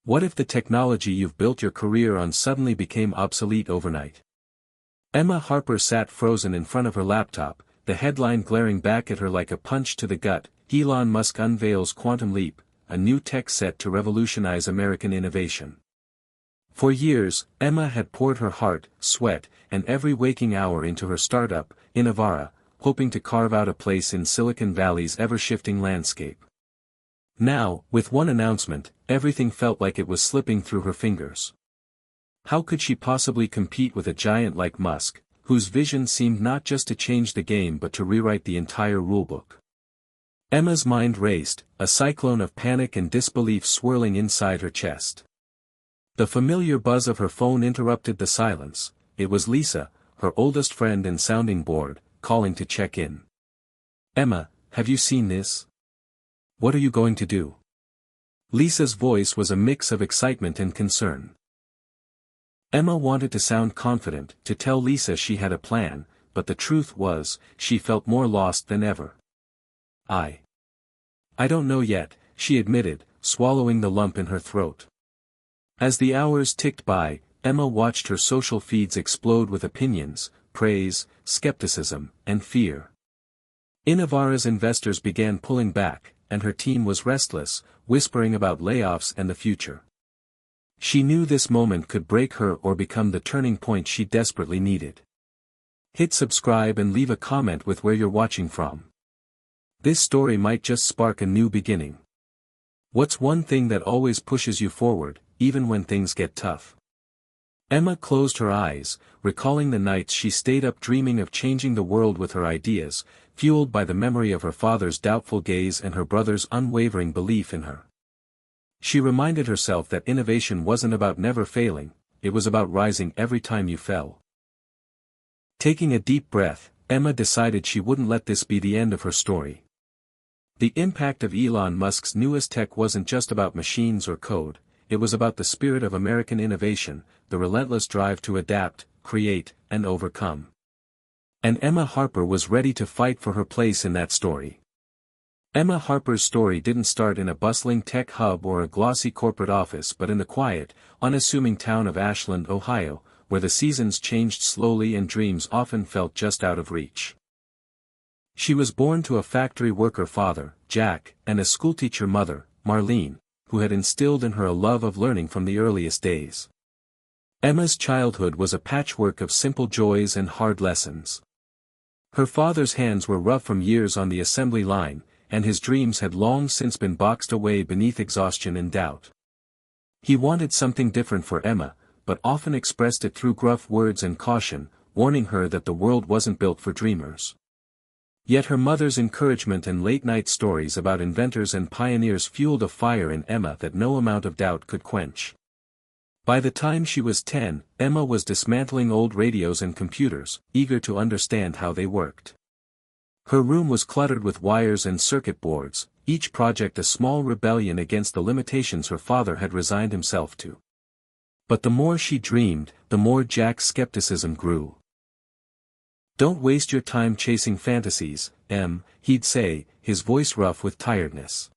What if the technology you've built your career on suddenly became obsolete overnight? Emma Harper sat frozen in front of her laptop, the headline glaring back at her like a punch to the gut. Elon Musk unveils Quantum Leap, a new tech set to revolutionize American innovation. For years, Emma had poured her heart, sweat, and every waking hour into her startup, Innovara, hoping to carve out a place in Silicon Valley's ever-shifting landscape. Now, with one announcement, everything felt like it was slipping through her fingers. How could she possibly compete with a giant like Musk, whose vision seemed not just to change the game but to rewrite the entire rulebook? Emma's mind raced, a cyclone of panic and disbelief swirling inside her chest. The familiar buzz of her phone interrupted the silence. It was Lisa, her oldest friend and sounding board, calling to check in. "Emma, have you seen this? What are you going to do?" Lisa's voice was a mix of excitement and concern. Emma wanted to sound confident, to tell Lisa she had a plan, but the truth was, she felt more lost than ever. I don't know yet," she admitted, swallowing the lump in her throat. As the hours ticked by, Emma watched her social feeds explode with opinions, praise, skepticism, and fear. Innovara's investors began pulling back, and her team was restless, whispering about layoffs and the future. She knew this moment could break her or become the turning point she desperately needed. Hit subscribe and leave a comment with where you're watching from. This story might just spark a new beginning. What's one thing that always pushes you forward, even when things get tough? Emma closed her eyes, recalling the nights she stayed up dreaming of changing the world with her ideas, fueled by the memory of her father's doubtful gaze and her brother's unwavering belief in her. She reminded herself that innovation wasn't about never failing, it was about rising every time you fell. Taking a deep breath, Emma decided she wouldn't let this be the end of her story. The impact of Elon Musk's newest tech wasn't just about machines or code, it was about the spirit of American innovation, the relentless drive to adapt, create, and overcome. And Emma Harper was ready to fight for her place in that story. Emma Harper's story didn't start in a bustling tech hub or a glossy corporate office but in the quiet, unassuming town of Ashland, Ohio, where the seasons changed slowly and dreams often felt just out of reach. She was born to a factory worker father, Jack, and a schoolteacher mother, Marlene, who had instilled in her a love of learning from the earliest days. Emma's childhood was a patchwork of simple joys and hard lessons. Her father's hands were rough from years on the assembly line, and his dreams had long since been boxed away beneath exhaustion and doubt. He wanted something different for Emma, but often expressed it through gruff words and caution, warning her that the world wasn't built for dreamers. Yet her mother's encouragement and late-night stories about inventors and pioneers fueled a fire in Emma that no amount of doubt could quench. By the time she was 10, Emma was dismantling old radios and computers, eager to understand how they worked. Her room was cluttered with wires and circuit boards, each project a small rebellion against the limitations her father had resigned himself to. But the more she dreamed, the more Jack's skepticism grew. "Don't waste your time chasing fantasies, Em," he'd say, his voice rough with tiredness.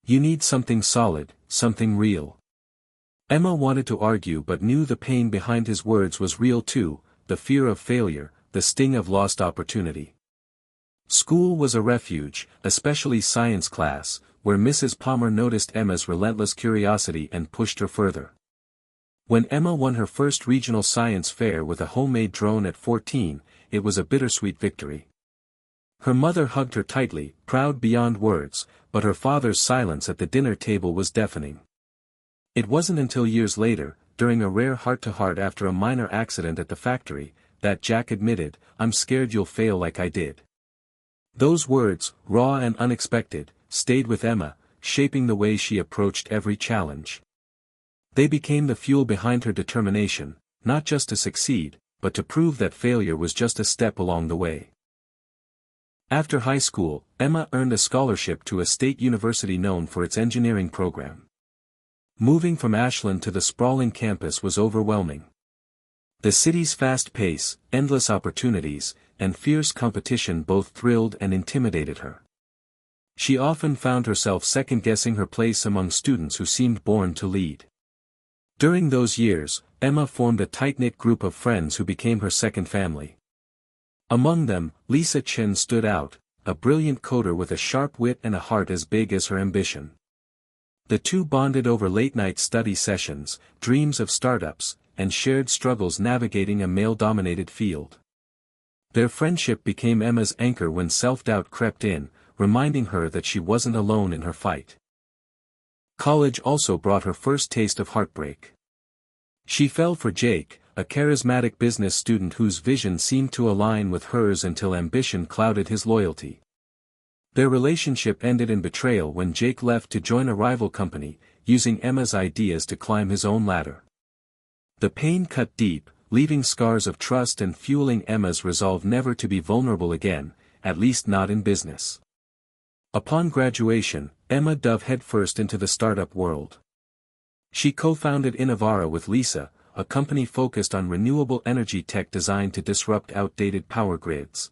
"You need something solid, something real." Emma wanted to argue but knew the pain behind his words was real too, the fear of failure, the sting of lost opportunity. School was a refuge, especially science class, where Mrs. Palmer noticed Emma's relentless curiosity and pushed her further. When Emma won her first regional science fair with a homemade drone at 14, it was a bittersweet victory. Her mother hugged her tightly, proud beyond words, but her father's silence at the dinner table was deafening. It wasn't until years later, during a rare heart-to-heart after a minor accident at the factory, that Jack admitted, "I'm scared you'll fail like I did." Those words, raw and unexpected, stayed with Emma, shaping the way she approached every challenge. They became the fuel behind her determination, not just to succeed, but to prove that failure was just a step along the way. After high school, Emma earned a scholarship to a state university known for its engineering program. Moving from Ashland to the sprawling campus was overwhelming. The city's fast pace, endless opportunities, and fierce competition both thrilled and intimidated her. She often found herself second-guessing her place among students who seemed born to lead. During those years, Emma formed a tight-knit group of friends who became her second family. Among them, Lisa Chen stood out, a brilliant coder with a sharp wit and a heart as big as her ambition. The two bonded over late-night study sessions, dreams of startups, and shared struggles navigating a male-dominated field. Their friendship became Emma's anchor when self-doubt crept in, reminding her that she wasn't alone in her fight. College also brought her first taste of heartbreak. She fell for Jake, a charismatic business student whose vision seemed to align with hers until ambition clouded his loyalty. Their relationship ended in betrayal when Jake left to join a rival company, using Emma's ideas to climb his own ladder. The pain cut deep, leaving scars of trust and fueling Emma's resolve never to be vulnerable again, at least not in business. Upon graduation, Emma dove headfirst into the startup world. She co-founded Innovara with Lisa, a company focused on renewable energy tech designed to disrupt outdated power grids.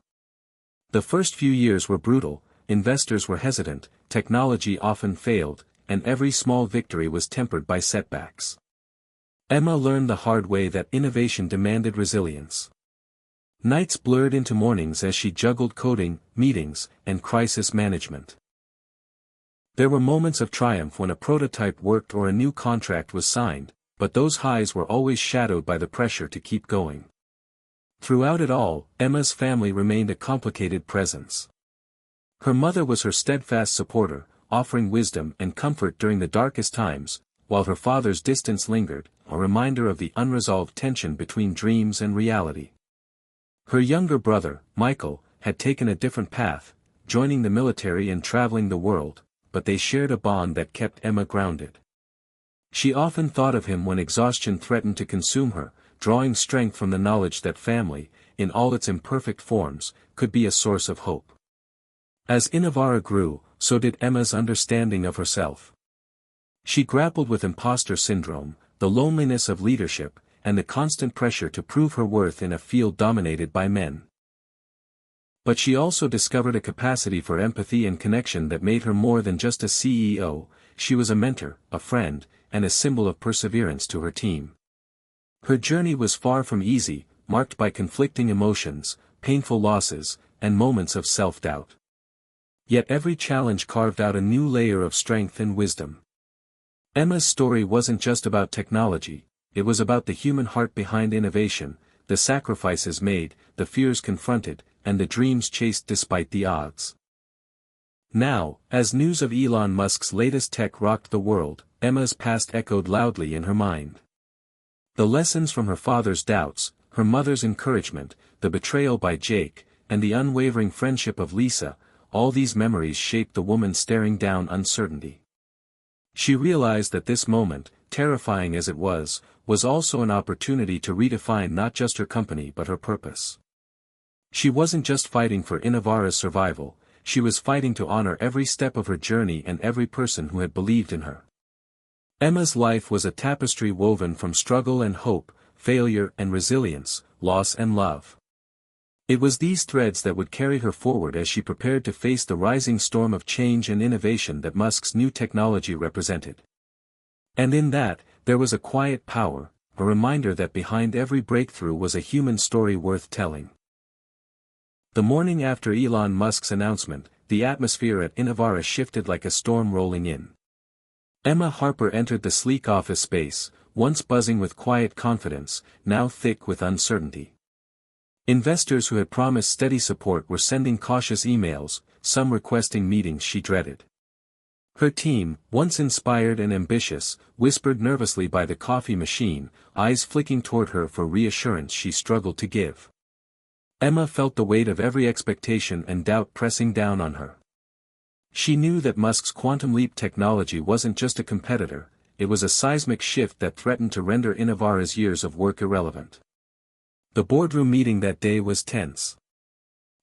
The first few years were brutal, investors were hesitant, technology often failed, and every small victory was tempered by setbacks. Emma learned the hard way that innovation demanded resilience. Nights blurred into mornings as she juggled coding, meetings, and crisis management. There were moments of triumph when a prototype worked or a new contract was signed, but those highs were always shadowed by the pressure to keep going. Throughout it all, Emma's family remained a complicated presence. Her mother was her steadfast supporter, offering wisdom and comfort during the darkest times, while her father's distance lingered, a reminder of the unresolved tension between dreams and reality. Her younger brother, Michael, had taken a different path, joining the military and traveling the world, but they shared a bond that kept Emma grounded. She often thought of him when exhaustion threatened to consume her, drawing strength from the knowledge that family, in all its imperfect forms, could be a source of hope. As Innovara grew, so did Emma's understanding of herself. She grappled with imposter syndrome, the loneliness of leadership, and the constant pressure to prove her worth in a field dominated by men. But she also discovered a capacity for empathy and connection that made her more than just a CEO. She was a mentor, a friend, and a symbol of perseverance to her team. Her journey was far from easy, marked by conflicting emotions, painful losses, and moments of self-doubt. Yet every challenge carved out a new layer of strength and wisdom. Emma's story wasn't just about technology, it was about the human heart behind innovation, the sacrifices made, the fears confronted, and the dreams chased despite the odds. Now, as news of Elon Musk's latest tech rocked the world, Emma's past echoed loudly in her mind. The lessons from her father's doubts, her mother's encouragement, the betrayal by Jake, and the unwavering friendship of Lisa, all these memories shaped the woman staring down uncertainty. She realized that this moment, terrifying as it was also an opportunity to redefine not just her company but her purpose. She wasn't just fighting for Innovara's survival, she was fighting to honor every step of her journey and every person who had believed in her. Emma's life was a tapestry woven from struggle and hope, failure and resilience, loss and love. It was these threads that would carry her forward as she prepared to face the rising storm of change and innovation that Musk's new technology represented. And in that, there was a quiet power, a reminder that behind every breakthrough was a human story worth telling. The morning after Elon Musk's announcement, the atmosphere at Innovara shifted like a storm rolling in. Emma Harper entered the sleek office space, once buzzing with quiet confidence, now thick with uncertainty. Investors who had promised steady support were sending cautious emails, some requesting meetings she dreaded. Her team, once inspired and ambitious, whispered nervously by the coffee machine, eyes flicking toward her for reassurance she struggled to give. Emma felt the weight of every expectation and doubt pressing down on her. She knew that Musk's quantum leap technology wasn't just a competitor, it was a seismic shift that threatened to render Innovara's years of work irrelevant. The boardroom meeting that day was tense.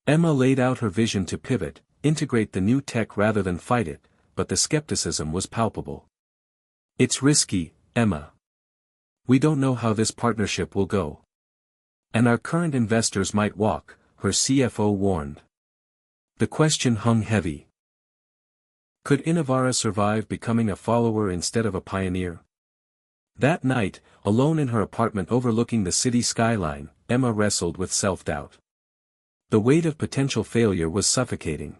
Emma laid out her vision to pivot, integrate the new tech rather than fight it, but the skepticism was palpable. "It's risky, Emma. We don't know how this partnership will go. And our current investors might walk," her CFO warned. The question hung heavy. Could Inavara survive becoming a follower instead of a pioneer? That night, alone in her apartment overlooking the city skyline, Emma wrestled with self-doubt. The weight of potential failure was suffocating.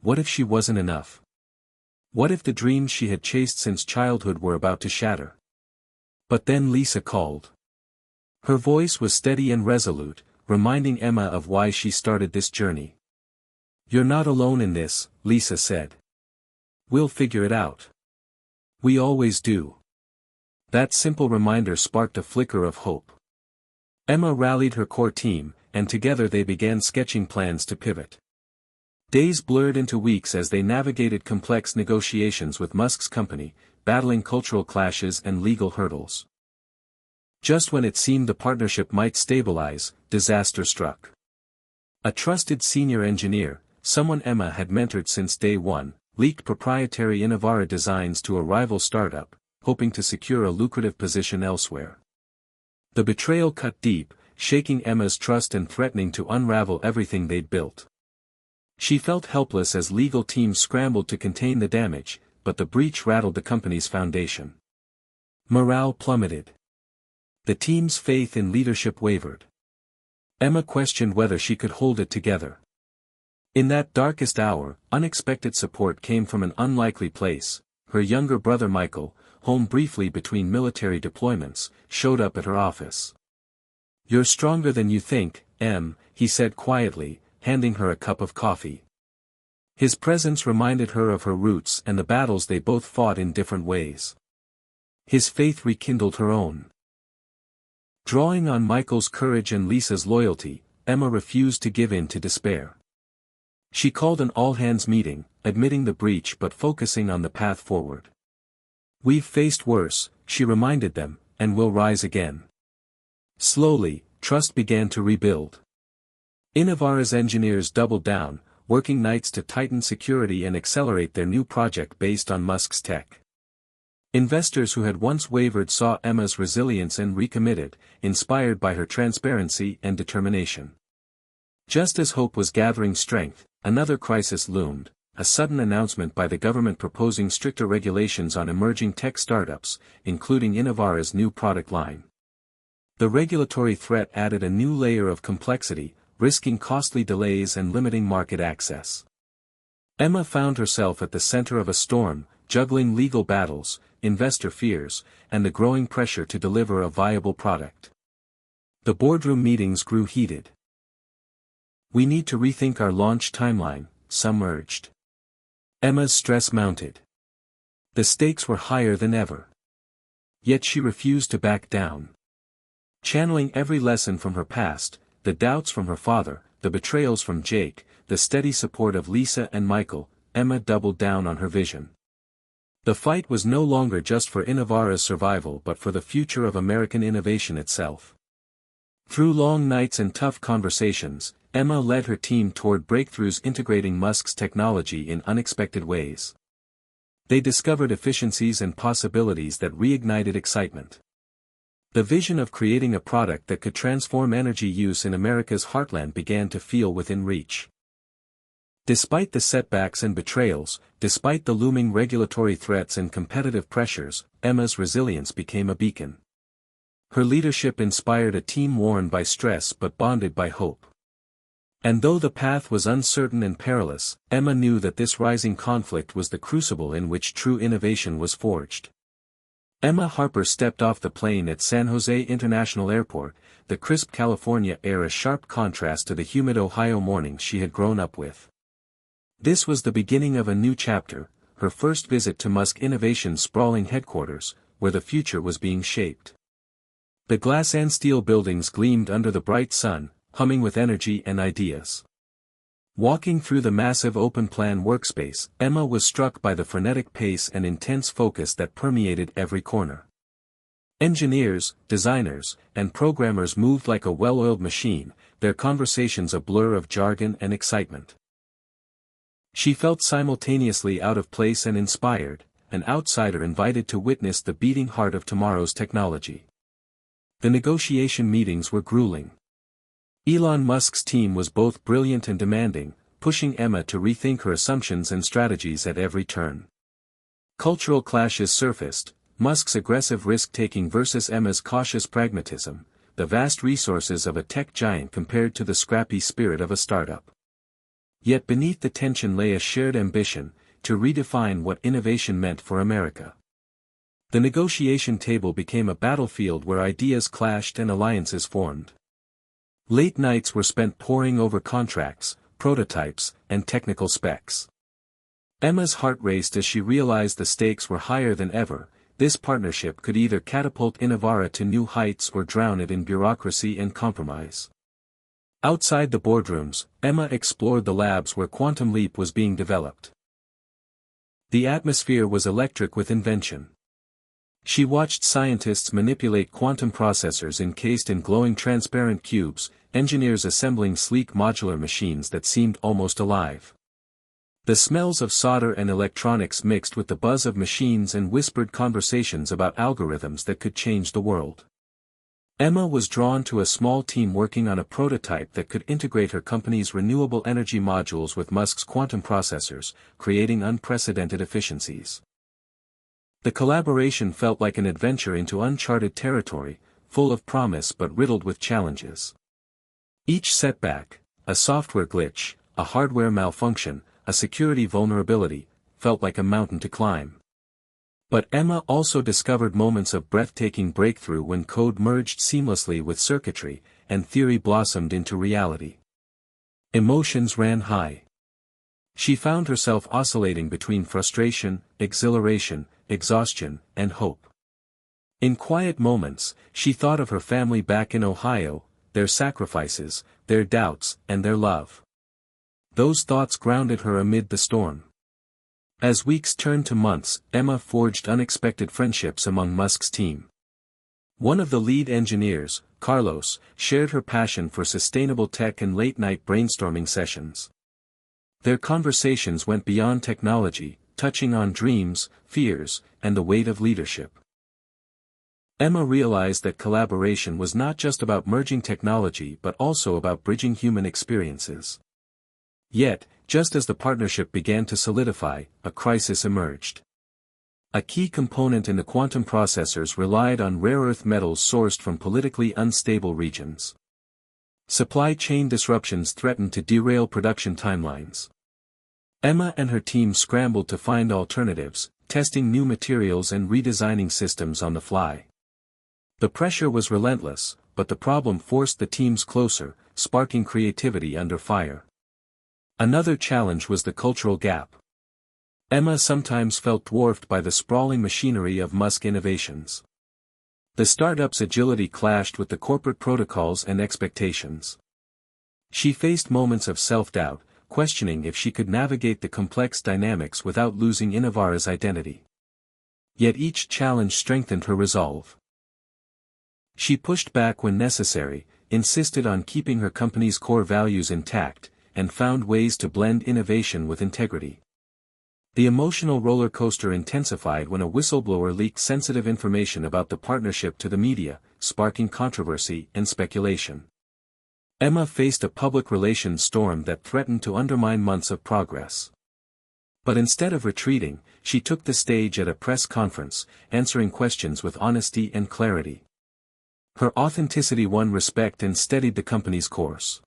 What if she wasn't enough? What if the dreams she had chased since childhood were about to shatter? But then Lisa called. Her voice was steady and resolute, reminding Emma of why she started this journey. "You're not alone in this," Lisa said. "We'll figure it out. We always do." That simple reminder sparked a flicker of hope. Emma rallied her core team, and together they began sketching plans to pivot. Days blurred into weeks as they navigated complex negotiations with Musk's company, battling cultural clashes and legal hurdles. Just when it seemed the partnership might stabilize, disaster struck. A trusted senior engineer, someone Emma had mentored since day one, leaked proprietary Inavara designs to a rival startup, hoping to secure a lucrative position elsewhere. The betrayal cut deep, shaking Emma's trust and threatening to unravel everything they'd built. She felt helpless as legal teams scrambled to contain the damage, but the breach rattled the company's foundation. Morale plummeted. The team's faith in leadership wavered. Emma questioned whether she could hold it together. In that darkest hour, unexpected support came from an unlikely place. Her younger brother Michael, home briefly between military deployments, showed up at her office. "You're stronger than you think, Em," he said quietly, handing her a cup of coffee. His presence reminded her of her roots and the battles they both fought in different ways. His faith rekindled her own. Drawing on Michael's courage and Lisa's loyalty, Emma refused to give in to despair. She called an all-hands meeting, admitting the breach but focusing on the path forward. "We've faced worse," she reminded them, "and we'll rise again." Slowly, trust began to rebuild. Inavara's engineers doubled down, working nights to tighten security and accelerate their new project based on Musk's tech. Investors who had once wavered saw Emma's resilience and recommitted, inspired by her transparency and determination. Just as hope was gathering strength, another crisis loomed, a sudden announcement by the government proposing stricter regulations on emerging tech startups, including Inavara's new product line. The regulatory threat added a new layer of complexity, risking costly delays and limiting market access. Emma found herself at the center of a storm, juggling legal battles, investor fears, and the growing pressure to deliver a viable product. The boardroom meetings grew heated. "We need to rethink our launch timeline," some urged. Emma's stress mounted. The stakes were higher than ever. Yet she refused to back down. Channeling every lesson from her past, the doubts from her father, the betrayals from Jake, the steady support of Lisa and Michael, Emma doubled down on her vision. The fight was no longer just for Inavara's survival but for the future of American innovation itself. Through long nights and tough conversations, Emma led her team toward breakthroughs integrating Musk's technology in unexpected ways. They discovered efficiencies and possibilities that reignited excitement. The vision of creating a product that could transform energy use in America's heartland began to feel within reach. Despite the setbacks and betrayals, despite the looming regulatory threats and competitive pressures, Emma's resilience became a beacon. Her leadership inspired a team worn by stress but bonded by hope. And though the path was uncertain and perilous, Emma knew that this rising conflict was the crucible in which true innovation was forged. Emma Harper stepped off the plane at San Jose International Airport, the crisp California air a sharp contrast to the humid Ohio mornings she had grown up with. This was the beginning of a new chapter, her first visit to Musk Innovation's sprawling headquarters, where the future was being shaped. The glass and steel buildings gleamed under the bright sun, humming with energy and ideas. Walking through the massive open-plan workspace, Emma was struck by the frenetic pace and intense focus that permeated every corner. Engineers, designers, and programmers moved like a well-oiled machine, their conversations a blur of jargon and excitement. She felt simultaneously out of place and inspired, an outsider invited to witness the beating heart of tomorrow's technology. The negotiation meetings were grueling. Elon Musk's team was both brilliant and demanding, pushing Emma to rethink her assumptions and strategies at every turn. Cultural clashes surfaced, Musk's aggressive risk-taking versus Emma's cautious pragmatism, the vast resources of a tech giant compared to the scrappy spirit of a startup. Yet beneath the tension lay a shared ambition, to redefine what innovation meant for America. The negotiation table became a battlefield where ideas clashed and alliances formed. Late nights were spent poring over contracts, prototypes, and technical specs. Emma's heart raced as she realized the stakes were higher than ever. This partnership could either catapult Innovara to new heights or drown it in bureaucracy and compromise. Outside the boardrooms, Emma explored the labs where Quantum Leap was being developed. The atmosphere was electric with invention. She watched scientists manipulate quantum processors encased in glowing transparent cubes, engineers assembling sleek modular machines that seemed almost alive. The smells of solder and electronics mixed with the buzz of machines and whispered conversations about algorithms that could change the world. Emma was drawn to a small team working on a prototype that could integrate her company's renewable energy modules with Musk's quantum processors, creating unprecedented efficiencies. The collaboration felt like an adventure into uncharted territory, full of promise but riddled with challenges. Each setback, a software glitch, a hardware malfunction, a security vulnerability, felt like a mountain to climb. But Emma also discovered moments of breathtaking breakthrough when code merged seamlessly with circuitry, and theory blossomed into reality. Emotions ran high. She found herself oscillating between frustration, exhilaration, exhaustion, and hope. In quiet moments, she thought of her family back in Ohio, their sacrifices, their doubts, and their love. Those thoughts grounded her amid the storm. As weeks turned to months, Emma forged unexpected friendships among Musk's team. One of the lead engineers, Carlos, shared her passion for sustainable tech and late-night brainstorming sessions. Their conversations went beyond technology, touching on dreams, fears, and the weight of leadership. Emma realized that collaboration was not just about merging technology but also about bridging human experiences. Yet, just as the partnership began to solidify, a crisis emerged. A key component in the quantum processors relied on rare earth metals sourced from politically unstable regions. Supply chain disruptions threatened to derail production timelines. Emma and her team scrambled to find alternatives, testing new materials and redesigning systems on the fly. The pressure was relentless, but the problem forced the teams closer, sparking creativity under fire. Another challenge was the cultural gap. Emma sometimes felt dwarfed by the sprawling machinery of Musk innovations. The startup's agility clashed with the corporate protocols and expectations. She faced moments of self-doubt, questioning if she could navigate the complex dynamics without losing Innovara's identity. Yet each challenge strengthened her resolve. She pushed back when necessary, insisted on keeping her company's core values intact, and found ways to blend innovation with integrity. The emotional roller coaster intensified when a whistleblower leaked sensitive information about the partnership to the media, sparking controversy and speculation. Emma faced a public relations storm that threatened to undermine months of progress. But instead of retreating, she took the stage at a press conference, answering questions with honesty and clarity. Her authenticity won respect and steadied the company's course.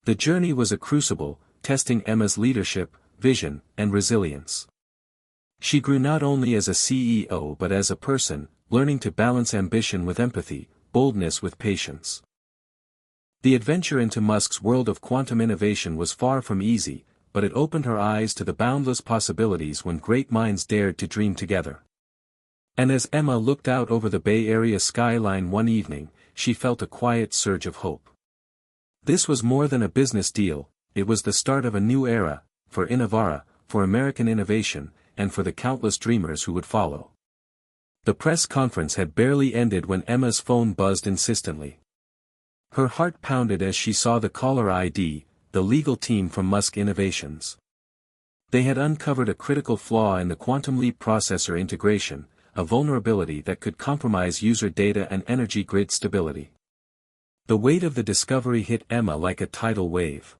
The journey was a crucible, testing Emma's leadership, vision, and resilience. She grew not only as a CEO but as a person, learning to balance ambition with empathy, boldness with patience. The adventure into Musk's world of quantum innovation was far from easy, but it opened her eyes to the boundless possibilities when great minds dared to dream together. And as Emma looked out over the Bay Area skyline one evening, she felt a quiet surge of hope. This was more than a business deal, it was the start of a new era, for Innovara, for American innovation, and for the countless dreamers who would follow. The press conference had barely ended when Emma's phone buzzed insistently. Her heart pounded as she saw the caller ID, the legal team from Musk Innovations. They had uncovered a critical flaw in the Quantum Leap processor integration, a vulnerability that could compromise user data and energy grid stability. The weight of the discovery hit Emma like a tidal wave.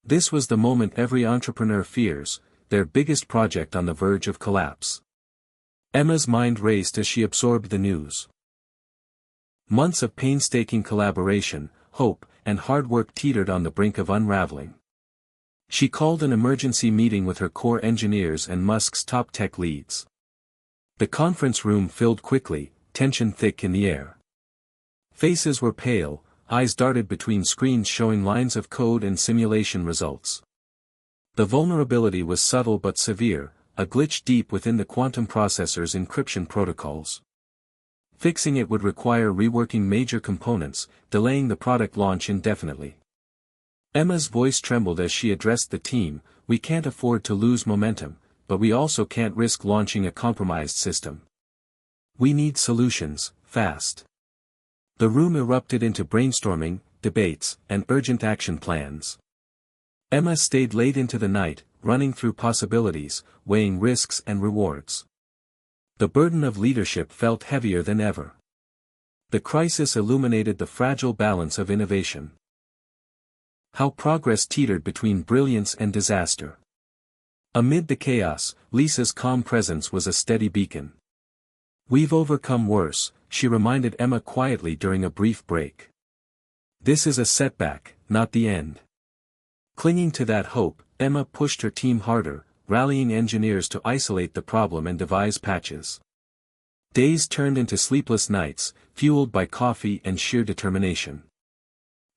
This was the moment every entrepreneur fears, their biggest project on the verge of collapse. Emma's mind raced as she absorbed the news. Months of painstaking collaboration, hope, and hard work teetered on the brink of unraveling. She called an emergency meeting with her core engineers and Musk's top tech leads. The conference room filled quickly, tension thick in the air. Faces were pale, eyes darted between screens showing lines of code and simulation results. The vulnerability was subtle but severe, a glitch deep within the quantum processor's encryption protocols. Fixing it would require reworking major components, delaying the product launch indefinitely. Emma's voice trembled as she addressed the team. "We can't afford to lose momentum, but we also can't risk launching a compromised system. We need solutions, fast." The room erupted into brainstorming, debates, and urgent action plans. Emma stayed late into the night, running through possibilities, weighing risks and rewards. The burden of leadership felt heavier than ever. The crisis illuminated the fragile balance of innovation. How progress teetered between brilliance and disaster. Amid the chaos, Lisa's calm presence was a steady beacon. "We've overcome worse," she reminded Emma quietly during a brief break. "This is a setback, not the end." Clinging to that hope, Emma pushed her team harder, rallying engineers to isolate the problem and devise patches. Days turned into sleepless nights, fueled by coffee and sheer determination.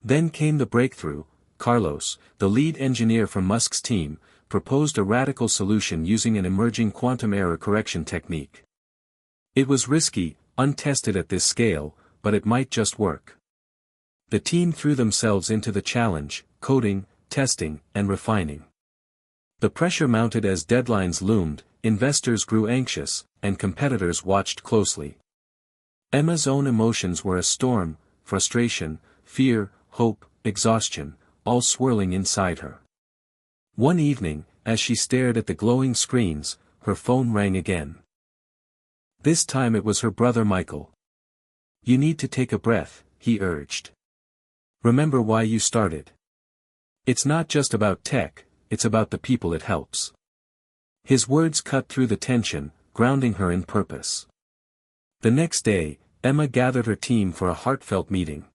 Then came the breakthrough. Carlos, the lead engineer from Musk's team, proposed a radical solution using an emerging quantum error correction technique. It was risky, untested at this scale, but it might just work. The team threw themselves into the challenge, coding, testing, and refining. The pressure mounted as deadlines loomed, investors grew anxious, and competitors watched closely. Emma's own emotions were a storm: frustration, fear, hope, exhaustion, all swirling inside her. One evening, as she stared at the glowing screens, her phone rang again. This time it was her brother Michael. "You need to take a breath," he urged. "Remember why you started. It's not just about tech, it's about the people it helps." His words cut through the tension, grounding her in purpose. The next day, Emma gathered her team for a heartfelt meeting.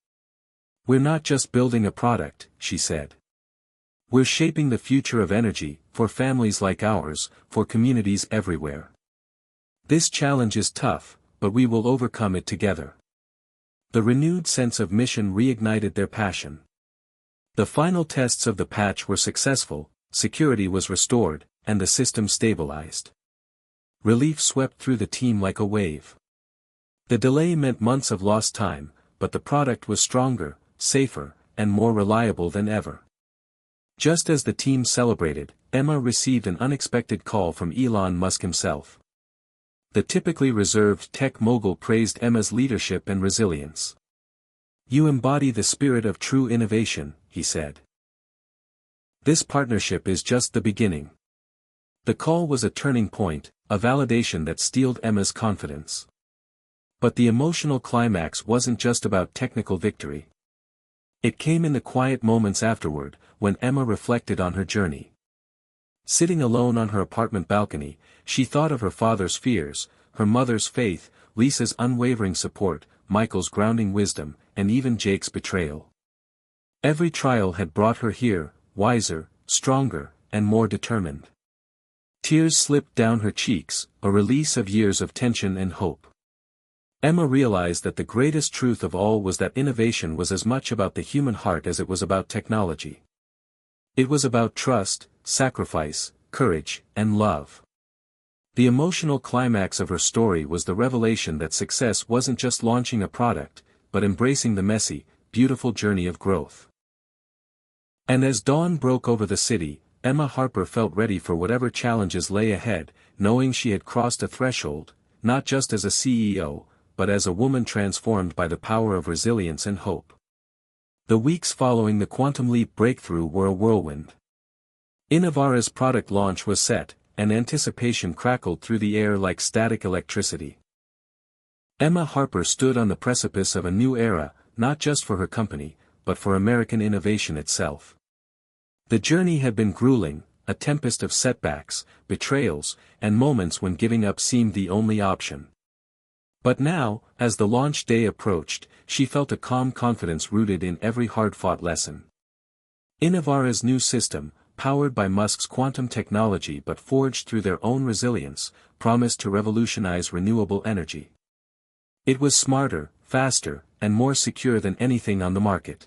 "We're not just building a product," she said. "We're shaping the future of energy, for families like ours, for communities everywhere. This challenge is tough, but we will overcome it together." The renewed sense of mission reignited their passion. The final tests of the patch were successful, security was restored, and the system stabilized. Relief swept through the team like a wave. The delay meant months of lost time, but the product was stronger, safer, and more reliable than ever. Just as the team celebrated, Emma received an unexpected call from Elon Musk himself. The typically reserved tech mogul praised Emma's leadership and resilience. "You embody the spirit of true innovation," he said. "This partnership is just the beginning." The call was a turning point, a validation that steeled Emma's confidence. But the emotional climax wasn't just about technical victory. It came in the quiet moments afterward, when Emma reflected on her journey. Sitting alone on her apartment balcony, she thought of her father's fears, her mother's faith, Lisa's unwavering support, Michael's grounding wisdom, and even Jake's betrayal. Every trial had brought her here, wiser, stronger, and more determined. Tears slipped down her cheeks, a release of years of tension and hope. Emma realized that the greatest truth of all was that innovation was as much about the human heart as it was about technology. It was about trust, sacrifice, courage, and love. The emotional climax of her story was the revelation that success wasn't just launching a product, but embracing the messy, beautiful journey of growth. And as dawn broke over the city, Emma Harper felt ready for whatever challenges lay ahead, knowing she had crossed a threshold, not just as a CEO, but as a woman transformed by the power of resilience and hope. The weeks following the Quantum Leap breakthrough were a whirlwind. Innovara's product launch was set, and anticipation crackled through the air like static electricity. Emma Harper stood on the precipice of a new era, not just for her company, but for American innovation itself. The journey had been grueling, a tempest of setbacks, betrayals, and moments when giving up seemed the only option. But now, as the launch day approached, she felt a calm confidence rooted in every hard-fought lesson. Innovara's new system, powered by Musk's quantum technology but forged through their own resilience, promised to revolutionize renewable energy. It was smarter, faster, and more secure than anything on the market.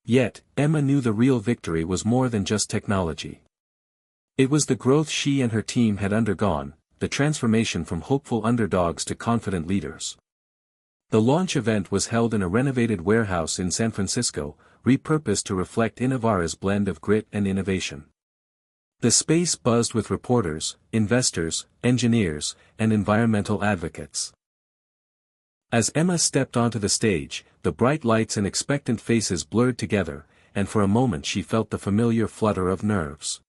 Yet, Emma knew the real victory was more than just technology. It was the growth she and her team had undergone, the transformation from hopeful underdogs to confident leaders. The launch event was held in a renovated warehouse in San Francisco, repurposed to reflect Innovara's blend of grit and innovation. The space buzzed with reporters, investors, engineers, and environmental advocates. As Emma stepped onto the stage, the bright lights and expectant faces blurred together, and for a moment she felt the familiar flutter of nerves.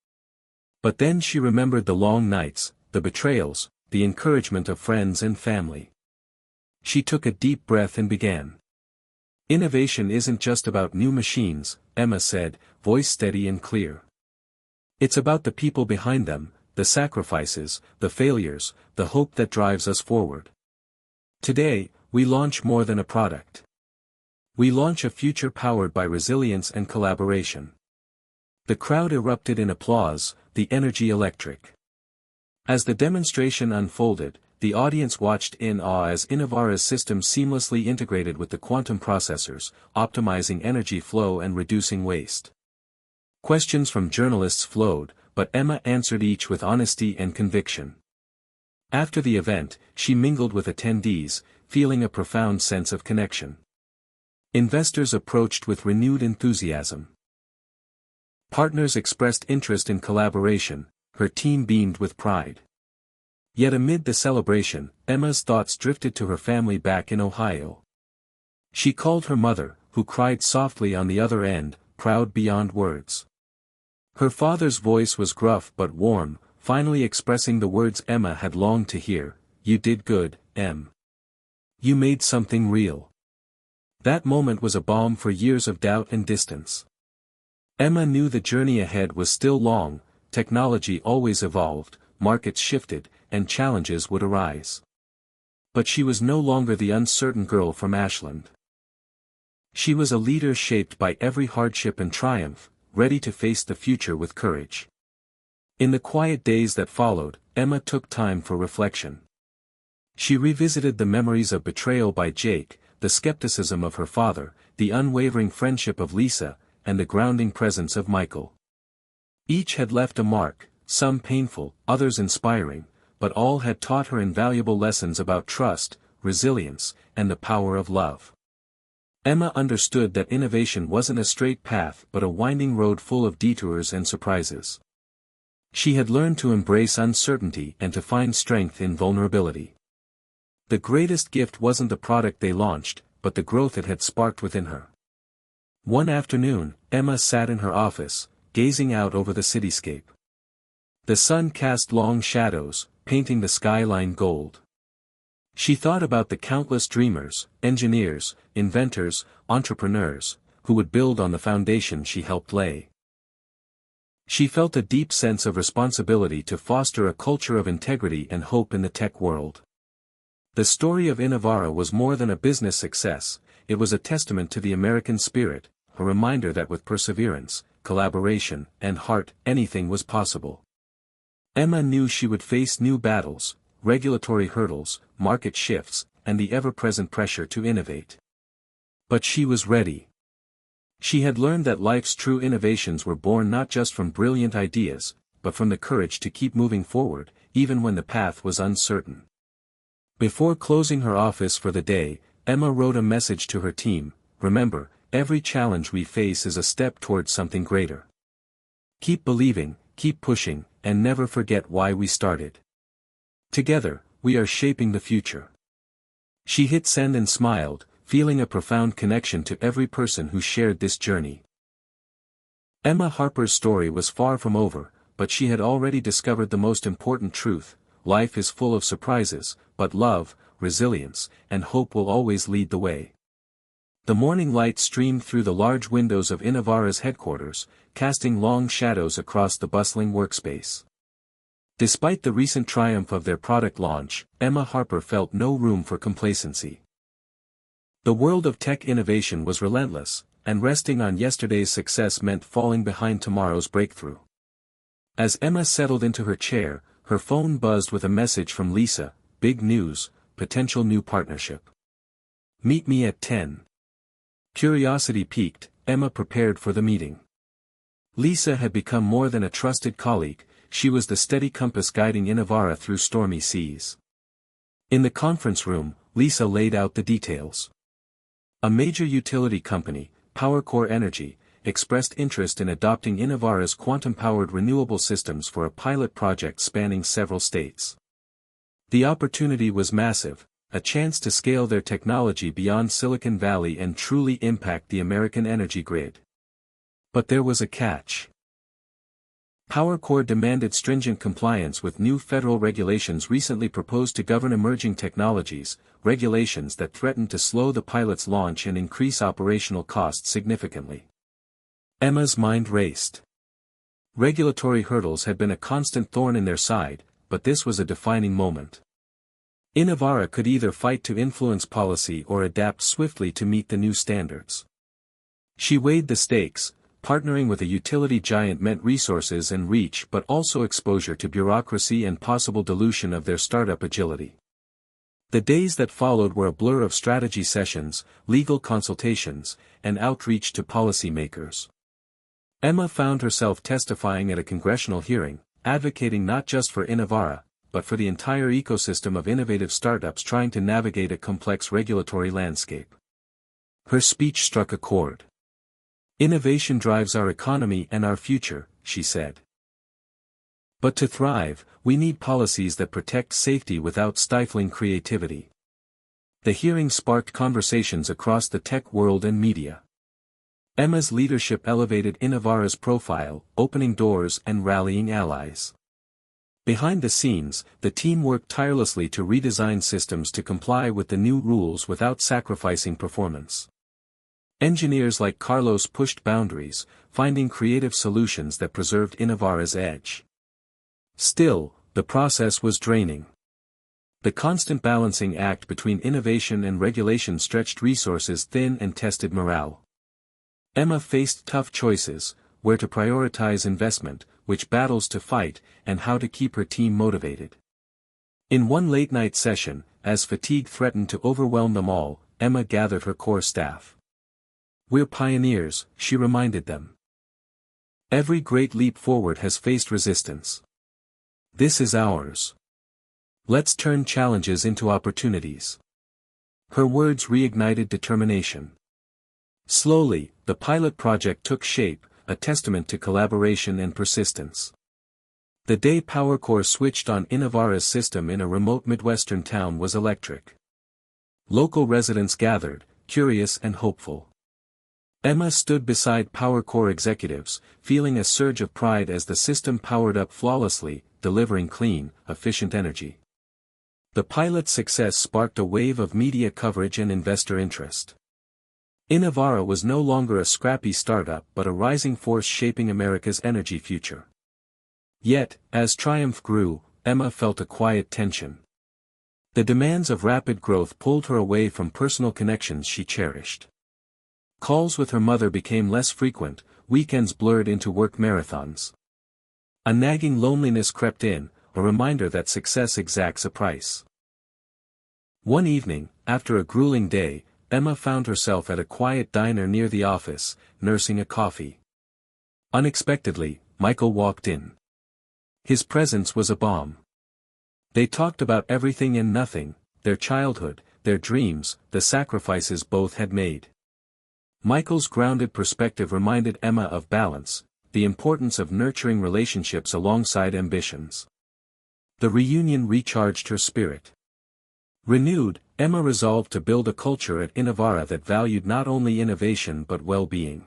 But then she remembered the long nights, the betrayals, the encouragement of friends and family. She took a deep breath and began. "Innovation isn't just about new machines," Emma said, voice steady and clear. "It's about the people behind them, the sacrifices, the failures, the hope that drives us forward. Today, we launch more than a product. We launch a future powered by resilience and collaboration." The crowd erupted in applause, the energy electric. As the demonstration unfolded, the audience watched in awe as Innovara's system seamlessly integrated with the quantum processors, optimizing energy flow and reducing waste. Questions from journalists flowed, but Emma answered each with honesty and conviction. After the event, she mingled with attendees, feeling a profound sense of connection. Investors approached with renewed enthusiasm. Partners expressed interest in collaboration, her team beamed with pride. Yet amid the celebration, Emma's thoughts drifted to her family back in Ohio. She called her mother, who cried softly on the other end, proud beyond words. Her father's voice was gruff but warm, finally expressing the words Emma had longed to hear: "You did good, Em. You made something real." That moment was a balm for years of doubt and distance. Emma knew the journey ahead was still long, technology always evolved, markets shifted, and challenges would arise. But she was no longer the uncertain girl from Ashland. She was a leader shaped by every hardship and triumph, ready to face the future with courage. In the quiet days that followed, Emma took time for reflection. She revisited the memories of betrayal by Jake, the skepticism of her father, the unwavering friendship of Lisa, and the grounding presence of Michael. Each had left a mark, some painful, others inspiring, but all had taught her invaluable lessons about trust, resilience, and the power of love. Emma understood that innovation wasn't a straight path but a winding road full of detours and surprises. She had learned to embrace uncertainty and to find strength in vulnerability. The greatest gift wasn't the product they launched, but the growth it had sparked within her. One afternoon, Emma sat in her office, gazing out over the cityscape. The sun cast long shadows, painting the skyline gold. She thought about the countless dreamers, engineers, inventors, entrepreneurs, who would build on the foundation she helped lay. She felt a deep sense of responsibility to foster a culture of integrity and hope in the tech world. The story of Innovara was more than a business success, it was a testament to the American spirit, a reminder that with perseverance, collaboration, and heart, anything was possible. Emma knew she would face new battles, regulatory hurdles, market shifts, and the ever-present pressure to innovate. But she was ready. She had learned that life's true innovations were born not just from brilliant ideas, but from the courage to keep moving forward, even when the path was uncertain. Before closing her office for the day, Emma wrote a message to her team: "Remember, every challenge we face is a step towards something greater. Keep believing, keep pushing, and never forget why we started. Together, we are shaping the future." She hit send and smiled, feeling a profound connection to every person who shared this journey. Emma Harper's story was far from over, but she had already discovered the most important truth: life is full of surprises, but love, resilience, and hope will always lead the way. The morning light streamed through the large windows of Innovara's headquarters, casting long shadows across the bustling workspace. Despite the recent triumph of their product launch, Emma Harper felt no room for complacency. The world of tech innovation was relentless, and resting on yesterday's success meant falling behind tomorrow's breakthrough. As Emma settled into her chair, her phone buzzed with a message from Lisa: "Big news, potential new partnership. Meet me at 10. Curiosity piqued, Emma prepared for the meeting. Lisa had become more than a trusted colleague, she was the steady compass guiding Innovara through stormy seas. In the conference room, Lisa laid out the details. A major utility company, PowerCore Energy, expressed interest in adopting Innovara's quantum-powered renewable systems for a pilot project spanning several states. The opportunity was massive, a chance to scale their technology beyond Silicon Valley and truly impact the American energy grid. But there was a catch. PowerCore demanded stringent compliance with new federal regulations recently proposed to govern emerging technologies, regulations that threatened to slow the pilot's launch and increase operational costs significantly. Emma's mind raced. Regulatory hurdles had been a constant thorn in their side, but this was a defining moment. Innovara could either fight to influence policy or adapt swiftly to meet the new standards. She weighed the stakes. Partnering with a utility giant meant resources and reach but also exposure to bureaucracy and possible dilution of their startup agility. The days that followed were a blur of strategy sessions, legal consultations, and outreach to policymakers. Emma found herself testifying at a congressional hearing, advocating not just for Innovara, but for the entire ecosystem of innovative startups trying to navigate a complex regulatory landscape. Her speech struck a chord. "Innovation drives our economy and our future," she said. "But to thrive, we need policies that protect safety without stifling creativity." The hearing sparked conversations across the tech world and media. Emma's leadership elevated Innovara's profile, opening doors and rallying allies. Behind the scenes, the team worked tirelessly to redesign systems to comply with the new rules without sacrificing performance. Engineers like Carlos pushed boundaries, finding creative solutions that preserved Innovara's edge. Still, the process was draining. The constant balancing act between innovation and regulation stretched resources thin and tested morale. Emma faced tough choices: where to prioritize investment, which battles to fight, and how to keep her team motivated. In one late-night session, as fatigue threatened to overwhelm them all, Emma gathered her core staff. "We're pioneers," she reminded them. "Every great leap forward has faced resistance. This is ours. Let's turn challenges into opportunities." Her words reignited determination. Slowly, the pilot project took shape, a testament to collaboration and persistence. The day PowerCore switched on Innovara's system in a remote Midwestern town was electric. Local residents gathered, curious and hopeful. Emma stood beside PowerCore executives, feeling a surge of pride as the system powered up flawlessly, delivering clean, efficient energy. The pilot's success sparked a wave of media coverage and investor interest. Innovara was no longer a scrappy startup but a rising force shaping America's energy future. Yet, as triumph grew, Emma felt a quiet tension. The demands of rapid growth pulled her away from personal connections she cherished. Calls with her mother became less frequent, weekends blurred into work marathons. A nagging loneliness crept in, a reminder that success exacts a price. One evening, after a grueling day, Emma found herself at a quiet diner near the office, nursing a coffee. Unexpectedly, Michael walked in. His presence was a balm. They talked about everything and nothing, their childhood, their dreams, the sacrifices both had made. Michael's grounded perspective reminded Emma of balance, the importance of nurturing relationships alongside ambitions. The reunion recharged her spirit. Renewed, Emma resolved to build a culture at Innovara that valued not only innovation but well-being.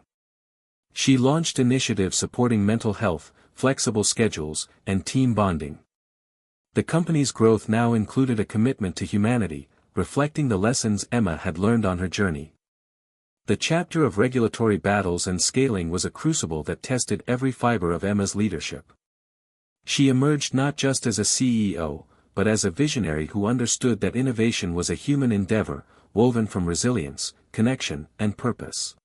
She launched initiatives supporting mental health, flexible schedules, and team bonding. The company's growth now included a commitment to humanity, reflecting the lessons Emma had learned on her journey. The chapter of regulatory battles and scaling was a crucible that tested every fiber of Emma's leadership. She emerged not just as a CEO, but as a visionary who understood that innovation was a human endeavor, woven from resilience, connection, and purpose.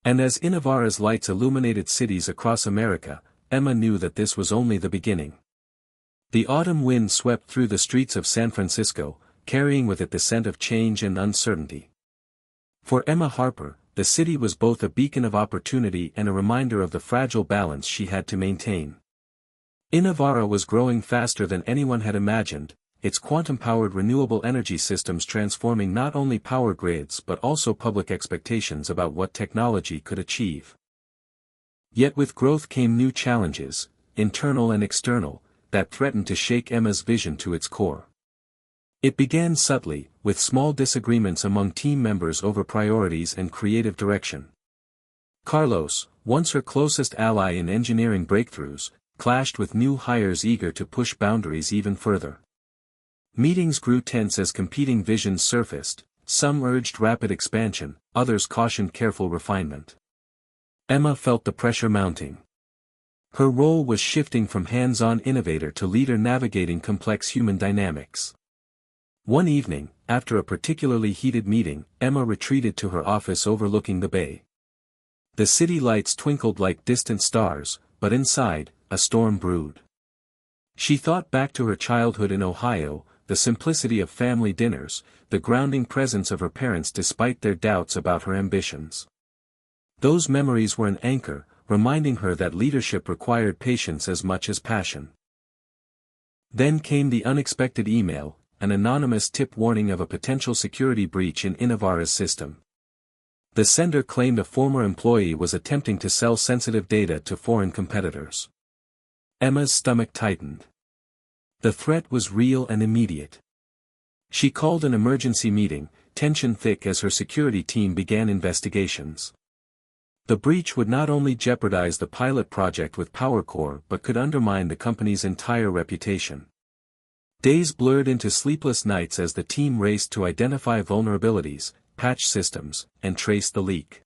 And as Innovara's lights illuminated cities across America, Emma knew that this was only the beginning. The autumn wind swept through the streets of San Francisco, carrying with it the scent of change and uncertainty. For Emma Harper, the city was both a beacon of opportunity and a reminder of the fragile balance she had to maintain. Innovara was growing faster than anyone had imagined, its quantum-powered renewable energy systems transforming not only power grids but also public expectations about what technology could achieve. Yet with growth came new challenges, internal and external, that threatened to shake Emma's vision to its core. It began subtly, with small disagreements among team members over priorities and creative direction. Carlos, once her closest ally in engineering breakthroughs, clashed with new hires eager to push boundaries even further. Meetings grew tense as competing visions surfaced, some urged rapid expansion, others cautioned careful refinement. Emma felt the pressure mounting. Her role was shifting from hands-on innovator to leader navigating complex human dynamics. One evening, after a particularly heated meeting, Emma retreated to her office overlooking the bay. The city lights twinkled like distant stars, but inside, a storm brewed. She thought back to her childhood in Ohio, the simplicity of family dinners, the grounding presence of her parents despite their doubts about her ambitions. Those memories were an anchor, reminding her that leadership required patience as much as passion. Then came the unexpected email, an anonymous tip warning of a potential security breach in Innovara's system. The sender claimed a former employee was attempting to sell sensitive data to foreign competitors. Emma's stomach tightened. The threat was real and immediate. She called an emergency meeting, tension thick as her security team began investigations. The breach would not only jeopardize the pilot project with PowerCore but could undermine the company's entire reputation. Days blurred into sleepless nights as the team raced to identify vulnerabilities, patch systems, and trace the leak.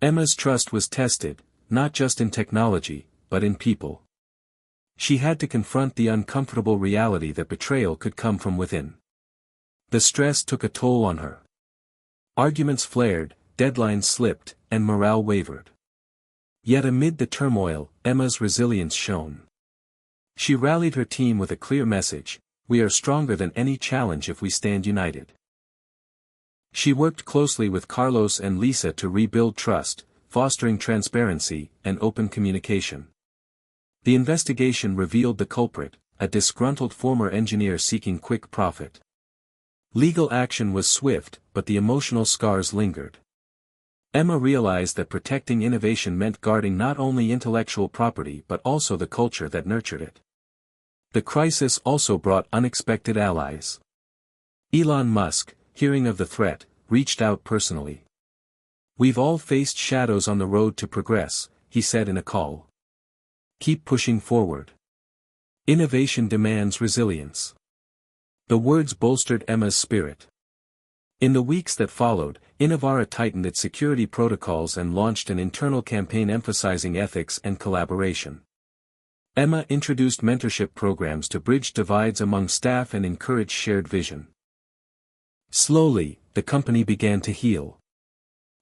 Emma's trust was tested, not just in technology, but in people. She had to confront the uncomfortable reality that betrayal could come from within. The stress took a toll on her. Arguments flared, deadlines slipped, and morale wavered. Yet amid the turmoil, Emma's resilience shone. She rallied her team with a clear message: we are stronger than any challenge if we stand united. She worked closely with Carlos and Lisa to rebuild trust, fostering transparency and open communication. The investigation revealed the culprit, a disgruntled former engineer seeking quick profit. Legal action was swift, but the emotional scars lingered. Emma realized that protecting innovation meant guarding not only intellectual property but also the culture that nurtured it. The crisis also brought unexpected allies. Elon Musk, hearing of the threat, reached out personally. "We've all faced shadows on the road to progress," he said in a call. "Keep pushing forward. Innovation demands resilience." The words bolstered Emma's spirit. In the weeks that followed, Innovara tightened its security protocols and launched an internal campaign emphasizing ethics and collaboration. Emma introduced mentorship programs to bridge divides among staff and encourage shared vision. Slowly, the company began to heal.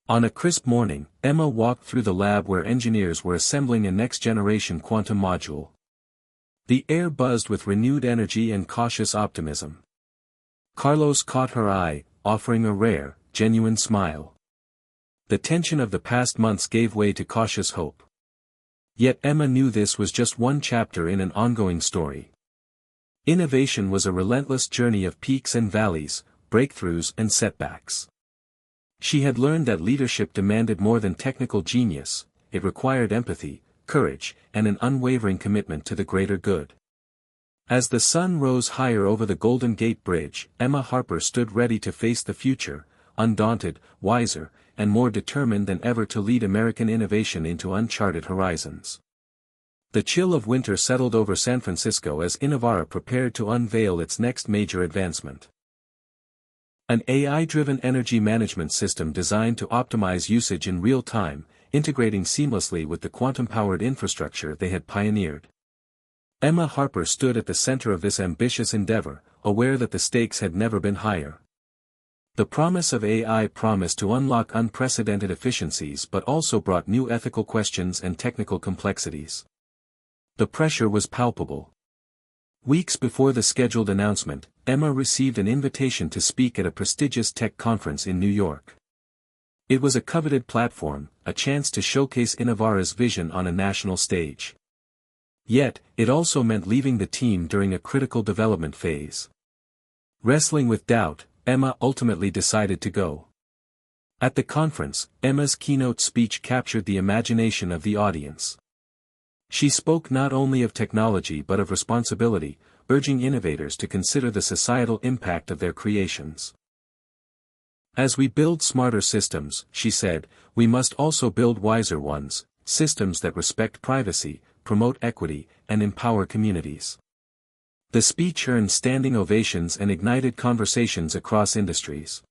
On a crisp morning, Emma walked through the lab where engineers were assembling a next-generation quantum module. The air buzzed with renewed energy and cautious optimism. Carlos caught her eye, offering a rare, genuine smile. The tension of the past months gave way to cautious hope. Yet Emma knew this was just one chapter in an ongoing story. Innovation was a relentless journey of peaks and valleys, breakthroughs and setbacks. She had learned that leadership demanded more than technical genius, it required empathy, courage, and an unwavering commitment to the greater good. As the sun rose higher over the Golden Gate Bridge, Emma Harper stood ready to face the future, undaunted, wiser, and more determined than ever to lead American innovation into uncharted horizons. The chill of winter settled over San Francisco as Innovara prepared to unveil its next major advancement. An AI-driven energy management system designed to optimize usage in real time, integrating seamlessly with the quantum-powered infrastructure they had pioneered. Emma Harper stood at the center of this ambitious endeavor, aware that the stakes had never been higher. The promise of AI promised to unlock unprecedented efficiencies but also brought new ethical questions and technical complexities. The pressure was palpable. Weeks before the scheduled announcement, Emma received an invitation to speak at a prestigious tech conference in New York. It was a coveted platform, a chance to showcase Innovara's vision on a national stage. Yet, it also meant leaving the team during a critical development phase. Wrestling with doubt, Emma ultimately decided to go. At the conference, Emma's keynote speech captured the imagination of the audience. She spoke not only of technology but of responsibility, urging innovators to consider the societal impact of their creations. As we build smarter systems, she said, we must also build wiser ones, systems that respect privacy, promote equity, and empower communities. The speech earned standing ovations and ignited conversations across industries.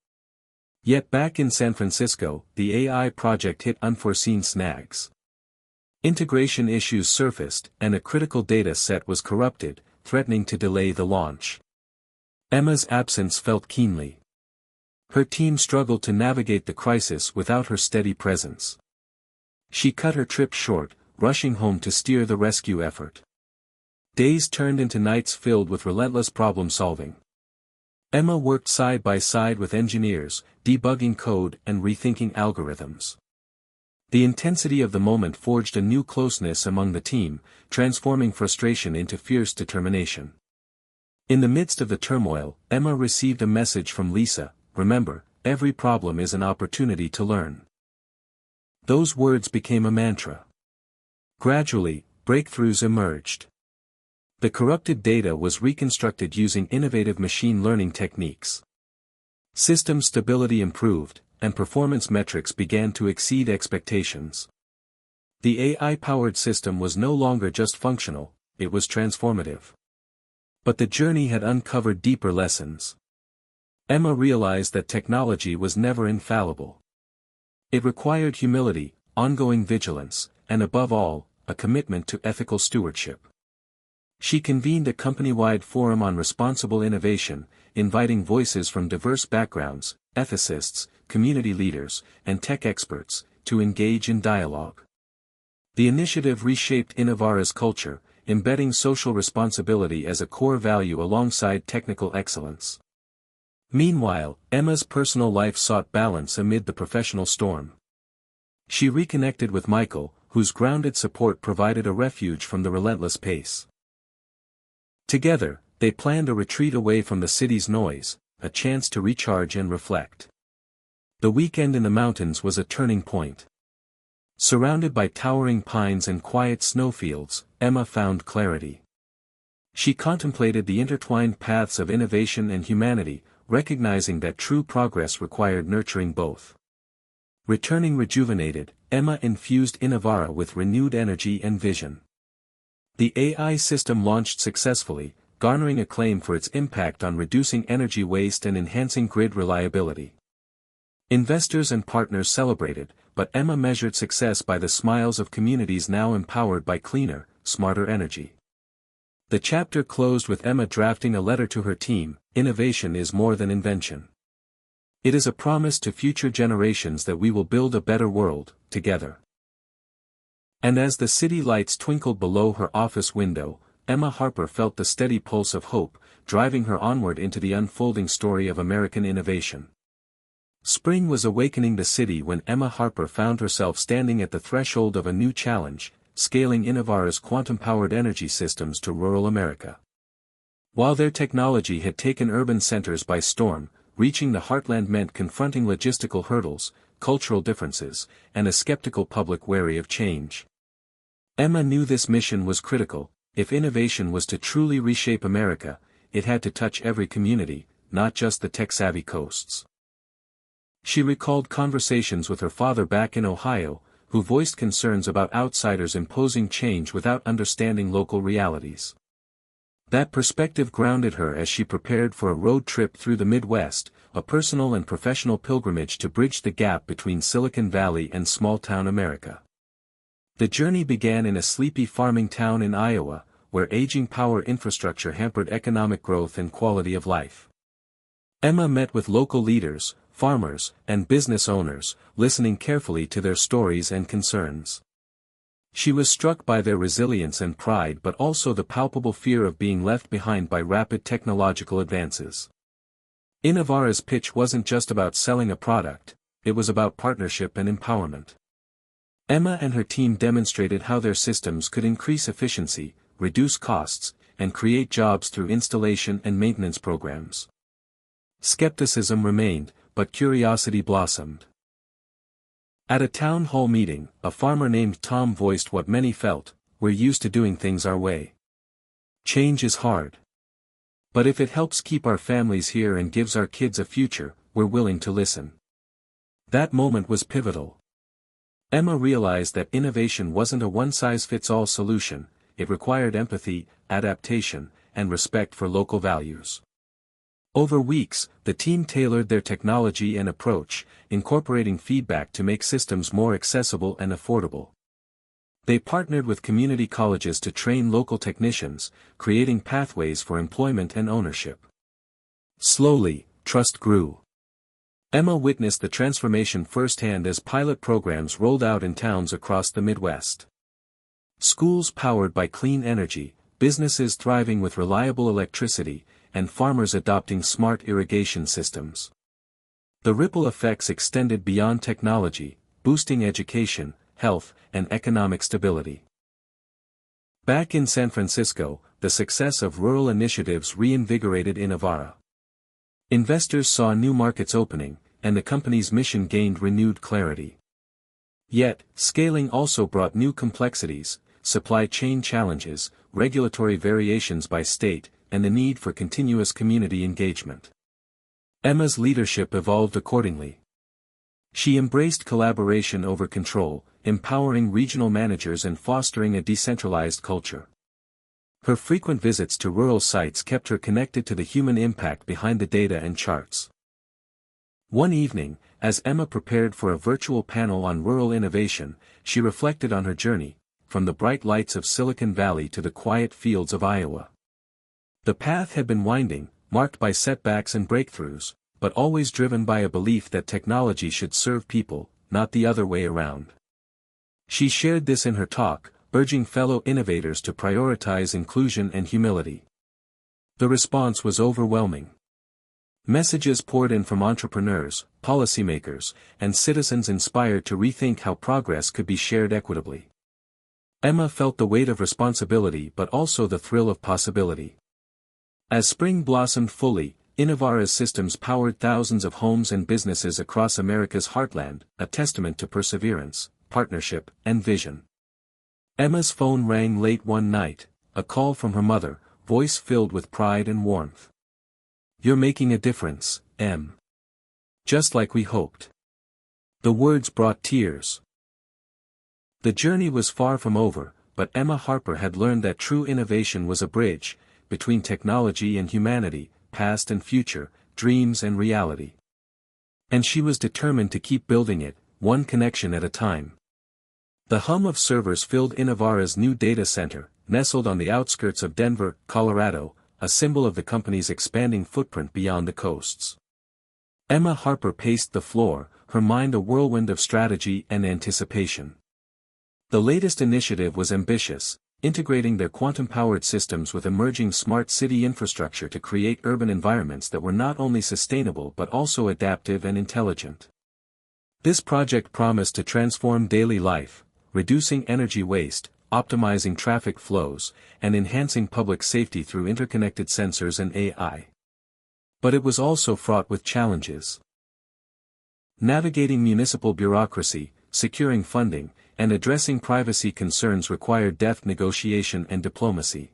Yet back in San Francisco, the AI project hit unforeseen snags. Integration issues surfaced, and a critical data set was corrupted, threatening to delay the launch. Emma's absence felt keenly. Her team struggled to navigate the crisis without her steady presence. She cut her trip short, rushing home to steer the rescue effort. Days turned into nights filled with relentless problem-solving. Emma worked side by side with engineers, debugging code and rethinking algorithms. The intensity of the moment forged a new closeness among the team, transforming frustration into fierce determination. In the midst of the turmoil, Emma received a message from Lisa, "Remember, every problem is an opportunity to learn." Those words became a mantra. Gradually, breakthroughs emerged. The corrupted data was reconstructed using innovative machine learning techniques. System stability improved, and performance metrics began to exceed expectations. The AI-powered system was no longer just functional, it was transformative. But the journey had uncovered deeper lessons. Emma realized that technology was never infallible. It required humility, ongoing vigilance, and above all, a commitment to ethical stewardship. She convened a company-wide forum on responsible innovation, inviting voices from diverse backgrounds, ethicists, community leaders, and tech experts, to engage in dialogue. The initiative reshaped Innovara's culture, embedding social responsibility as a core value alongside technical excellence. Meanwhile, Emma's personal life sought balance amid the professional storm. She reconnected with Michael, whose grounded support provided a refuge from the relentless pace. Together, they planned a retreat away from the city's noise, a chance to recharge and reflect. The weekend in the mountains was a turning point. Surrounded by towering pines and quiet snowfields, Emma found clarity. She contemplated the intertwined paths of innovation and humanity, recognizing that true progress required nurturing both. Returning rejuvenated, Emma infused Innovara with renewed energy and vision. The AI system launched successfully, garnering acclaim for its impact on reducing energy waste and enhancing grid reliability. Investors and partners celebrated, but Emma measured success by the smiles of communities now empowered by cleaner, smarter energy. The chapter closed with Emma drafting a letter to her team: "Innovation is more than invention. It is a promise to future generations that we will build a better world, together." And as the city lights twinkled below her office window, Emma Harper felt the steady pulse of hope, driving her onward into the unfolding story of American innovation. Spring was awakening the city when Emma Harper found herself standing at the threshold of a new challenge, scaling Innovara's quantum-powered energy systems to rural America. While their technology had taken urban centers by storm, reaching the heartland meant confronting logistical hurdles, cultural differences, and a skeptical public wary of change. Emma knew this mission was critical. If innovation was to truly reshape America, it had to touch every community, not just the tech-savvy coasts. She recalled conversations with her father back in Ohio, who voiced concerns about outsiders imposing change without understanding local realities. That perspective grounded her as she prepared for a road trip through the Midwest, a personal and professional pilgrimage to bridge the gap between Silicon Valley and small-town America. The journey began in a sleepy farming town in Iowa, where aging power infrastructure hampered economic growth and quality of life. Emma met with local leaders, farmers, and business owners, listening carefully to their stories and concerns. She was struck by their resilience and pride, but also the palpable fear of being left behind by rapid technological advances. Innovara's pitch wasn't just about selling a product, it was about partnership and empowerment. Emma and her team demonstrated how their systems could increase efficiency, reduce costs, and create jobs through installation and maintenance programs. Skepticism remained, but curiosity blossomed. At a town hall meeting, a farmer named Tom voiced what many felt: we're used to doing things our way. Change is hard. But if it helps keep our families here and gives our kids a future, we're willing to listen. That moment was pivotal. Emma realized that innovation wasn't a one-size-fits-all solution, it required empathy, adaptation, and respect for local values. Over weeks, the team tailored their technology and approach, incorporating feedback to make systems more accessible and affordable. They partnered with community colleges to train local technicians, creating pathways for employment and ownership. Slowly, trust grew. Emma witnessed the transformation firsthand as pilot programs rolled out in towns across the Midwest. Schools powered by clean energy, businesses thriving with reliable electricity, and farmers adopting smart irrigation systems. The ripple effects extended beyond technology, boosting education, health, and economic stability. Back in San Francisco, the success of rural initiatives reinvigorated Innovara. Investors saw new markets opening, and the company's mission gained renewed clarity. Yet, scaling also brought new complexities: supply chain challenges, regulatory variations by state, and the need for continuous community engagement. Emma's leadership evolved accordingly. She embraced collaboration over control, empowering regional managers and fostering a decentralized culture. Her frequent visits to rural sites kept her connected to the human impact behind the data and charts. One evening, as Emma prepared for a virtual panel on rural innovation, she reflected on her journey, from the bright lights of Silicon Valley to the quiet fields of Iowa. The path had been winding, marked by setbacks and breakthroughs, but always driven by a belief that technology should serve people, not the other way around. She shared this in her talk, urging fellow innovators to prioritize inclusion and humility. The response was overwhelming. Messages poured in from entrepreneurs, policymakers, and citizens inspired to rethink how progress could be shared equitably. Emma felt the weight of responsibility but also the thrill of possibility. As spring blossomed fully, Innovara's systems powered thousands of homes and businesses across America's heartland, a testament to perseverance, partnership, and vision. Emma's phone rang late one night, a call from her mother, voice filled with pride and warmth. "You're making a difference, Em. Just like we hoped." The words brought tears. The journey was far from over, but Emma Harper had learned that true innovation was a bridge between technology and humanity, past and future, dreams and reality. And she was determined to keep building it, one connection at a time. The hum of servers filled Innovara's new data center, nestled on the outskirts of Denver, Colorado, a symbol of the company's expanding footprint beyond the coasts. Emma Harper paced the floor, her mind a whirlwind of strategy and anticipation. The latest initiative was ambitious, integrating their quantum-powered systems with emerging smart city infrastructure to create urban environments that were not only sustainable but also adaptive and intelligent. This project promised to transform daily life, reducing energy waste, optimizing traffic flows, and enhancing public safety through interconnected sensors and AI. But it was also fraught with challenges. Navigating municipal bureaucracy, securing funding, and addressing privacy concerns required deft negotiation and diplomacy.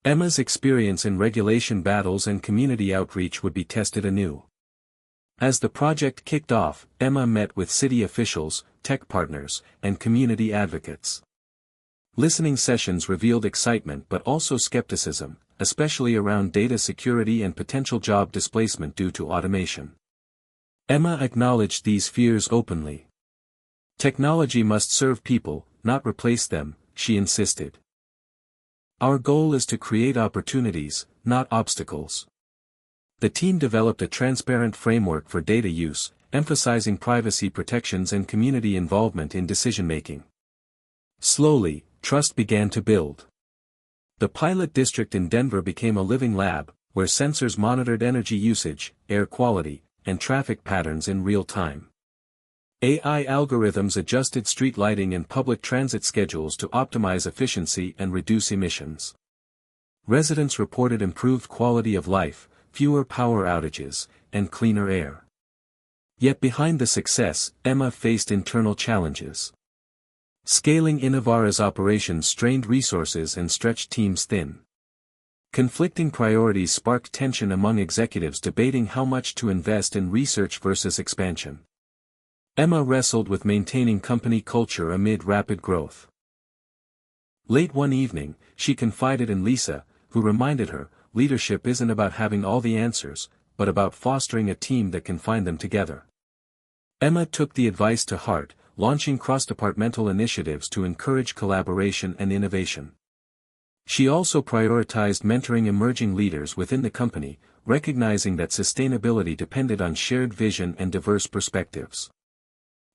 Emma's experience in regulation battles and community outreach would be tested anew. As the project kicked off, Emma met with city officials, tech partners, and community advocates. Listening sessions revealed excitement but also skepticism, especially around data security and potential job displacement due to automation. Emma acknowledged these fears openly. Technology must serve people, not replace them, she insisted. Our goal is to create opportunities, not obstacles. The team developed a transparent framework for data use, emphasizing privacy protections and community involvement in decision-making. Slowly, trust began to build. The pilot district in Denver became a living lab, where sensors monitored energy usage, air quality, and traffic patterns in real time. AI algorithms adjusted street lighting and public transit schedules to optimize efficiency and reduce emissions. Residents reported improved quality of life, fewer power outages, and cleaner air. Yet behind the success, Emma faced internal challenges. Scaling Innovara's operations strained resources and stretched teams thin. Conflicting priorities sparked tension among executives debating how much to invest in research versus expansion. Emma wrestled with maintaining company culture amid rapid growth. Late one evening, she confided in Lisa, who reminded her, leadership isn't about having all the answers, but about fostering a team that can find them together. Emma took the advice to heart, launching cross-departmental initiatives to encourage collaboration and innovation. She also prioritized mentoring emerging leaders within the company, recognizing that sustainability depended on shared vision and diverse perspectives.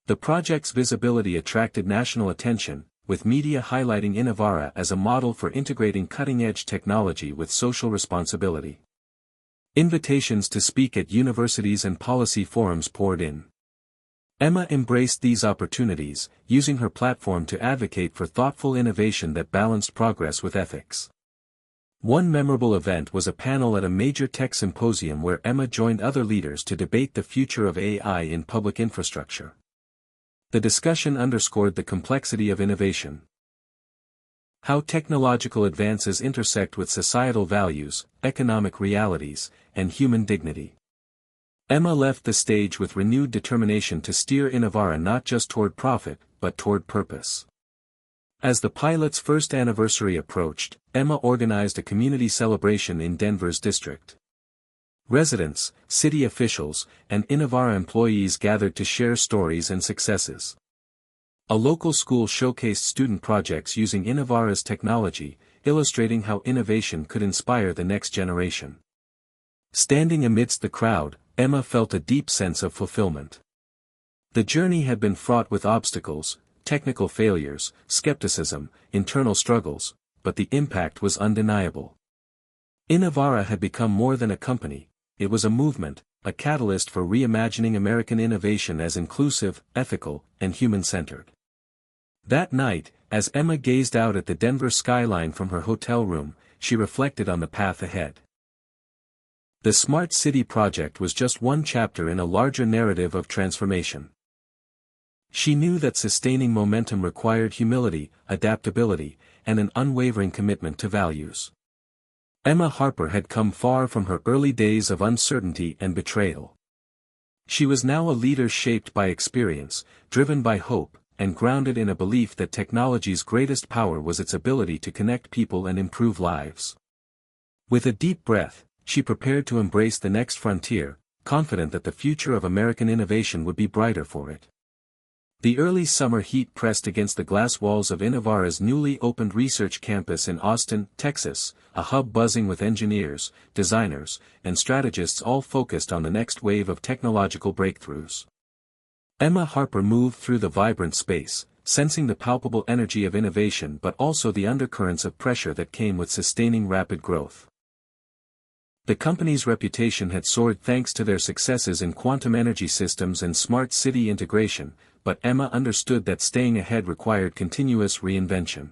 The project's visibility attracted national attention, with media highlighting Innovara as a model for integrating cutting-edge technology with social responsibility. Invitations to speak at universities and policy forums poured in. Emma embraced these opportunities, using her platform to advocate for thoughtful innovation that balanced progress with ethics. One memorable event was a panel at a major tech symposium where Emma joined other leaders to debate the future of AI in public infrastructure. The discussion underscored the complexity of innovation. How technological advances intersect with societal values, economic realities, and human dignity. Emma left the stage with renewed determination to steer Innovara not just toward profit, but toward purpose. As the pilot's first anniversary approached, Emma organized a community celebration in Denver's district. Residents, city officials, and Innovara employees gathered to share stories and successes. A local school showcased student projects using Innovara's technology, illustrating how innovation could inspire the next generation. Standing amidst the crowd, Emma felt a deep sense of fulfillment. The journey had been fraught with obstacles, technical failures, skepticism, internal struggles, but the impact was undeniable. Innovara had become more than a company, it was a movement, a catalyst for reimagining American innovation as inclusive, ethical, and human-centered. That night, as Emma gazed out at the Denver skyline from her hotel room, she reflected on the path ahead. The Smart City project was just one chapter in a larger narrative of transformation. She knew that sustaining momentum required humility, adaptability, and an unwavering commitment to values. Emma Harper had come far from her early days of uncertainty and betrayal. She was now a leader shaped by experience, driven by hope, and grounded in a belief that technology's greatest power was its ability to connect people and improve lives. With a deep breath, she prepared to embrace the next frontier, confident that the future of American innovation would be brighter for it. The early summer heat pressed against the glass walls of Innovara's newly opened research campus in Austin, Texas, a hub buzzing with engineers, designers, and strategists all focused on the next wave of technological breakthroughs. Emma Harper moved through the vibrant space, sensing the palpable energy of innovation but also the undercurrents of pressure that came with sustaining rapid growth. The company's reputation had soared thanks to their successes in quantum energy systems and smart city integration, but Emma understood that staying ahead required continuous reinvention.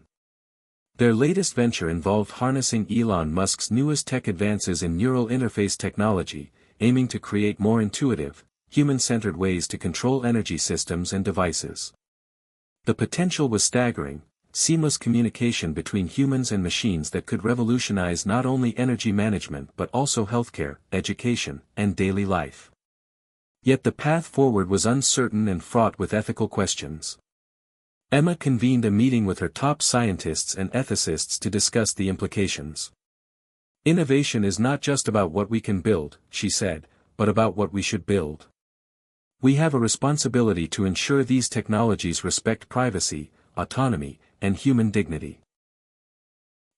Their latest venture involved harnessing Elon Musk's newest tech advances in neural interface technology, aiming to create more intuitive, human-centered ways to control energy systems and devices. The potential was staggering: seamless communication between humans and machines that could revolutionize not only energy management but also healthcare, education, and daily life. Yet the path forward was uncertain and fraught with ethical questions. Emma convened a meeting with her top scientists and ethicists to discuss the implications. Innovation is not just about what we can build, she said, but about what we should build. We have a responsibility to ensure these technologies respect privacy, autonomy, and human dignity.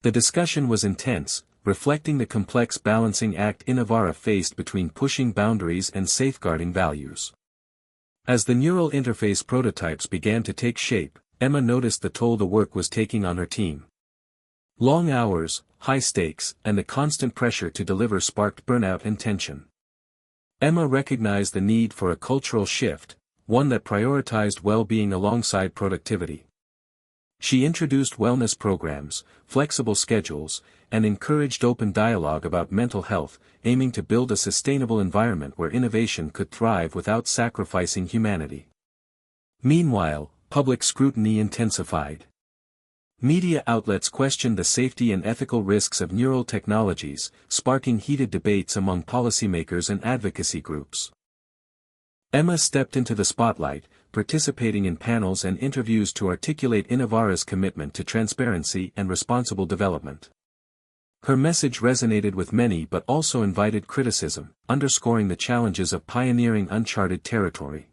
The discussion was intense, reflecting the complex balancing act Innovara faced between pushing boundaries and safeguarding values. As the neural interface prototypes began to take shape, Emma noticed the toll the work was taking on her team. Long hours, high stakes, and the constant pressure to deliver sparked burnout and tension. Emma recognized the need for a cultural shift, one that prioritized well-being alongside productivity. She introduced wellness programs, flexible schedules, and encouraged open dialogue about mental health, aiming to build a sustainable environment where innovation could thrive without sacrificing humanity. Meanwhile, public scrutiny intensified. Media outlets questioned the safety and ethical risks of neural technologies, sparking heated debates among policymakers and advocacy groups. Emma stepped into the spotlight, participating in panels and interviews to articulate Innovara's commitment to transparency and responsible development. Her message resonated with many but also invited criticism, underscoring the challenges of pioneering uncharted territory.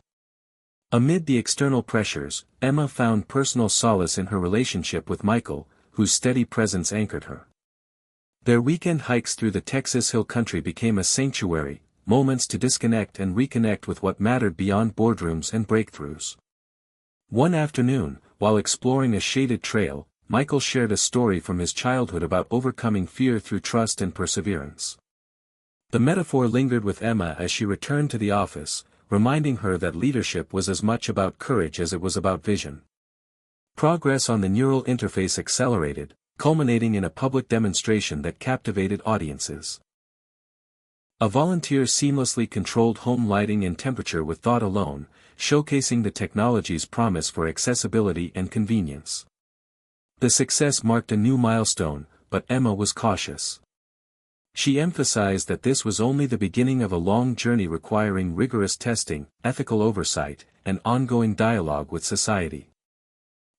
Amid the external pressures, Emma found personal solace in her relationship with Michael, whose steady presence anchored her. Their weekend hikes through the Texas Hill Country became a sanctuary, moments to disconnect and reconnect with what mattered beyond boardrooms and breakthroughs. One afternoon, while exploring a shaded trail, Michael shared a story from his childhood about overcoming fear through trust and perseverance. The metaphor lingered with Emma as she returned to the office, reminding her that leadership was as much about courage as it was about vision. Progress on the neural interface accelerated, culminating in a public demonstration that captivated audiences. A volunteer seamlessly controlled home lighting and temperature with thought alone, showcasing the technology's promise for accessibility and convenience. The success marked a new milestone, but Emma was cautious. She emphasized that this was only the beginning of a long journey requiring rigorous testing, ethical oversight, and ongoing dialogue with society.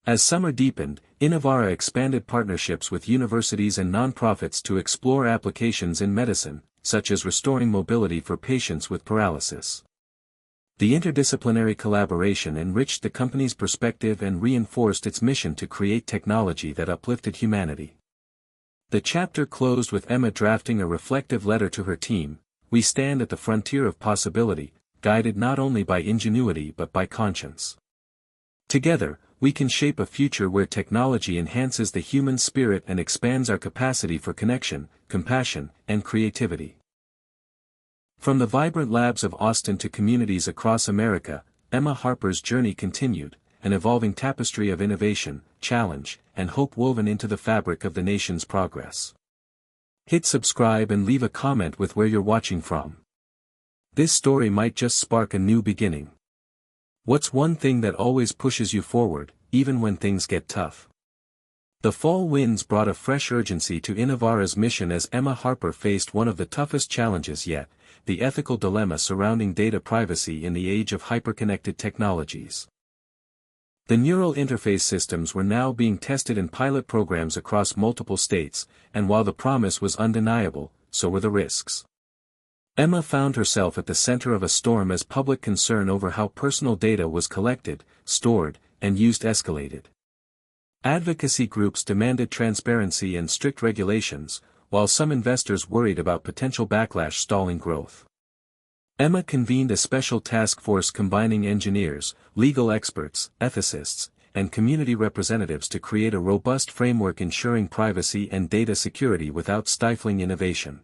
As summer deepened, Innovara expanded partnerships with universities and nonprofits to explore applications in medicine, such as restoring mobility for patients with paralysis. The interdisciplinary collaboration enriched the company's perspective and reinforced its mission to create technology that uplifted humanity. The chapter closed with Emma drafting a reflective letter to her team. We stand at the frontier of possibility, guided not only by ingenuity but by conscience. Together, we can shape a future where technology enhances the human spirit and expands our capacity for connection, compassion, and creativity. From the vibrant labs of Austin to communities across America, Emma Harper's journey continued, an evolving tapestry of innovation, challenge, and hope woven into the fabric of the nation's progress. Hit subscribe and leave a comment with where you're watching from. This story might just spark a new beginning. What's one thing that always pushes you forward, even when things get tough? The fall winds brought a fresh urgency to Innovara's mission as Emma Harper faced one of the toughest challenges yet, the ethical dilemma surrounding data privacy in the age of hyperconnected technologies. The neural interface systems were now being tested in pilot programs across multiple states, and while the promise was undeniable, so were the risks. Emma found herself at the center of a storm as public concern over how personal data was collected, stored, and used escalated. Advocacy groups demanded transparency and strict regulations, while some investors worried about potential backlash stalling growth. Emma convened a special task force combining engineers, legal experts, ethicists, and community representatives to create a robust framework ensuring privacy and data security without stifling innovation.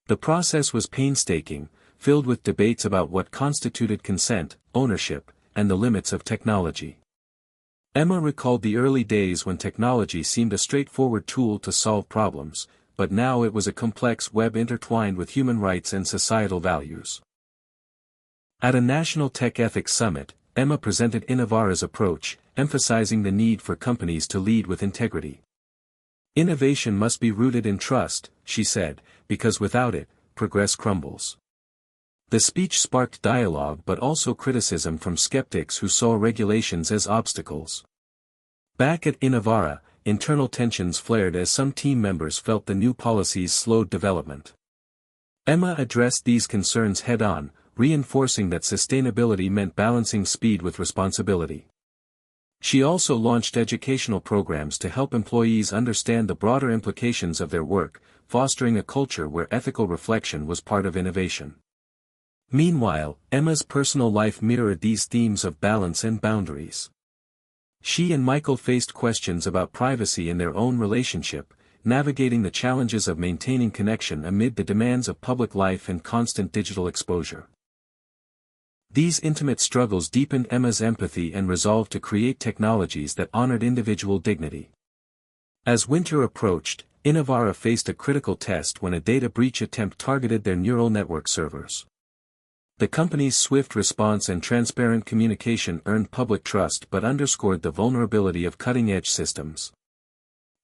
The process was painstaking, filled with debates about what constituted consent, ownership, and the limits of technology. Emma recalled the early days when technology seemed a straightforward tool to solve problems, but now it was a complex web intertwined with human rights and societal values. At a national tech ethics summit, Emma presented Innovara's approach, emphasizing the need for companies to lead with integrity. Innovation must be rooted in trust, she said, because without it, progress crumbles. The speech sparked dialogue but also criticism from skeptics who saw regulations as obstacles. Back at Innovara, internal tensions flared as some team members felt the new policies slowed development. Emma addressed these concerns head-on, reinforcing that sustainability meant balancing speed with responsibility. She also launched educational programs to help employees understand the broader implications of their work, fostering a culture where ethical reflection was part of innovation. Meanwhile, Emma's personal life mirrored these themes of balance and boundaries. She and Michael faced questions about privacy in their own relationship, navigating the challenges of maintaining connection amid the demands of public life and constant digital exposure. These intimate struggles deepened Emma's empathy and resolve to create technologies that honored individual dignity. As winter approached, Innovara faced a critical test when a data breach attempt targeted their neural network servers. The company's swift response and transparent communication earned public trust but underscored the vulnerability of cutting-edge systems.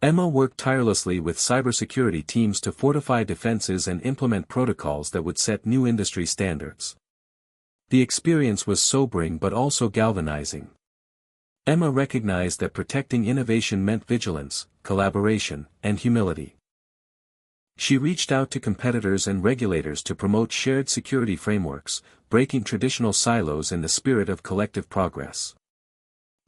Emma worked tirelessly with cybersecurity teams to fortify defenses and implement protocols that would set new industry standards. The experience was sobering but also galvanizing. Emma recognized that protecting innovation meant vigilance, collaboration, and humility. She reached out to competitors and regulators to promote shared security frameworks, breaking traditional silos in the spirit of collective progress.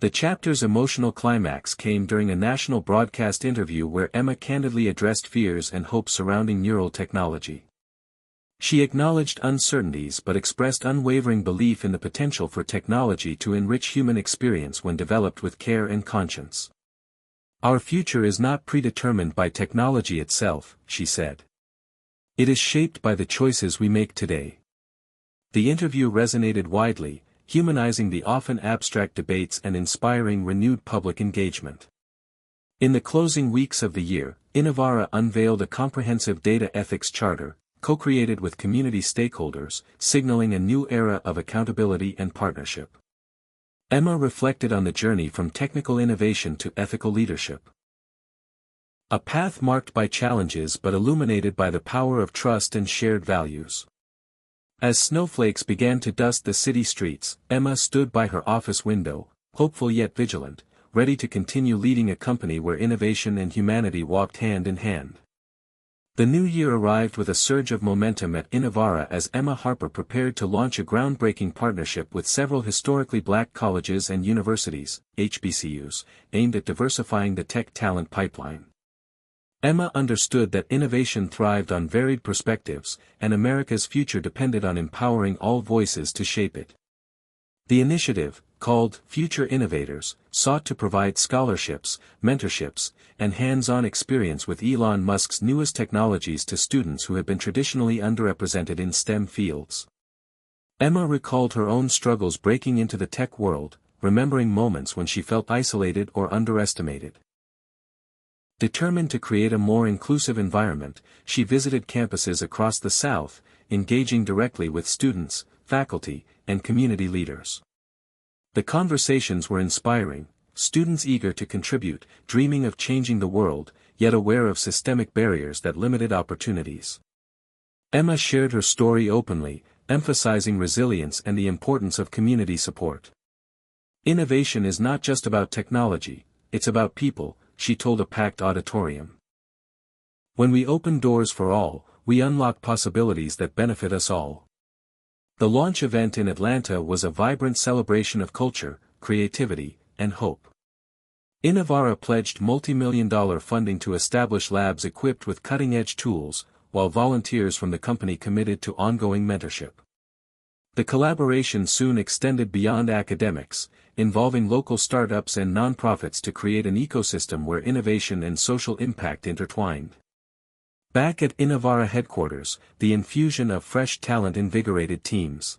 The chapter's emotional climax came during a national broadcast interview where Emma candidly addressed fears and hopes surrounding neural technology. She acknowledged uncertainties but expressed unwavering belief in the potential for technology to enrich human experience when developed with care and conscience. Our future is not predetermined by technology itself, she said. It is shaped by the choices we make today. The interview resonated widely, humanizing the often abstract debates and inspiring renewed public engagement. In the closing weeks of the year, Innovara unveiled a comprehensive data ethics charter, co-created with community stakeholders, signaling a new era of accountability and partnership. Emma reflected on the journey from technical innovation to ethical leadership. A path marked by challenges but illuminated by the power of trust and shared values. As snowflakes began to dust the city streets, Emma stood by her office window, hopeful yet vigilant, ready to continue leading a company where innovation and humanity walked hand in hand. The new year arrived with a surge of momentum at Innovara as Emma Harper prepared to launch a groundbreaking partnership with several historically black colleges and universities, HBCUs, aimed at diversifying the tech talent pipeline. Emma understood that innovation thrived on varied perspectives, and America's future depended on empowering all voices to shape it. The initiative, called Future Innovators, sought to provide scholarships, mentorships, and hands-on experience with Elon Musk's newest technologies to students who had been traditionally underrepresented in STEM fields. Emma recalled her own struggles breaking into the tech world, remembering moments when she felt isolated or underestimated. Determined to create a more inclusive environment, she visited campuses across the South, engaging directly with students, faculty, and community leaders. The conversations were inspiring, students eager to contribute, dreaming of changing the world, yet aware of systemic barriers that limited opportunities. Emma shared her story openly, emphasizing resilience and the importance of community support. Innovation is not just about technology, it's about people, she told a packed auditorium. When we open doors for all, we unlock possibilities that benefit us all. The launch event in Atlanta was a vibrant celebration of culture, creativity, and hope. Innovara pledged multi-million-dollar funding to establish labs equipped with cutting-edge tools, while volunteers from the company committed to ongoing mentorship. The collaboration soon extended beyond academics, involving local startups and nonprofits to create an ecosystem where innovation and social impact intertwined. Back at Innovara headquarters, the infusion of fresh talent invigorated teams.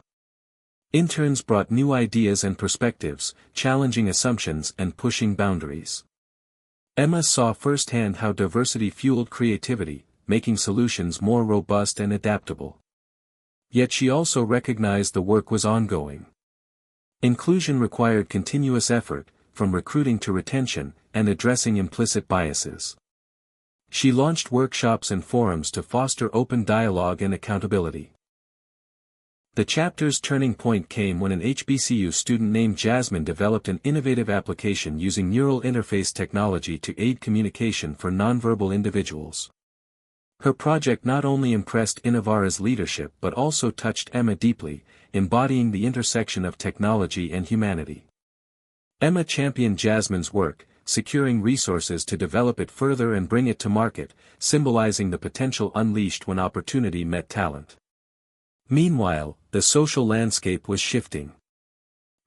Interns brought new ideas and perspectives, challenging assumptions and pushing boundaries. Emma saw firsthand how diversity fueled creativity, making solutions more robust and adaptable. Yet she also recognized the work was ongoing. Inclusion required continuous effort, from recruiting to retention, and addressing implicit biases. She launched workshops and forums to foster open dialogue and accountability. The chapter's turning point came when an HBCU student named Jasmine developed an innovative application using neural interface technology to aid communication for nonverbal individuals. Her project not only impressed Innovara's leadership but also touched Emma deeply, embodying the intersection of technology and humanity. Emma championed Jasmine's work, securing resources to develop it further and bring it to market, symbolizing the potential unleashed when opportunity met talent. Meanwhile, the social landscape was shifting.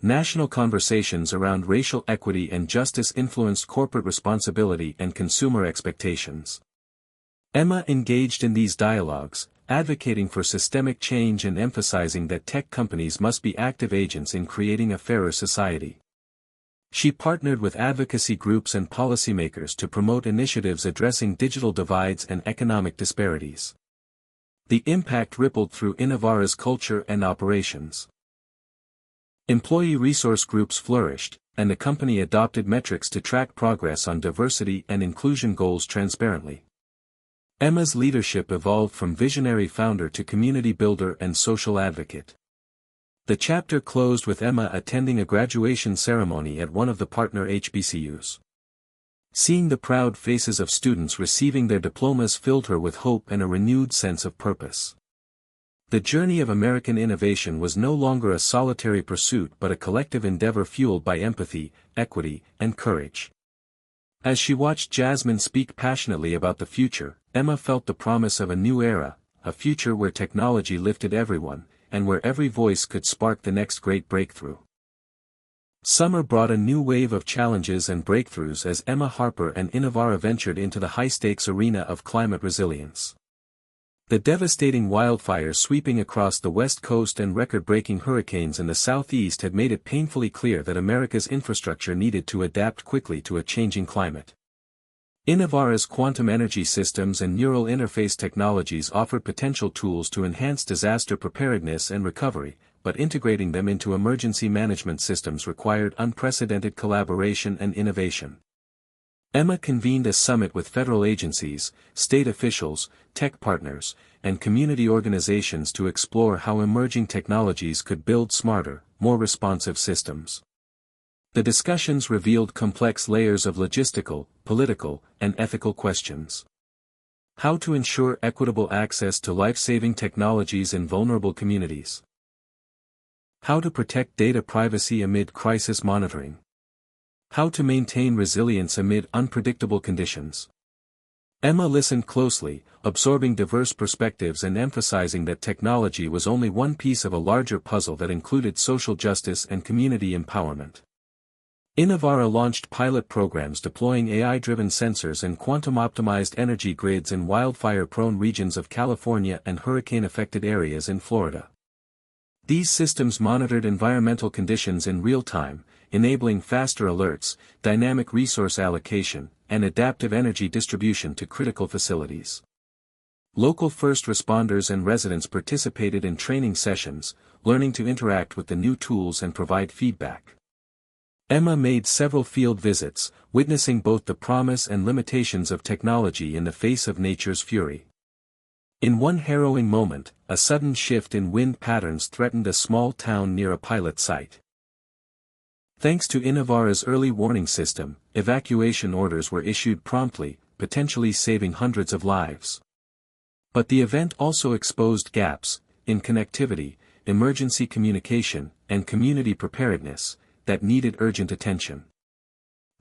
National conversations around racial equity and justice influenced corporate responsibility and consumer expectations. Emma engaged in these dialogues, advocating for systemic change and emphasizing that tech companies must be active agents in creating a fairer society. She partnered with advocacy groups and policymakers to promote initiatives addressing digital divides and economic disparities. The impact rippled through Innovara's culture and operations. Employee resource groups flourished, and the company adopted metrics to track progress on diversity and inclusion goals transparently. Emma's leadership evolved from visionary founder to community builder and social advocate. The chapter closed with Emma attending a graduation ceremony at one of the partner HBCUs. Seeing the proud faces of students receiving their diplomas filled her with hope and a renewed sense of purpose. The journey of American innovation was no longer a solitary pursuit but a collective endeavor fueled by empathy, equity, and courage. As she watched Jasmine speak passionately about the future, Emma felt the promise of a new era, a future where technology lifted everyone, and where every voice could spark the next great breakthrough. Summer brought a new wave of challenges and breakthroughs as Emma Harper and Innovara ventured into the high-stakes arena of climate resilience. The devastating wildfires sweeping across the West Coast and record-breaking hurricanes in the Southeast had made it painfully clear that America's infrastructure needed to adapt quickly to a changing climate. Innovara's quantum energy systems and neural interface technologies offered potential tools to enhance disaster preparedness and recovery, but integrating them into emergency management systems required unprecedented collaboration and innovation. Emma convened a summit with federal agencies, state officials, tech partners, and community organizations to explore how emerging technologies could build smarter, more responsive systems. The discussions revealed complex layers of logistical, political, and ethical questions. How to ensure equitable access to life-saving technologies in vulnerable communities. How to protect data privacy amid crisis monitoring. How to maintain resilience amid unpredictable conditions. Emma listened closely, absorbing diverse perspectives and emphasizing that technology was only one piece of a larger puzzle that included social justice and community empowerment. Innovara launched pilot programs deploying AI-driven sensors and quantum-optimized energy grids in wildfire-prone regions of California and hurricane-affected areas in Florida. These systems monitored environmental conditions in real time, enabling faster alerts, dynamic resource allocation, and adaptive energy distribution to critical facilities. Local first responders and residents participated in training sessions, learning to interact with the new tools and provide feedback. Emma made several field visits, witnessing both the promise and limitations of technology in the face of nature's fury. In one harrowing moment, a sudden shift in wind patterns threatened a small town near a pilot site. Thanks to Innovara's early warning system, evacuation orders were issued promptly, potentially saving hundreds of lives. But the event also exposed gaps in connectivity, emergency communication, and community preparedness that needed urgent attention.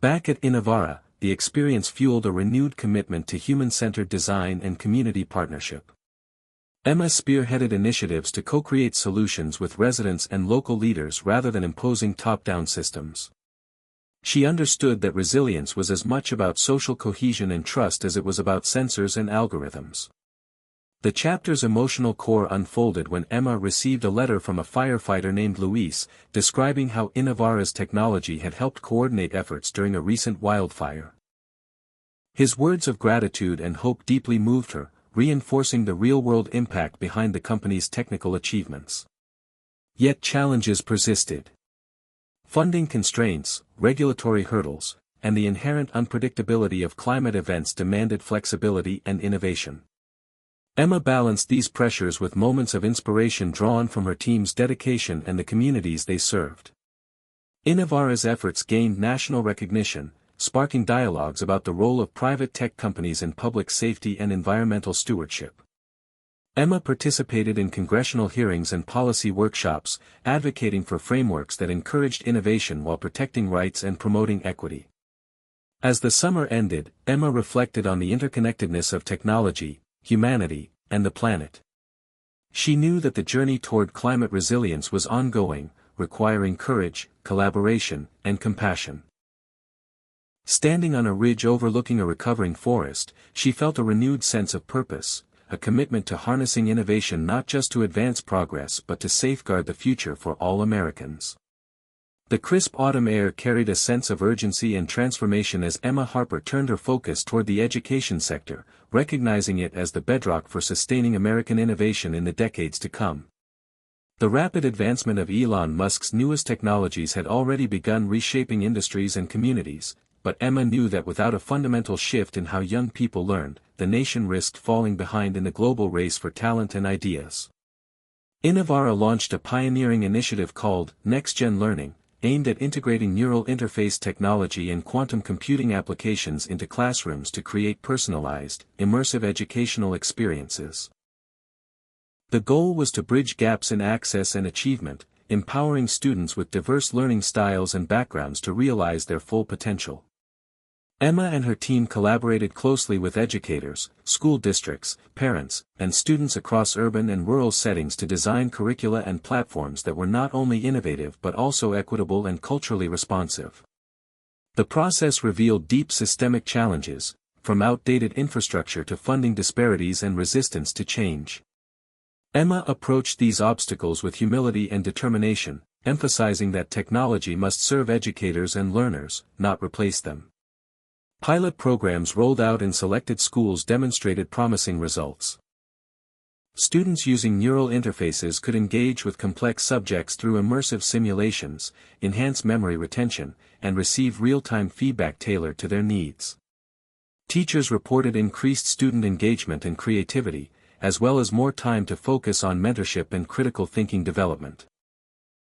Back at Innovara, the experience fueled a renewed commitment to human-centered design and community partnership. Emma spearheaded initiatives to co-create solutions with residents and local leaders rather than imposing top-down systems. She understood that resilience was as much about social cohesion and trust as it was about sensors and algorithms. The chapter's emotional core unfolded when Emma received a letter from a firefighter named Luis, describing how Innovara's technology had helped coordinate efforts during a recent wildfire. His words of gratitude and hope deeply moved her, reinforcing the real-world impact behind the company's technical achievements. Yet challenges persisted. Funding constraints, regulatory hurdles, and the inherent unpredictability of climate events demanded flexibility and innovation. Emma balanced these pressures with moments of inspiration drawn from her team's dedication and the communities they served. Innovara's efforts gained national recognition, sparking dialogues about the role of private tech companies in public safety and environmental stewardship. Emma participated in congressional hearings and policy workshops, advocating for frameworks that encouraged innovation while protecting rights and promoting equity. As the summer ended, Emma reflected on the interconnectedness of technology, humanity, and the planet. She knew that the journey toward climate resilience was ongoing, requiring courage, collaboration, and compassion. Standing on a ridge overlooking a recovering forest, she felt a renewed sense of purpose, a commitment to harnessing innovation not just to advance progress but to safeguard the future for all Americans. The crisp autumn air carried a sense of urgency and transformation as Emma Harper turned her focus toward the education sector, recognizing it as the bedrock for sustaining American innovation in the decades to come. The rapid advancement of Elon Musk's newest technologies had already begun reshaping industries and communities, but Emma knew that without a fundamental shift in how young people learned, the nation risked falling behind in the global race for talent and ideas. Innovara launched a pioneering initiative called Next Gen Learning, aimed at integrating neural interface technology and quantum computing applications into classrooms to create personalized, immersive educational experiences. The goal was to bridge gaps in access and achievement, empowering students with diverse learning styles and backgrounds to realize their full potential. Emma and her team collaborated closely with educators, school districts, parents, and students across urban and rural settings to design curricula and platforms that were not only innovative but also equitable and culturally responsive. The process revealed deep systemic challenges, from outdated infrastructure to funding disparities and resistance to change. Emma approached these obstacles with humility and determination, emphasizing that technology must serve educators and learners, not replace them. Pilot programs rolled out in selected schools demonstrated promising results. Students using neural interfaces could engage with complex subjects through immersive simulations, enhance memory retention, and receive real-time feedback tailored to their needs. Teachers reported increased student engagement and creativity, as well as more time to focus on mentorship and critical thinking development.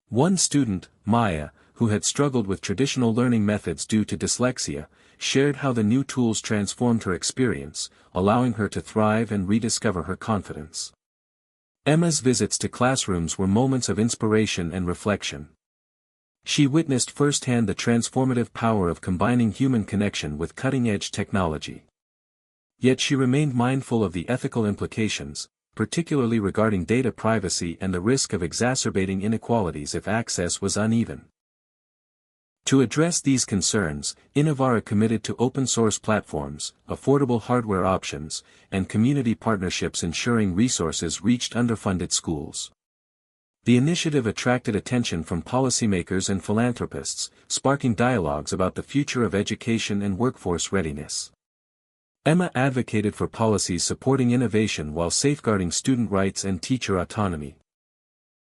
One student, Maya, who had struggled with traditional learning methods due to dyslexia, shared how the new tools transformed her experience, allowing her to thrive and rediscover her confidence. Emma's visits to classrooms were moments of inspiration and reflection. She witnessed firsthand the transformative power of combining human connection with cutting-edge technology. Yet she remained mindful of the ethical implications, particularly regarding data privacy and the risk of exacerbating inequalities if access was uneven. To address these concerns, Innovara committed to open-source platforms, affordable hardware options, and community partnerships ensuring resources reached underfunded schools. The initiative attracted attention from policymakers and philanthropists, sparking dialogues about the future of education and workforce readiness. Emma advocated for policies supporting innovation while safeguarding student rights and teacher autonomy.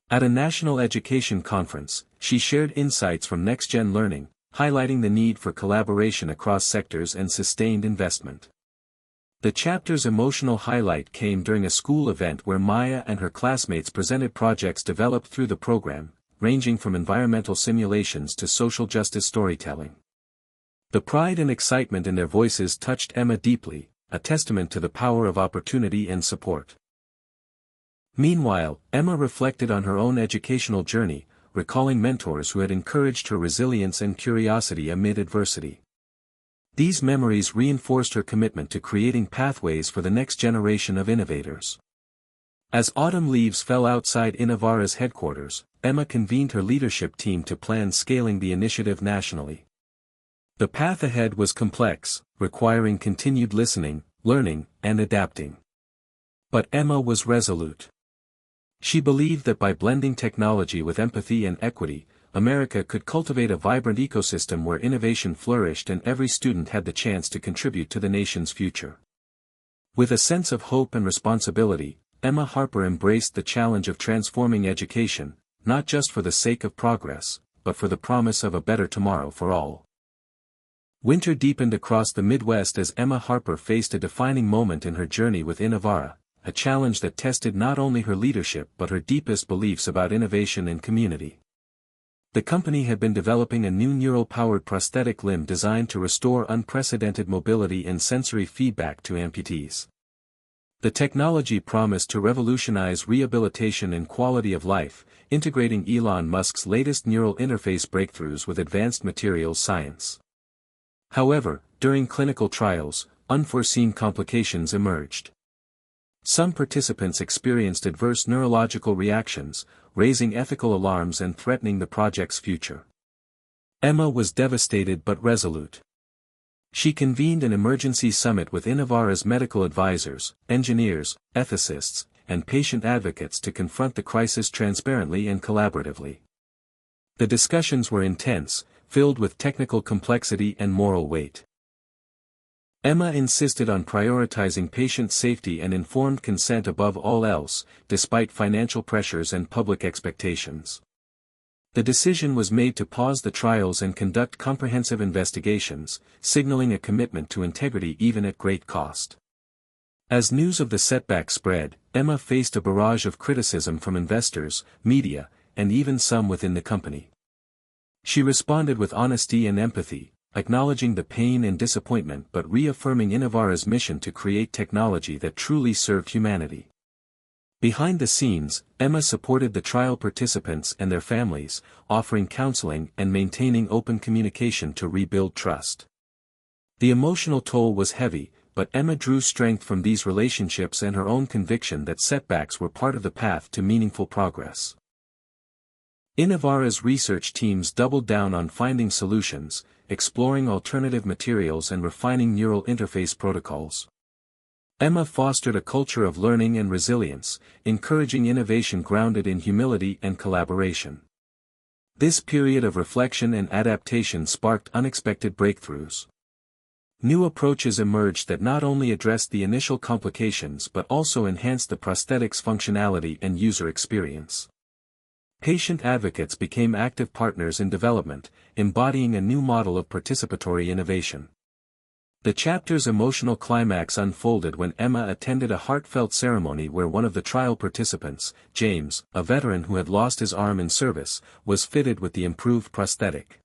At a national education conference, she shared insights from Next Gen Learning, highlighting the need for collaboration across sectors and sustained investment. The chapter's emotional highlight came during a school event where Maya and her classmates presented projects developed through the program, ranging from environmental simulations to social justice storytelling. The pride and excitement in their voices touched Emma deeply, a testament to the power of opportunity and support. Meanwhile, Emma reflected on her own educational journey, recalling mentors who had encouraged her resilience and curiosity amid adversity. These memories reinforced her commitment to creating pathways for the next generation of innovators. As autumn leaves fell outside Innovara's headquarters, Emma convened her leadership team to plan scaling the initiative nationally. The path ahead was complex, requiring continued listening, learning, and adapting. But Emma was resolute. She believed that by blending technology with empathy and equity, America could cultivate a vibrant ecosystem where innovation flourished and every student had the chance to contribute to the nation's future. With a sense of hope and responsibility, Emma Harper embraced the challenge of transforming education, not just for the sake of progress, but for the promise of a better tomorrow for all. Winter deepened across the Midwest as Emma Harper faced a defining moment in her journey with Innovara, a challenge that tested not only her leadership but her deepest beliefs about innovation and community. The company had been developing a new neural-powered prosthetic limb designed to restore unprecedented mobility and sensory feedback to amputees. The technology promised to revolutionize rehabilitation and quality of life, integrating Elon Musk's latest neural interface breakthroughs with advanced materials science. However, during clinical trials, unforeseen complications emerged. Some participants experienced adverse neurological reactions, raising ethical alarms and threatening the project's future. Emma was devastated but resolute. She convened an emergency summit with Innovara's medical advisors, engineers, ethicists, and patient advocates to confront the crisis transparently and collaboratively. The discussions were intense, filled with technical complexity and moral weight. Emma insisted on prioritizing patient safety and informed consent above all else, despite financial pressures and public expectations. The decision was made to pause the trials and conduct comprehensive investigations, signaling a commitment to integrity even at great cost. As news of the setback spread, Emma faced a barrage of criticism from investors, media, and even some within the company. She responded with honesty and empathy, acknowledging the pain and disappointment but reaffirming Innovara's mission to create technology that truly served humanity. Behind the scenes, Emma supported the trial participants and their families, offering counseling and maintaining open communication to rebuild trust. The emotional toll was heavy, but Emma drew strength from these relationships and her own conviction that setbacks were part of the path to meaningful progress. Innovara's research teams doubled down on finding solutions, exploring alternative materials and refining neural interface protocols. Emma fostered a culture of learning and resilience, encouraging innovation grounded in humility and collaboration. This period of reflection and adaptation sparked unexpected breakthroughs. New approaches emerged that not only addressed the initial complications but also enhanced the prosthetic's functionality and user experience. Patient advocates became active partners in development, embodying a new model of participatory innovation. The chapter's emotional climax unfolded when Emma attended a heartfelt ceremony where one of the trial participants, James, a veteran who had lost his arm in service, was fitted with the improved prosthetic.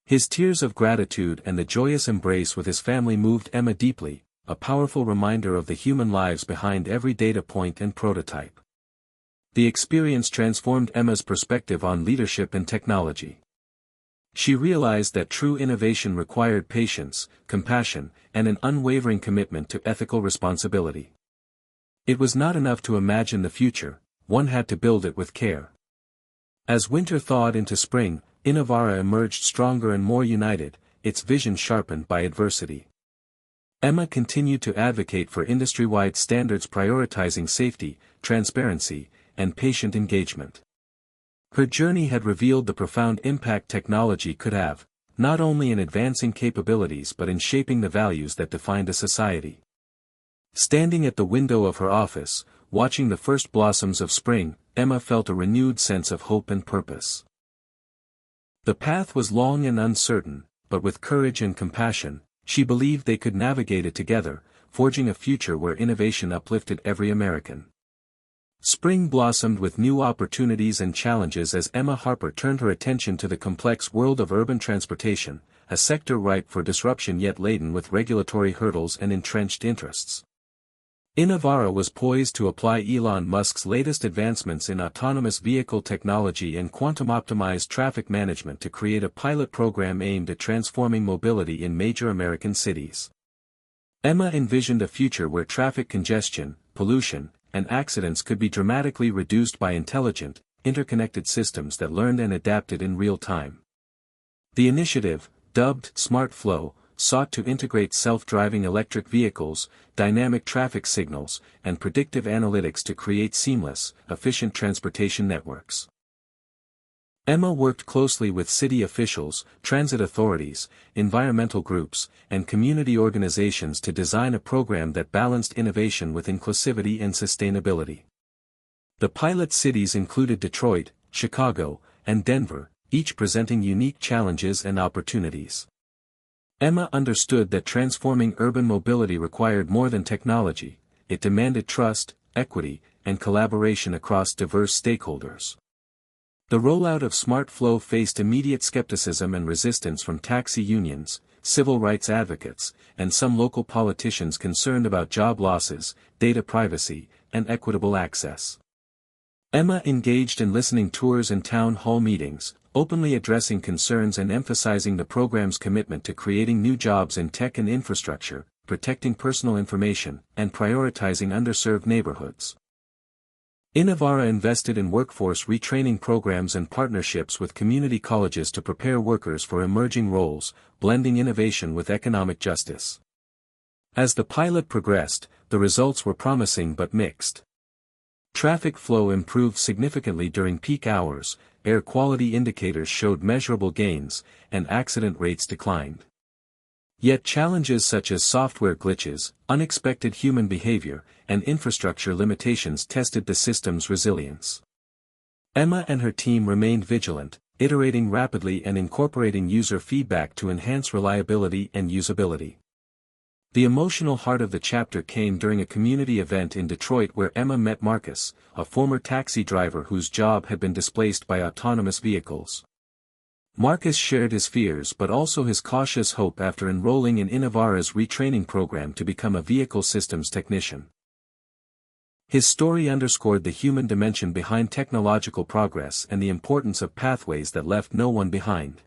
His tears of gratitude and the joyous embrace with his family moved Emma deeply, a powerful reminder of the human lives behind every data point and prototype. The experience transformed Emma's perspective on leadership and technology. She realized that true innovation required patience, compassion, and an unwavering commitment to ethical responsibility. It was not enough to imagine the future, one had to build it with care. As winter thawed into spring, Innovara emerged stronger and more united, its vision sharpened by adversity. Emma continued to advocate for industry-wide standards prioritizing safety, transparency, and patient engagement. Her journey had revealed the profound impact technology could have, not only in advancing capabilities but in shaping the values that defined a society. Standing at the window of her office, watching the first blossoms of spring, Emma felt a renewed sense of hope and purpose. The path was long and uncertain, but with courage and compassion, she believed they could navigate it together, forging a future where innovation uplifted every American. Spring blossomed with new opportunities and challenges as Emma Harper turned her attention to the complex world of urban transportation, a sector ripe for disruption yet laden with regulatory hurdles and entrenched interests. Innovara was poised to apply Elon Musk's latest advancements in autonomous vehicle technology and quantum-optimized traffic management to create a pilot program aimed at transforming mobility in major American cities. Emma envisioned a future where traffic congestion, pollution, and accidents could be dramatically reduced by intelligent, interconnected systems that learned and adapted in real time. The initiative, dubbed Smart Flow, sought to integrate self-driving electric vehicles, dynamic traffic signals, and predictive analytics to create seamless, efficient transportation networks. Emma worked closely with city officials, transit authorities, environmental groups, and community organizations to design a program that balanced innovation with inclusivity and sustainability. The pilot cities included Detroit, Chicago, and Denver, each presenting unique challenges and opportunities. Emma understood that transforming urban mobility required more than technology, it demanded trust, equity, and collaboration across diverse stakeholders. The rollout of Smart Flow faced immediate skepticism and resistance from taxi unions, civil rights advocates, and some local politicians concerned about job losses, data privacy, and equitable access. Emma engaged in listening tours and town hall meetings, openly addressing concerns and emphasizing the program's commitment to creating new jobs in tech and infrastructure, protecting personal information, and prioritizing underserved neighborhoods. Innovara invested in workforce retraining programs and partnerships with community colleges to prepare workers for emerging roles, blending innovation with economic justice. As the pilot progressed, the results were promising but mixed. Traffic flow improved significantly during peak hours, air quality indicators showed measurable gains, and accident rates declined. Yet challenges such as software glitches, unexpected human behavior, and infrastructure limitations tested the system's resilience. Emma and her team remained vigilant, iterating rapidly and incorporating user feedback to enhance reliability and usability. The emotional heart of the chapter came during a community event in Detroit where Emma met Marcus, a former taxi driver whose job had been displaced by autonomous vehicles. Marcus shared his fears but also his cautious hope after enrolling in Innovara's retraining program to become a vehicle systems technician. His story underscored the human dimension behind technological progress and the importance of pathways that left no one behind.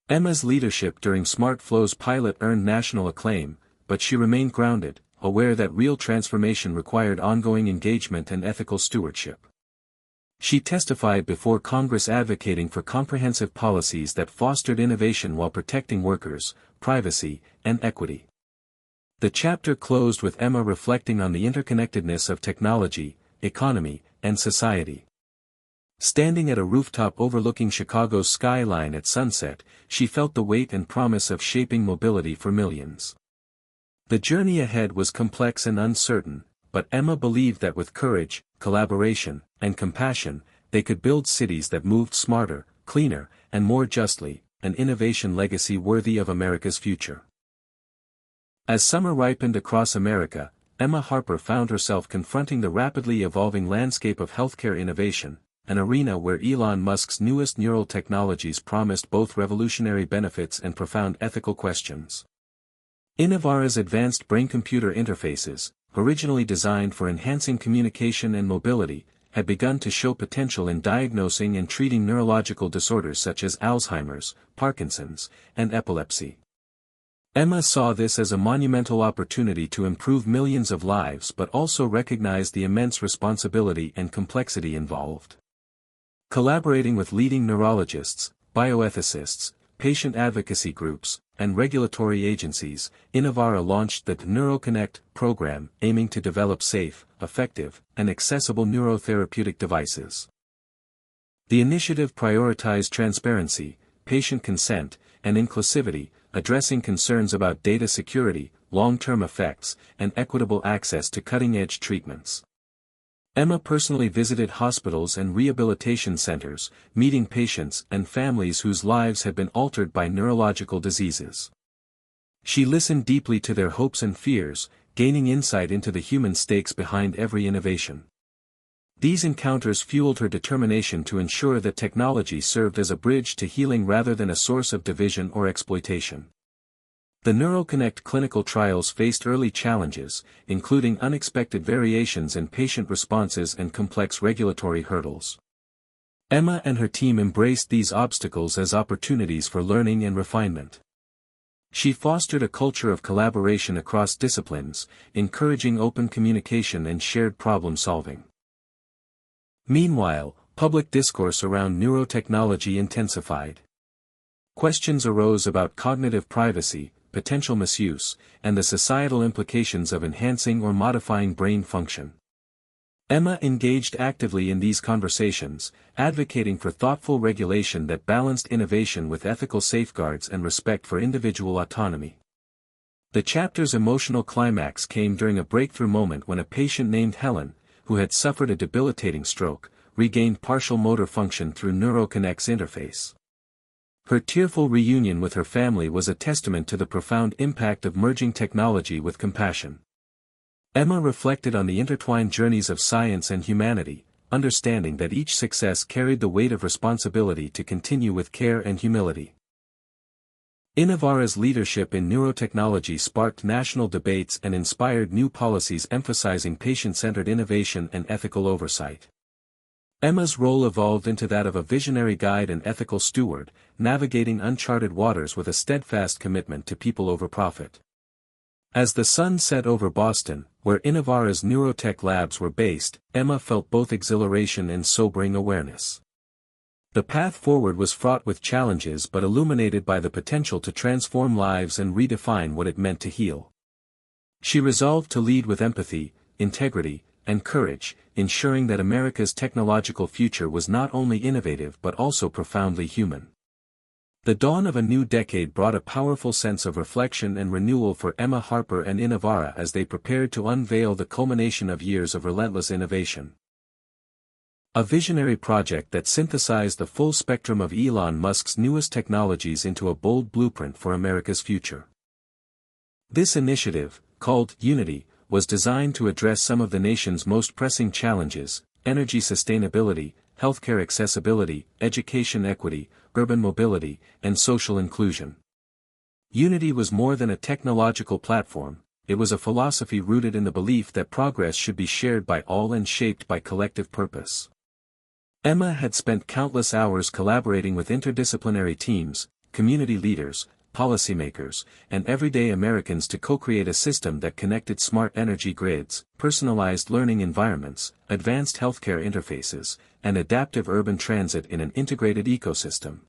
Emma's leadership during Smart Flow's pilot earned national acclaim, but she remained grounded, aware that real transformation required ongoing engagement and ethical stewardship. She testified before Congress advocating for comprehensive policies that fostered innovation while protecting workers, privacy, and equity. The chapter closed with Emma reflecting on the interconnectedness of technology, economy, and society. Standing at a rooftop overlooking Chicago's skyline at sunset, she felt the weight and promise of shaping mobility for millions. The journey ahead was complex and uncertain, but Emma believed that with courage, collaboration, and compassion, they could build cities that moved smarter, cleaner, and more justly, an innovation legacy worthy of America's future. As summer ripened across America, Emma Harper found herself confronting the rapidly evolving landscape of healthcare innovation, an arena where Elon Musk's newest neural technologies promised both revolutionary benefits and profound ethical questions. Innovara's advanced brain-computer interfaces, originally designed for enhancing communication and mobility, had begun to show potential in diagnosing and treating neurological disorders such as Alzheimer's, Parkinson's, and epilepsy. Emma saw this as a monumental opportunity to improve millions of lives but also recognized the immense responsibility and complexity involved. Collaborating with leading neurologists, bioethicists, patient advocacy groups, and regulatory agencies, Innovara launched the NeuroConnect program aiming to develop safe, effective, and accessible neurotherapeutic devices. The initiative prioritized transparency, patient consent, and inclusivity, addressing concerns about data security, long-term effects, and equitable access to cutting-edge treatments. Emma personally visited hospitals and rehabilitation centers, meeting patients and families whose lives had been altered by neurological diseases. She listened deeply to their hopes and fears, gaining insight into the human stakes behind every innovation. These encounters fueled her determination to ensure that technology served as a bridge to healing rather than a source of division or exploitation. The NeuroConnect clinical trials faced early challenges, including unexpected variations in patient responses and complex regulatory hurdles. Emma and her team embraced these obstacles as opportunities for learning and refinement. She fostered a culture of collaboration across disciplines, encouraging open communication and shared problem-solving. Meanwhile, public discourse around neurotechnology intensified. Questions arose about cognitive privacy, potential misuse, and the societal implications of enhancing or modifying brain function. Emma engaged actively in these conversations, advocating for thoughtful regulation that balanced innovation with ethical safeguards and respect for individual autonomy. The chapter's emotional climax came during a breakthrough moment when a patient named Helen, who had suffered a debilitating stroke, regained partial motor function through NeuroConnect's interface. Her tearful reunion with her family was a testament to the profound impact of merging technology with compassion. Emma reflected on the intertwined journeys of science and humanity, understanding that each success carried the weight of responsibility to continue with care and humility. Innovara's leadership in neurotechnology sparked national debates and inspired new policies emphasizing patient-centered innovation and ethical oversight. Emma's role evolved into that of a visionary guide and ethical steward, navigating uncharted waters with a steadfast commitment to people over profit. As the sun set over Boston, where Innovara's neurotech labs were based, Emma felt both exhilaration and sobering awareness. The path forward was fraught with challenges but illuminated by the potential to transform lives and redefine what it meant to heal. She resolved to lead with empathy, integrity, and courage, ensuring that America's technological future was not only innovative but also profoundly human. The dawn of a new decade brought a powerful sense of reflection and renewal for Emma Harper and Innovara as they prepared to unveil the culmination of years of relentless innovation. A visionary project that synthesized the full spectrum of Elon Musk's newest technologies into a bold blueprint for America's future. This initiative, called Unity, was designed to address some of the nation's most pressing challenges: energy sustainability, healthcare accessibility, education equity, urban mobility, and social inclusion. Unity was more than a technological platform, it was a philosophy rooted in the belief that progress should be shared by all and shaped by collective purpose. Emma had spent countless hours collaborating with interdisciplinary teams, community leaders, policymakers, and everyday Americans to co-create a system that connected smart energy grids, personalized learning environments, advanced healthcare interfaces, and adaptive urban transit in an integrated ecosystem.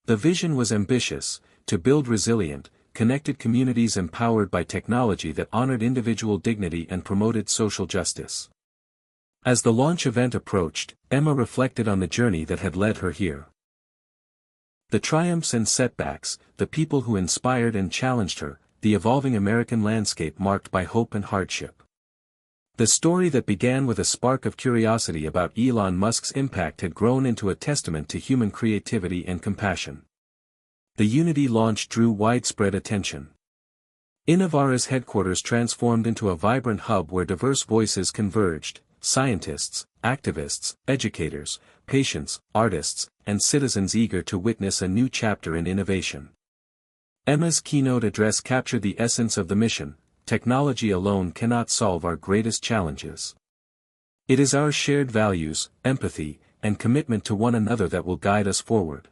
The vision was ambitious: to build resilient, connected communities empowered by technology that honored individual dignity and promoted social justice. As the launch event approached, Emma reflected on the journey that had led her here. The triumphs and setbacks, the people who inspired and challenged her, the evolving American landscape marked by hope and hardship. The story that began with a spark of curiosity about Elon Musk's impact had grown into a testament to human creativity and compassion. The Unity launch drew widespread attention. Innovara's headquarters transformed into a vibrant hub where diverse voices converged: scientists, activists, educators, patients, artists, and citizens eager to witness a new chapter in innovation. Emma's keynote address captured the essence of the mission: technology alone cannot solve our greatest challenges. It is our shared values, empathy, and commitment to one another that will guide us forward.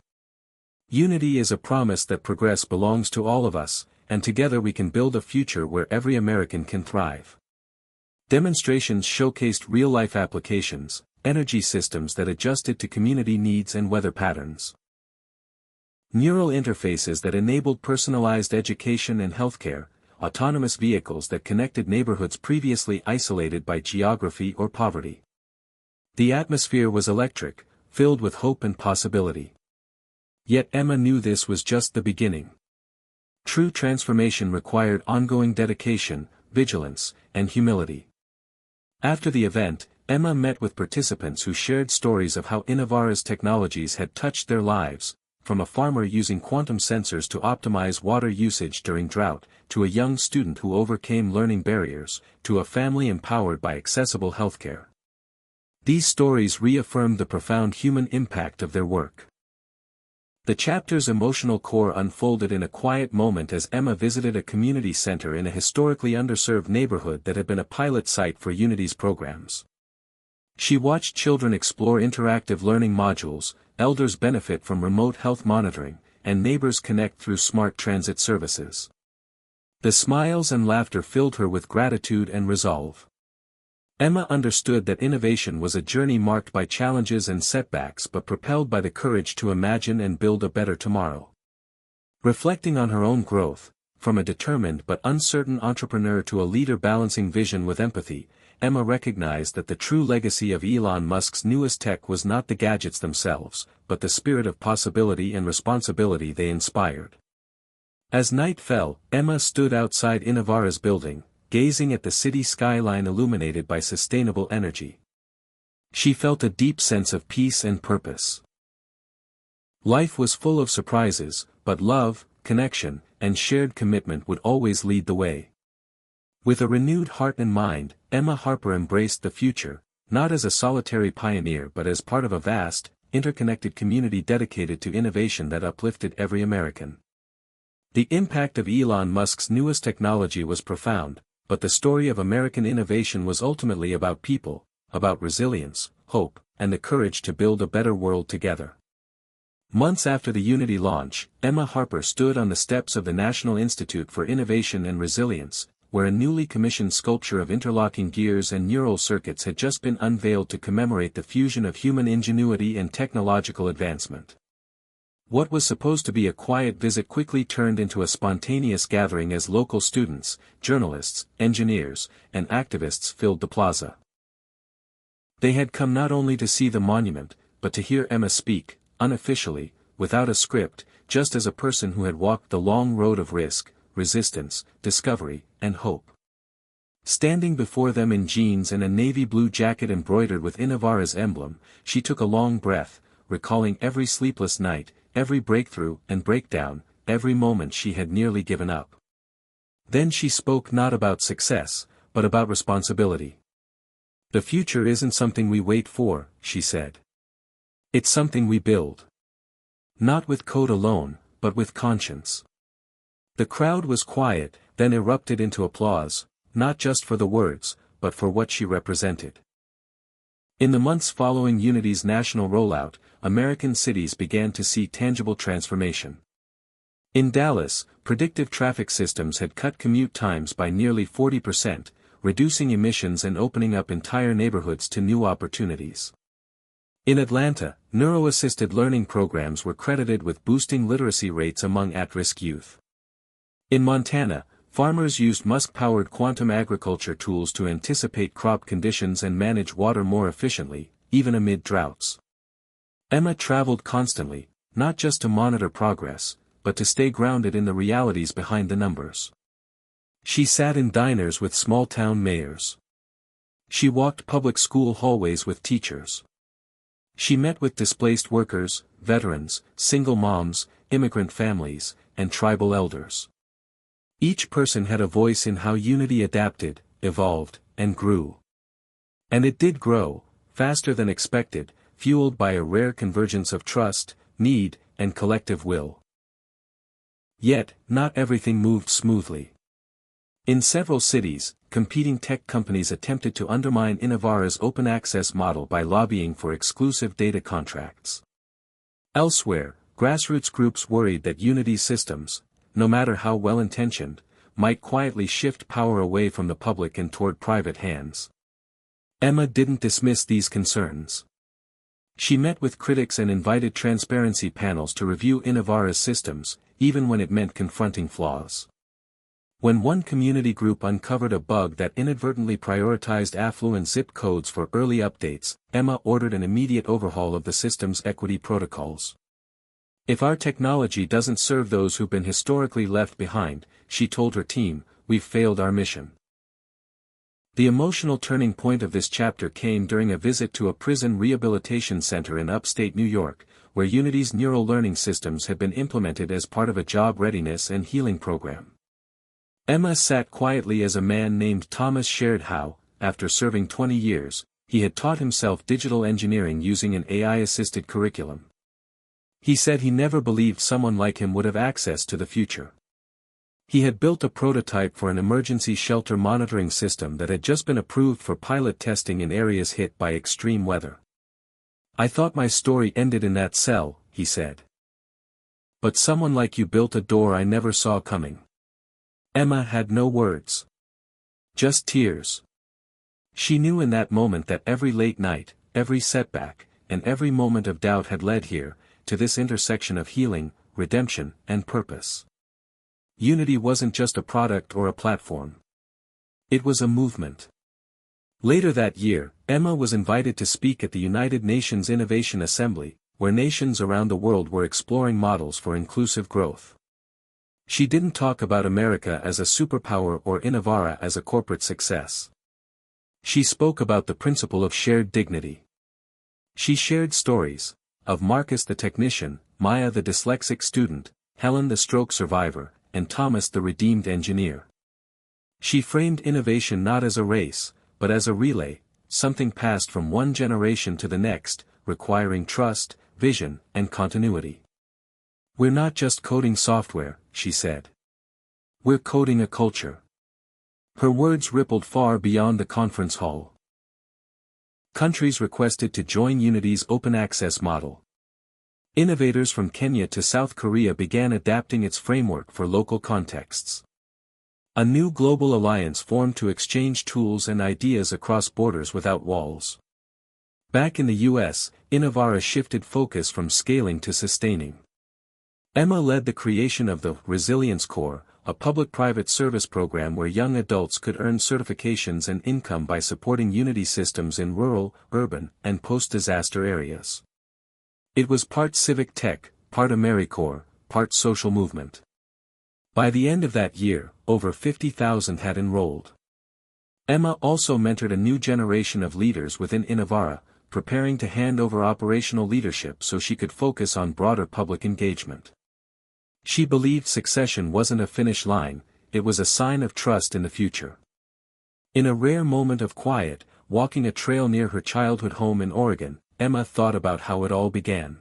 Unity is a promise that progress belongs to all of us, and together we can build a future where every American can thrive. Demonstrations showcased real-life applications, energy systems that adjusted to community needs and weather patterns. Neural interfaces that enabled personalized education and healthcare, autonomous vehicles that connected neighborhoods previously isolated by geography or poverty. The atmosphere was electric, filled with hope and possibility. Yet Emma knew this was just the beginning. True transformation required ongoing dedication, vigilance, and humility. After the event, Emma met with participants who shared stories of how Innovara's technologies had touched their lives, from a farmer using quantum sensors to optimize water usage during drought, to a young student who overcame learning barriers, to a family empowered by accessible healthcare. These stories reaffirmed the profound human impact of their work. The chapter's emotional core unfolded in a quiet moment as Emma visited a community center in a historically underserved neighborhood that had been a pilot site for Unity's programs. She watched children explore interactive learning modules, elders benefit from remote health monitoring, and neighbors connect through smart transit services. The smiles and laughter filled her with gratitude and resolve. Emma understood that innovation was a journey marked by challenges and setbacks but propelled by the courage to imagine and build a better tomorrow. Reflecting on her own growth, from a determined but uncertain entrepreneur to a leader balancing vision with empathy, Emma recognized that the true legacy of Elon Musk's newest tech was not the gadgets themselves, but the spirit of possibility and responsibility they inspired. As night fell, Emma stood outside Innovara's building, gazing at the city skyline illuminated by sustainable energy. She felt a deep sense of peace and purpose. Life was full of surprises, but love, connection, and shared commitment would always lead the way. With a renewed heart and mind, Emma Harper embraced the future, not as a solitary pioneer but as part of a vast, interconnected community dedicated to innovation that uplifted every American. The impact of Elon Musk's newest technology was profound, but the story of American innovation was ultimately about people, about resilience, hope, and the courage to build a better world together. Months after the Unity launch, Emma Harper stood on the steps of the National Institute for Innovation and Resilience, where a newly commissioned sculpture of interlocking gears and neural circuits had just been unveiled to commemorate the fusion of human ingenuity and technological advancement. What was supposed to be a quiet visit quickly turned into a spontaneous gathering as local students, journalists, engineers, and activists filled the plaza. They had come not only to see the monument, but to hear Emma speak, unofficially, without a script, just as a person who had walked the long road of risk, resistance, discovery, and hope. Standing before them in jeans and a navy blue jacket embroidered with Innovara's emblem, she took a long breath, recalling every sleepless night, every breakthrough and breakdown, every moment she had nearly given up. Then she spoke not about success, but about responsibility. The future isn't something we wait for, she said. It's something we build. Not with code alone, but with conscience. The crowd was quiet, then erupted into applause, not just for the words, but for what she represented. In the months following Unity's national rollout, American cities began to see tangible transformation. In Dallas, predictive traffic systems had cut commute times by nearly 40%, reducing emissions and opening up entire neighborhoods to new opportunities. In Atlanta, neuro-assisted learning programs were credited with boosting literacy rates among at-risk youth. In Montana, farmers used Musk-powered quantum agriculture tools to anticipate crop conditions and manage water more efficiently, even amid droughts. Emma traveled constantly, not just to monitor progress, but to stay grounded in the realities behind the numbers. She sat in diners with small-town mayors. She walked public school hallways with teachers. She met with displaced workers, veterans, single moms, immigrant families, and tribal elders. Each person had a voice in how Unity adapted, evolved, and grew. And it did grow, faster than expected, fueled by a rare convergence of trust, need, and collective will. Yet, not everything moved smoothly. In several cities, competing tech companies attempted to undermine Innovara's open access model by lobbying for exclusive data contracts. Elsewhere, grassroots groups worried that Unity's systems, no matter how well-intentioned, might quietly shift power away from the public and toward private hands. Emma didn't dismiss these concerns. She met with critics and invited transparency panels to review Innovara's systems, even when it meant confronting flaws. When one community group uncovered a bug that inadvertently prioritized affluent zip codes for early updates, Emma ordered an immediate overhaul of the system's equity protocols. If our technology doesn't serve those who've been historically left behind, she told her team, we've failed our mission. The emotional turning point of this chapter came during a visit to a prison rehabilitation center in upstate New York, where Unity's neural learning systems had been implemented as part of a job readiness and healing program. Emma sat quietly as a man named Thomas shared how, after serving 20 years, he had taught himself digital engineering using an AI-assisted curriculum. He said he never believed someone like him would have access to the future. He had built a prototype for an emergency shelter monitoring system that had just been approved for pilot testing in areas hit by extreme weather. I thought my story ended in that cell, he said. But someone like you built a door I never saw coming. Emma had no words. Just tears. She knew in that moment that every late night, every setback, and every moment of doubt had led here, to this intersection of healing, redemption, and purpose. Unity wasn't just a product or a platform. It was a movement. Later that year, Emma was invited to speak at the United Nations Innovation Assembly, where nations around the world were exploring models for inclusive growth. She didn't talk about America as a superpower or Innovara as a corporate success. She spoke about the principle of shared dignity. She shared stories, of Marcus the technician, Maya the dyslexic student, Helen the stroke survivor, and Thomas the redeemed engineer. She framed innovation not as a race, but as a relay, something passed from one generation to the next, requiring trust, vision, and continuity. "We're not just coding software," she said. "We're coding a culture." Her words rippled far beyond the conference hall. Countries requested to join Unity's open access model. Innovators from Kenya to South Korea began adapting its framework for local contexts. A new global alliance formed to exchange tools and ideas across borders without walls. Back in the US, Innovara shifted focus from scaling to sustaining. Emma led the creation of the Resilience Corps, a public-private service program where young adults could earn certifications and income by supporting Unity systems in rural, urban, and post-disaster areas. It was part civic tech, part AmeriCorps, part social movement. By the end of that year, over 50,000 had enrolled. Emma also mentored a new generation of leaders within Innovara, preparing to hand over operational leadership so she could focus on broader public engagement. She believed succession wasn't a finish line, it was a sign of trust in the future. In a rare moment of quiet, walking a trail near her childhood home in Oregon, Emma thought about how it all began.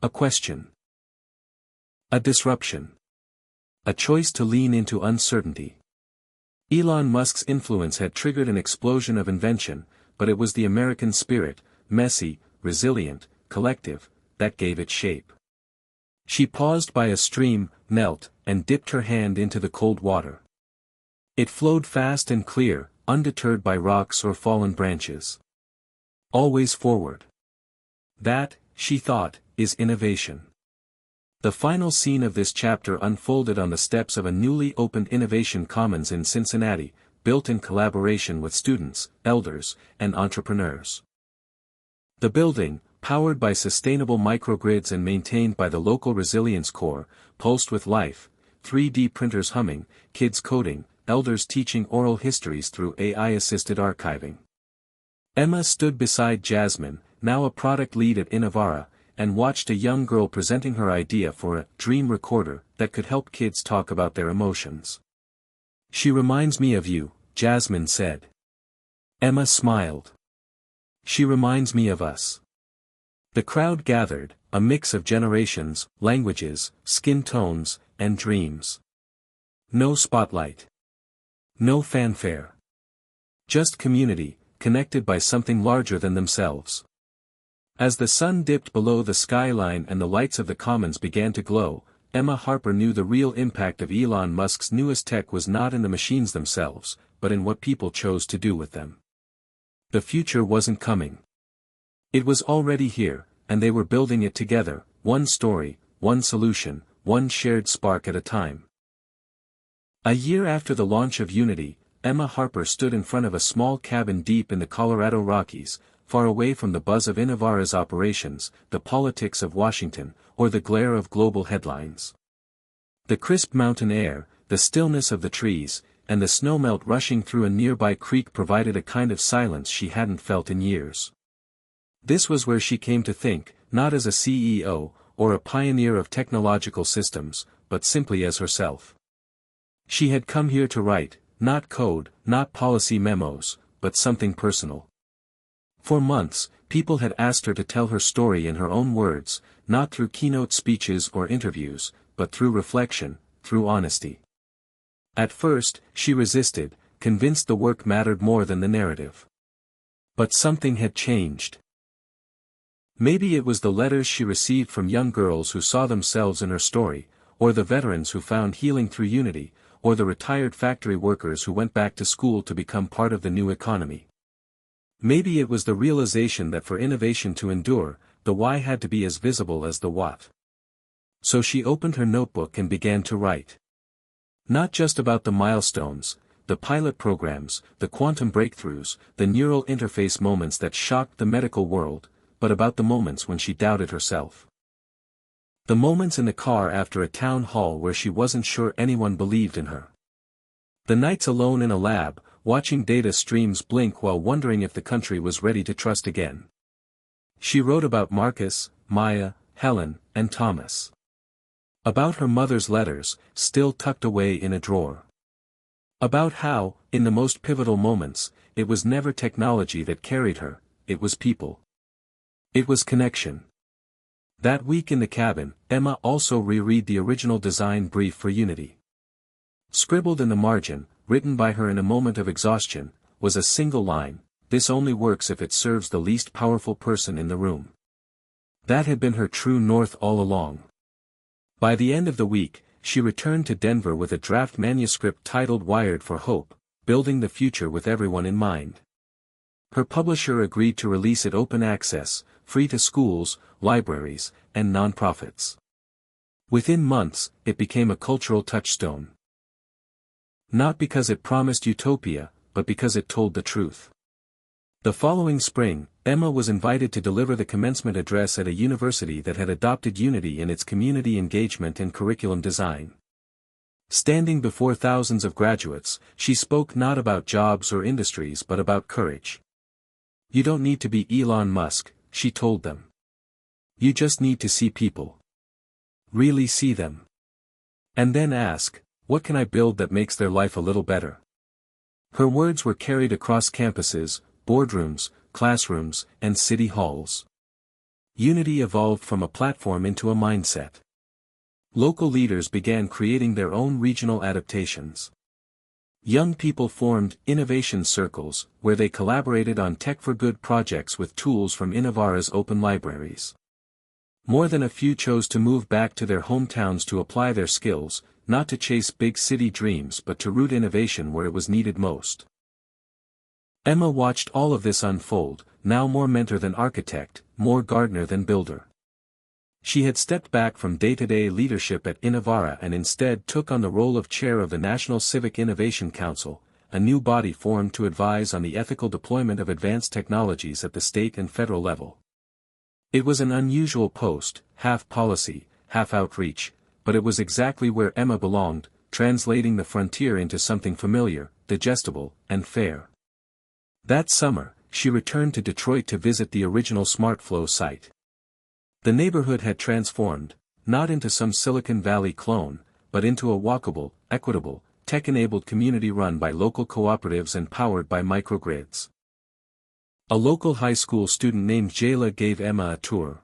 A question. A disruption. A choice to lean into uncertainty. Elon Musk's influence had triggered an explosion of invention, but it was the American spirit, messy, resilient, collective, that gave it shape. She paused by a stream, knelt, and dipped her hand into the cold water. It flowed fast and clear, undeterred by rocks or fallen branches. Always forward. That, she thought, is innovation. The final scene of this chapter unfolded on the steps of a newly opened Innovation Commons in Cincinnati, built in collaboration with students, elders, and entrepreneurs. The building, powered by sustainable microgrids and maintained by the local Resilience Corps, pulsed with life, 3D printers humming, kids coding, elders teaching oral histories through AI-assisted archiving. Emma stood beside Jasmine, now a product lead at Innovara, and watched a young girl presenting her idea for a dream recorder that could help kids talk about their emotions. "She reminds me of you," Jasmine said. Emma smiled. "She reminds me of us." The crowd gathered, a mix of generations, languages, skin tones, and dreams. No spotlight. No fanfare. Just community, connected by something larger than themselves. As the sun dipped below the skyline and the lights of the commons began to glow, Emma Harper knew the real impact of Elon Musk's newest tech was not in the machines themselves, but in what people chose to do with them. The future wasn't coming. It was already here, and they were building it together, one story, one solution, one shared spark at a time. A year after the launch of Unity, Emma Harper stood in front of a small cabin deep in the Colorado Rockies, far away from the buzz of Innovara's operations, the politics of Washington, or the glare of global headlines. The crisp mountain air, the stillness of the trees, and the snowmelt rushing through a nearby creek provided a kind of silence she hadn't felt in years. This was where she came to think, not as a CEO, or a pioneer of technological systems, but simply as herself. She had come here to write, not code, not policy memos, but something personal. For months, people had asked her to tell her story in her own words, not through keynote speeches or interviews, but through reflection, through honesty. At first, she resisted, convinced the work mattered more than the narrative. But something had changed. Maybe it was the letters she received from young girls who saw themselves in her story, or the veterans who found healing through Unity, or the retired factory workers who went back to school to become part of the new economy. Maybe it was the realization that for innovation to endure, the why had to be as visible as the what. So she opened her notebook and began to write. Not just about the milestones, the pilot programs, the quantum breakthroughs, the neural interface moments that shocked the medical world, but about the moments when she doubted herself. The moments in the car after a town hall where she wasn't sure anyone believed in her. The nights alone in a lab, watching data streams blink while wondering if the country was ready to trust again. She wrote about Marcus, Maya, Helen, and Thomas. About her mother's letters, still tucked away in a drawer. About how, in the most pivotal moments, it was never technology that carried her, it was people. It was connection. That week in the cabin, Emma also reread the original design brief for Unity. Scribbled in the margin, written by her in a moment of exhaustion, was a single line: "This only works if it serves the least powerful person in the room." That had been her true north all along. By the end of the week, she returned to Denver with a draft manuscript titled Wired for Hope, Building the Future with Everyone in Mind. Her publisher agreed to release it open access, free to schools, libraries, and nonprofits. Within months, it became a cultural touchstone. Not because it promised utopia, but because it told the truth. The following spring, Emma was invited to deliver the commencement address at a university that had adopted Unity in its community engagement and curriculum design. Standing before thousands of graduates, she spoke not about jobs or industries but about courage. "You don't need to be Elon Musk," she told them. "You just need to see people. Really see them. And then ask, what can I build that makes their life a little better?" Her words were carried across campuses, boardrooms, classrooms, and city halls. Unity evolved from a platform into a mindset. Local leaders began creating their own regional adaptations. Young people formed innovation circles, where they collaborated on tech-for-good projects with tools from Innovara's open libraries. More than a few chose to move back to their hometowns to apply their skills, not to chase big city dreams but to root innovation where it was needed most. Emma watched all of this unfold, now more mentor than architect, more gardener than builder. She had stepped back from day-to-day leadership at Innovara and instead took on the role of chair of the National Civic Innovation Council, a new body formed to advise on the ethical deployment of advanced technologies at the state and federal level. It was an unusual post, half policy, half outreach, but it was exactly where Emma belonged, translating the frontier into something familiar, digestible, and fair. That summer, she returned to Detroit to visit the original SmartFlow site. The neighborhood had transformed, not into some Silicon Valley clone, but into a walkable, equitable, tech-enabled community run by local cooperatives and powered by microgrids. A local high school student named Jayla gave Emma a tour.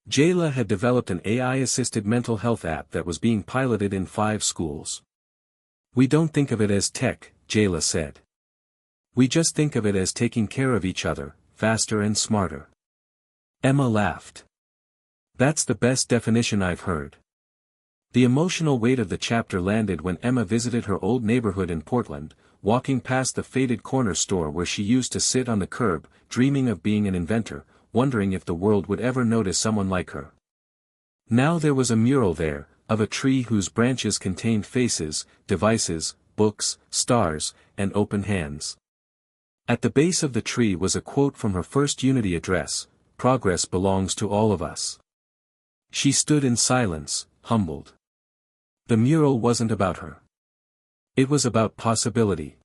Jayla had developed an AI-assisted mental health app that was being piloted in 5 schools. "We don't think of it as tech," Jayla said. "We just think of it as taking care of each other, faster and smarter." Emma laughed. "That's the best definition I've heard." The emotional weight of the chapter landed when Emma visited her old neighborhood in Portland, walking past the faded corner store where she used to sit on the curb, dreaming of being an inventor, wondering if the world would ever notice someone like her. Now there was a mural there, of a tree whose branches contained faces, devices, books, stars, and open hands. At the base of the tree was a quote from her first Unity address: "Progress belongs to all of us." She stood in silence, humbled. The mural wasn't about her. It was about possibility.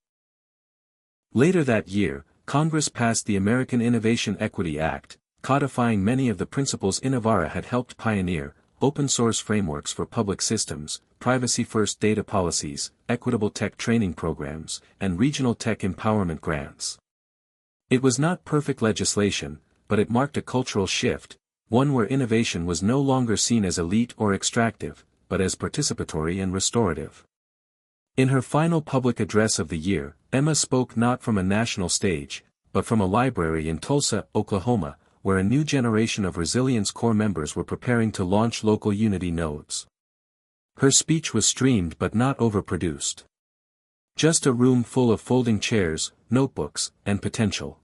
Later that year, Congress passed the American Innovation Equity Act, codifying many of the principles Innovara had helped pioneer: open-source frameworks for public systems, privacy-first data policies, equitable tech training programs, and regional tech empowerment grants. It was not perfect legislation, but it marked a cultural shift, one where innovation was no longer seen as elite or extractive, but as participatory and restorative. In her final public address of the year, Emma spoke not from a national stage, but from a library in Tulsa, Oklahoma, where a new generation of Resilience Corps members were preparing to launch local Unity nodes. Her speech was streamed but not overproduced. Just a room full of folding chairs, notebooks, and potential.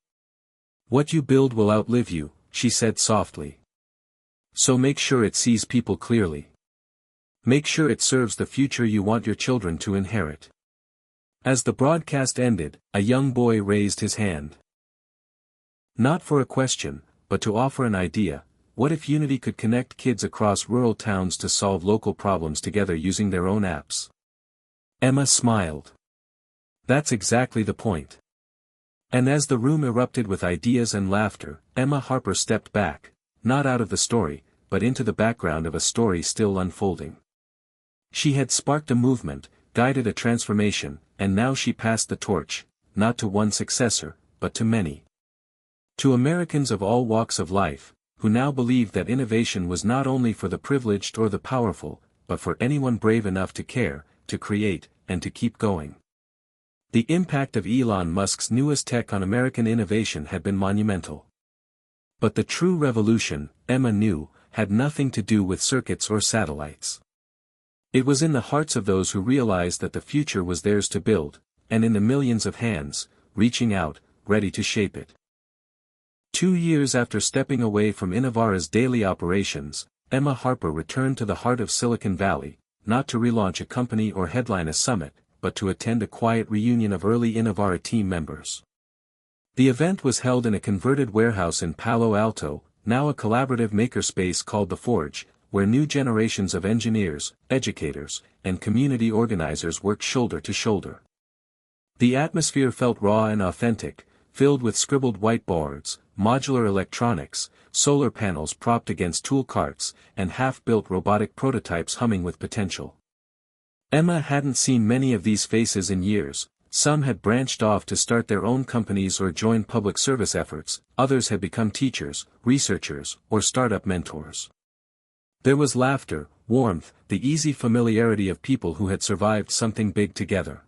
"What you build will outlive you," she said softly. "So make sure it sees people clearly. Make sure it serves the future you want your children to inherit." As the broadcast ended, a young boy raised his hand. Not for a question, but to offer an idea: what if Unity could connect kids across rural towns to solve local problems together using their own apps? Emma smiled. That's exactly the point. And as the room erupted with ideas and laughter, Emma Harper stepped back, not out of the story, but into the background of a story still unfolding. She had sparked a movement, guided a transformation, and now she passed the torch, not to one successor, but to many. To Americans of all walks of life, who now believed that innovation was not only for the privileged or the powerful, but for anyone brave enough to care, to create, and to keep going. The impact of Elon Musk's newest tech on American innovation had been monumental. But the true revolution, Emma knew, had nothing to do with circuits or satellites. It was in the hearts of those who realized that the future was theirs to build, and in the millions of hands, reaching out, ready to shape it. 2 years after stepping away from Innovara's daily operations, Emma Harper returned to the heart of Silicon Valley, not to relaunch a company or headline a summit, but to attend a quiet reunion of early Innovara team members. The event was held in a converted warehouse in Palo Alto, now a collaborative makerspace called The Forge, where new generations of engineers, educators, and community organizers worked shoulder to shoulder. The atmosphere felt raw and authentic, filled with scribbled whiteboards, modular electronics, solar panels propped against tool carts, and half-built robotic prototypes humming with potential. Emma hadn't seen many of these faces in years. Some had branched off to start their own companies or join public service efforts, others had become teachers, researchers, or startup mentors. There was laughter, warmth, the easy familiarity of people who had survived something big together.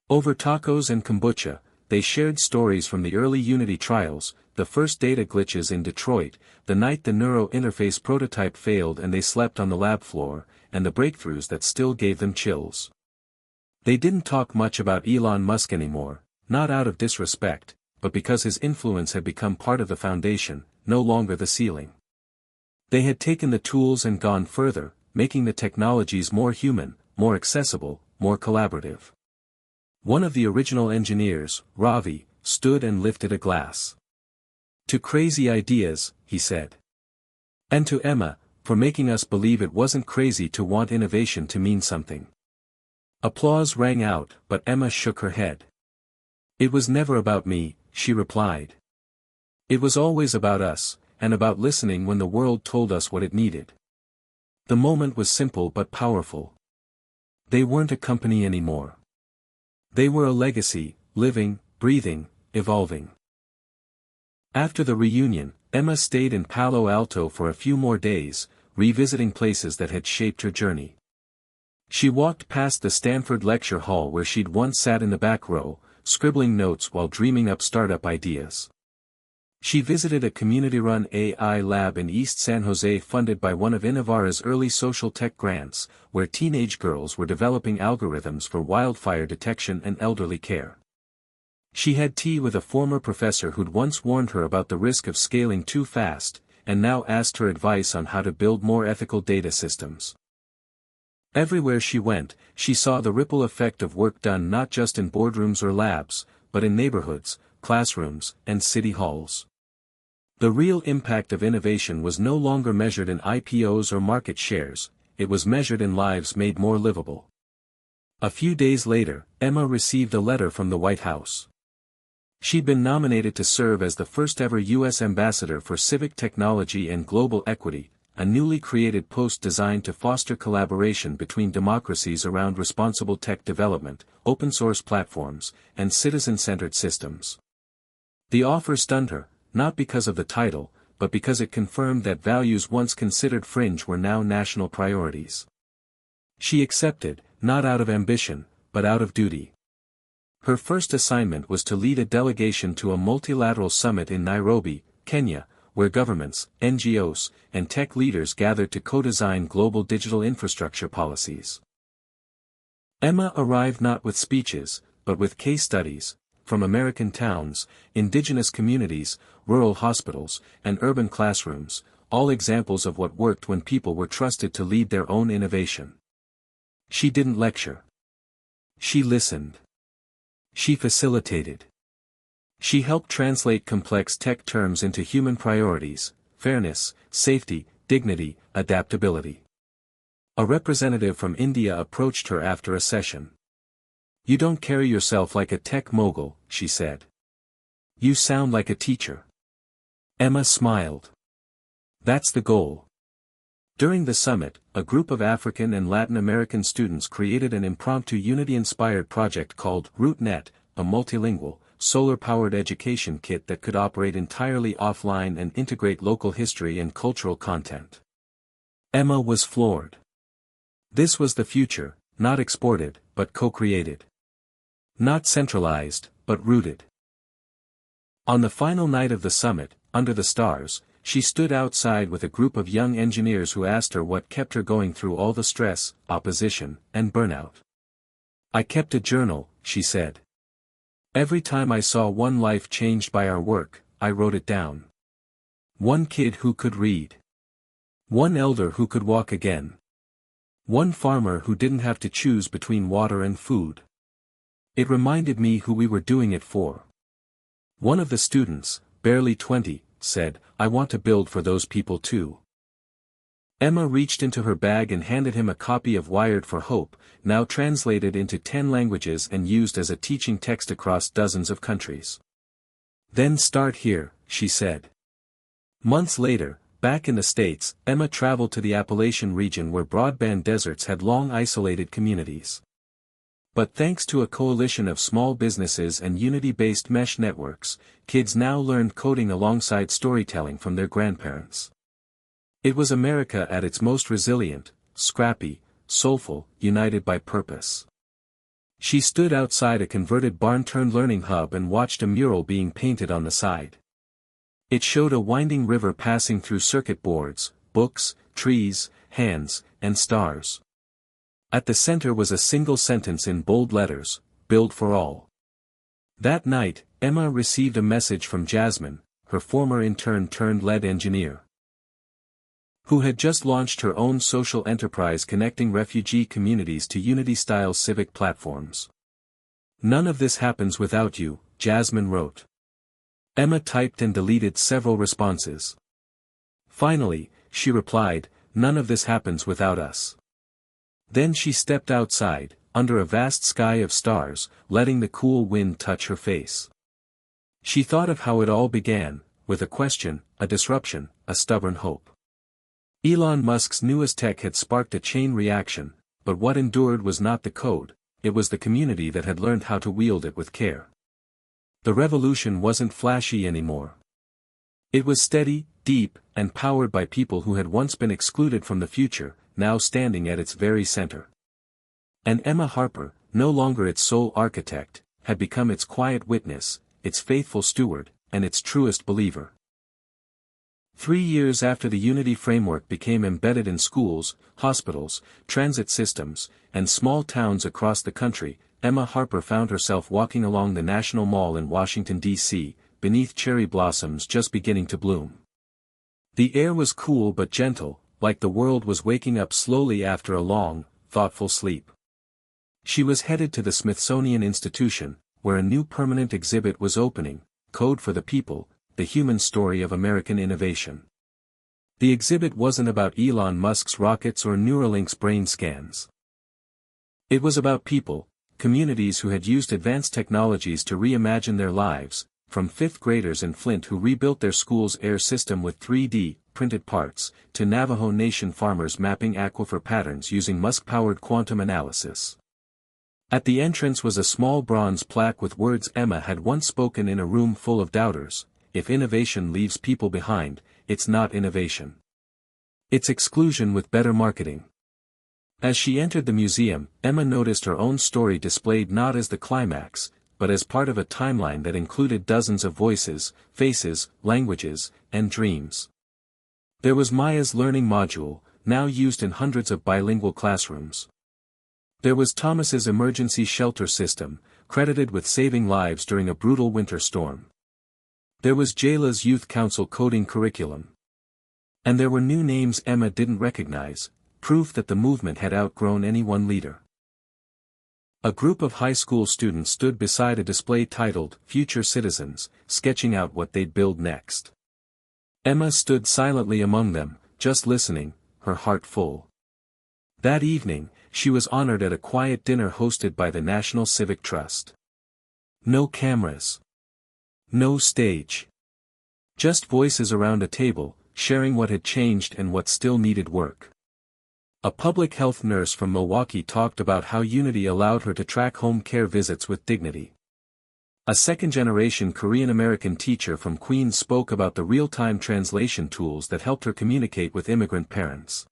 Over tacos and kombucha, they shared stories from the early Unity trials, the first data glitches in Detroit, the night the neuro interface prototype failed and they slept on the lab floor, and the breakthroughs that still gave them chills. They didn't talk much about Elon Musk anymore, not out of disrespect, but because his influence had become part of the foundation, no longer the ceiling. They had taken the tools and gone further, making the technologies more human, more accessible, more collaborative. One of the original engineers, Ravi, stood and lifted a glass. "To crazy ideas," he said. "And to Emma, for making us believe it wasn't crazy to want innovation to mean something." Applause rang out, but Emma shook her head. "It was never about me," she replied. "It was always about us, and about listening when the world told us what it needed." The moment was simple but powerful. They weren't a company anymore. They were a legacy, living, breathing, evolving. After the reunion, Emma stayed in Palo Alto for a few more days, revisiting places that had shaped her journey. She walked past the Stanford Lecture Hall where she'd once sat in the back row, scribbling notes while dreaming up startup ideas. She visited a community-run AI lab in East San Jose funded by one of Innovara's early social tech grants, where teenage girls were developing algorithms for wildfire detection and elderly care. She had tea with a former professor who'd once warned her about the risk of scaling too fast, and now asked her advice on how to build more ethical data systems. Everywhere she went, she saw the ripple effect of work done not just in boardrooms or labs, but in neighborhoods, classrooms, and city halls. The real impact of innovation was no longer measured in IPOs or market shares, it was measured in lives made more livable. A few days later, Emma received a letter from the White House. She'd been nominated to serve as the first-ever U.S. ambassador for civic technology and global equity, a newly created post designed to foster collaboration between democracies around responsible tech development, open-source platforms, and citizen-centered systems. The offer stunned her, not because of the title, but because it confirmed that values once considered fringe were now national priorities. She accepted, not out of ambition, but out of duty. Her first assignment was to lead a delegation to a multilateral summit in Nairobi, Kenya, where governments, NGOs, and tech leaders gathered to co-design global digital infrastructure policies. Emma arrived not with speeches, but with case studies, from American towns, indigenous communities, rural hospitals, and urban classrooms, all examples of what worked when people were trusted to lead their own innovation. She didn't lecture. She listened. She facilitated. She helped translate complex tech terms into human priorities: fairness, safety, dignity, adaptability. A representative from India approached her after a session. "You don't carry yourself like a tech mogul," she said. "You sound like a teacher." Emma smiled. "That's the goal. During the summit, a group of African and Latin American students created an impromptu Unity-inspired project called RootNet, a multilingual, solar-powered education kit that could operate entirely offline and integrate local history and cultural content. Emma was floored. This was the future, not exported, but co-created. Not centralized, but rooted. On the final night of the summit, under the stars, she stood outside with a group of young engineers who asked her what kept her going through all the stress, opposition, and burnout. "I kept a journal," she said. "Every time I saw one life changed by our work, I wrote it down. One kid who could read. One elder who could walk again. One farmer who didn't have to choose between water and food. It reminded me who we were doing it for." One of the students, barely 20, said, "I want to build for those people too." Emma reached into her bag and handed him a copy of Wired for Hope, now translated into 10 languages and used as a teaching text across dozens of countries. "Then start here," she said. Months later, back in the States, Emma traveled to the Appalachian region where broadband deserts had long isolated communities. But thanks to a coalition of small businesses and Unity-based mesh networks, kids now learned coding alongside storytelling from their grandparents. It was America at its most resilient, scrappy, soulful, united by purpose. She stood outside a converted barn-turned learning hub and watched a mural being painted on the side. It showed a winding river passing through circuit boards, books, trees, hands, and stars. At the center was a single sentence in bold letters, "Build for all." That night, Emma received a message from Jasmine, her former intern turned lead engineer, who had just launched her own social enterprise connecting refugee communities to Unity-style civic platforms. "None of this happens without you," Jasmine wrote. Emma typed and deleted several responses. Finally, she replied, "None of this happens without us." Then she stepped outside, under a vast sky of stars, letting the cool wind touch her face. She thought of how it all began, with a question, a disruption, a stubborn hope. Elon Musk's newest tech had sparked a chain reaction, but what endured was not the code, it was the community that had learned how to wield it with care. The revolution wasn't flashy anymore. It was steady, deep, and powered by people who had once been excluded from the future, now standing at its very center. And Emma Harper, no longer its sole architect, had become its quiet witness, its faithful steward, and its truest believer. 3 years after the Unity framework became embedded in schools, hospitals, transit systems, and small towns across the country, Emma Harper found herself walking along the National Mall in Washington, D.C., beneath cherry blossoms just beginning to bloom. The air was cool but gentle, like the world was waking up slowly after a long, thoughtful sleep. She was headed to the Smithsonian Institution, where a new permanent exhibit was opening, Code for the People, the human story of American innovation. The exhibit wasn't about Elon Musk's rockets or Neuralink's brain scans. It was about people, communities who had used advanced technologies to reimagine their lives, from 5th graders in Flint who rebuilt their school's air system with 3D printed parts, to Navajo Nation farmers mapping aquifer patterns using Musk-powered quantum analysis. At the entrance was a small bronze plaque with words Emma had once spoken in a room full of doubters: "If innovation leaves people behind, it's not innovation. It's exclusion with better marketing." As she entered the museum, Emma noticed her own story displayed not as the climax, but as part of a timeline that included dozens of voices, faces, languages, and dreams. There was Maya's learning module, now used in hundreds of bilingual classrooms. There was Thomas's emergency shelter system, credited with saving lives during a brutal winter storm. There was Jayla's youth council coding curriculum. And there were new names Emma didn't recognize, proof that the movement had outgrown any one leader. A group of high school students stood beside a display titled "Future Citizens," sketching out what they'd build next. Emma stood silently among them, just listening, her heart full. That evening, she was honored at a quiet dinner hosted by the National Civic Trust. No cameras. No stage. Just voices around a table, sharing what had changed and what still needed work. A public health nurse from Milwaukee talked about how Unity allowed her to track home care visits with dignity. A second-generation Korean-American teacher from Queens spoke about the real-time translation tools that helped her communicate with immigrant parents.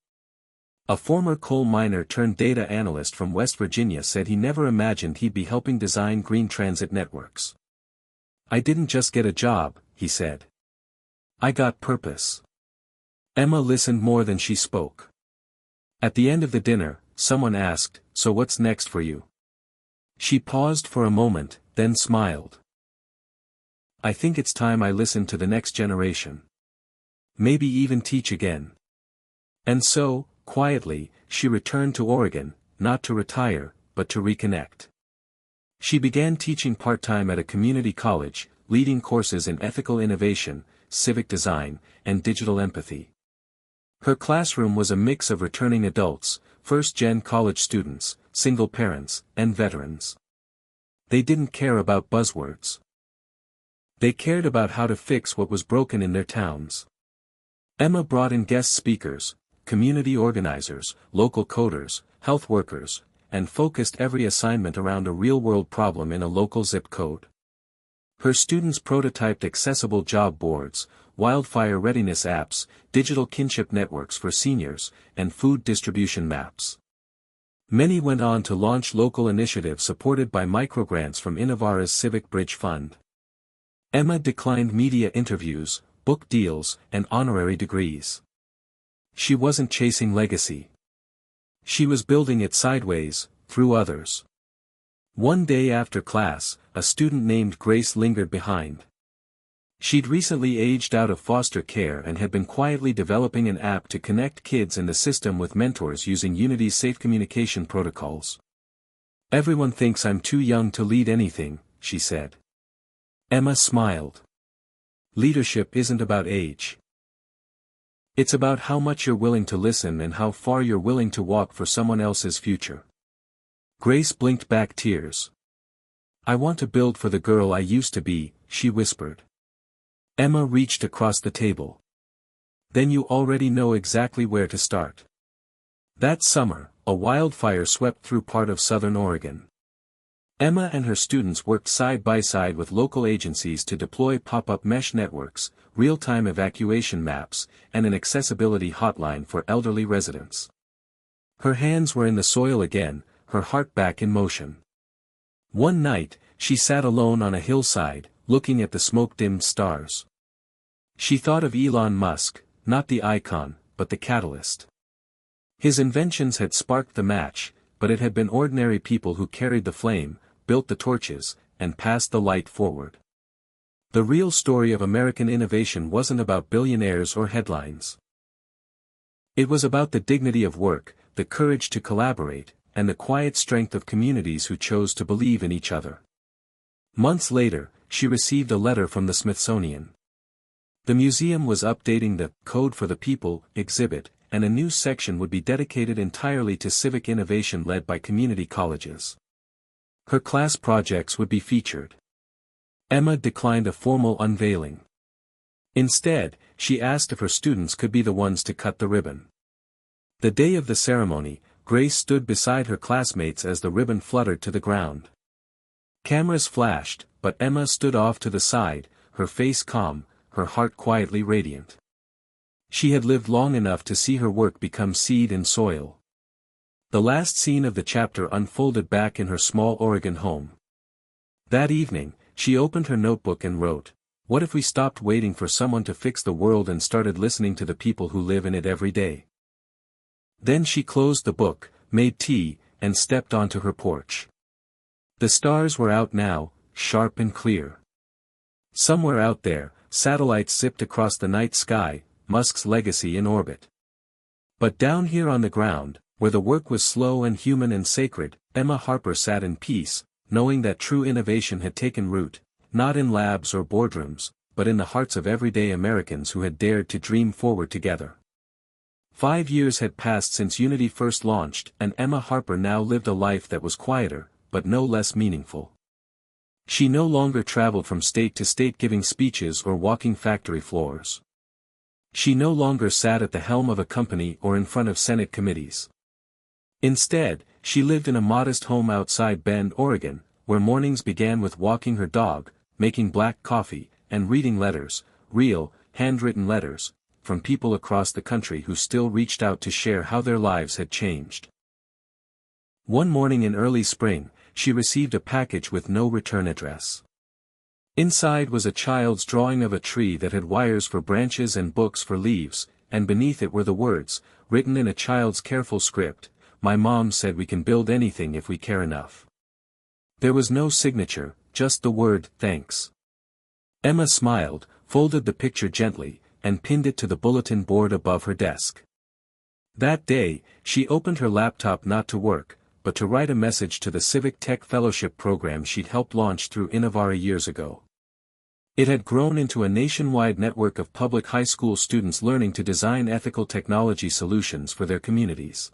A former coal miner turned data analyst from West Virginia said he never imagined he'd be helping design green transit networks. "I didn't just get a job," he said. "I got purpose." Emma listened more than she spoke. At the end of the dinner, someone asked, "So what's next for you?" She paused for a moment, then smiled. "I think it's time I listen to the next generation. Maybe even teach again." And so, quietly, she returned to Oregon, not to retire, but to reconnect. She began teaching part-time at a community college, leading courses in ethical innovation, civic design, and digital empathy. Her classroom was a mix of returning adults, first-gen college students, single parents, and veterans. They didn't care about buzzwords. They cared about how to fix what was broken in their towns. Emma brought in guest speakers, community organizers, local coders, health workers, and focused every assignment around a real-world problem in a local zip code. Her students prototyped accessible job boards, wildfire readiness apps, digital kinship networks for seniors, and food distribution maps. Many went on to launch local initiatives supported by microgrants from Innovara's Civic Bridge Fund. Emma declined media interviews, book deals, and honorary degrees. She wasn't chasing legacy. She was building it sideways, through others. One day after class, a student named Grace lingered behind. She'd recently aged out of foster care and had been quietly developing an app to connect kids in the system with mentors using Unity's safe communication protocols. "Everyone thinks I'm too young to lead anything," she said. Emma smiled. "Leadership isn't about age. It's about how much you're willing to listen and how far you're willing to walk for someone else's future." Grace blinked back tears. "I want to build for the girl I used to be," she whispered. Emma reached across the table. "Then you already know exactly where to start." That summer, a wildfire swept through part of southern Oregon. Emma and her students worked side by side with local agencies to deploy pop-up mesh networks, real-time evacuation maps, and an accessibility hotline for elderly residents. Her hands were in the soil again, her heart back in motion. One night, she sat alone on a hillside, looking at the smoke-dimmed stars. She thought of Elon Musk, not the icon, but the catalyst. His inventions had sparked the match, but it had been ordinary people who carried the flame, built the torches, and passed the light forward. The real story of American innovation wasn't about billionaires or headlines. It was about the dignity of work, the courage to collaborate, and the quiet strength of communities who chose to believe in each other. Months later, she received a letter from the Smithsonian. The museum was updating the Code for the People exhibit, and a new section would be dedicated entirely to civic innovation led by community colleges. Her class projects would be featured. Emma declined a formal unveiling. Instead, she asked if her students could be the ones to cut the ribbon. The day of the ceremony, Grace stood beside her classmates as the ribbon fluttered to the ground. Cameras flashed, but Emma stood off to the side, her face calm, her heart quietly radiant. She had lived long enough to see her work become seed in soil. The last scene of the chapter unfolded back in her small Oregon home. That evening, she opened her notebook and wrote, "What if we stopped waiting for someone to fix the world and started listening to the people who live in it every day?" Then she closed the book, made tea, and stepped onto her porch. The stars were out now, sharp and clear. Somewhere out there, satellites zipped across the night sky, Musk's legacy in orbit. But down here on the ground, where the work was slow and human and sacred, Emma Harper sat in peace, knowing that true innovation had taken root, not in labs or boardrooms, but in the hearts of everyday Americans who had dared to dream forward together. 5 years had passed since Unity first launched, and Emma Harper now lived a life that was quieter, but no less meaningful. She no longer traveled from state to state giving speeches or walking factory floors. She no longer sat at the helm of a company or in front of Senate committees. Instead, she lived in a modest home outside Bend, Oregon, where mornings began with walking her dog, making black coffee, and reading letters, real, handwritten letters, from people across the country who still reached out to share how their lives had changed. One morning in early spring, she received a package with no return address. Inside was a child's drawing of a tree that had wires for branches and books for leaves, and beneath it were the words, written in a child's careful script, "My mom said we can build anything if we care enough." There was no signature, just the word, "Thanks." Emma smiled, folded the picture gently, and pinned it to the bulletin board above her desk. That day, she opened her laptop not to work, but to write a message to the Civic Tech Fellowship program she'd helped launch through Innovara years ago. It had grown into a nationwide network of public high school students learning to design ethical technology solutions for their communities.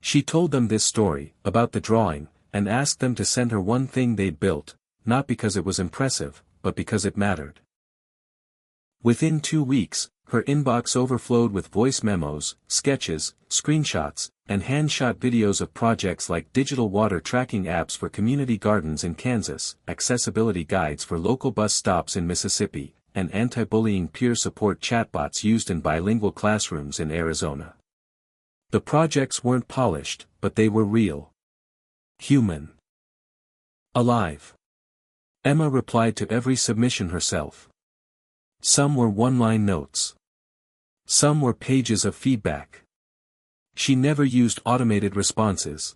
She told them this story, about the drawing, and asked them to send her one thing they'd built, not because it was impressive, but because it mattered. Within 2 weeks, her inbox overflowed with voice memos, sketches, screenshots, and hand-shot videos of projects like digital water tracking apps for community gardens in Kansas, accessibility guides for local bus stops in Mississippi, and anti-bullying peer support chatbots used in bilingual classrooms in Arizona. The projects weren't polished, but they were real. Human. Alive. Emma replied to every submission herself. Some were one-line notes. Some were pages of feedback. She never used automated responses.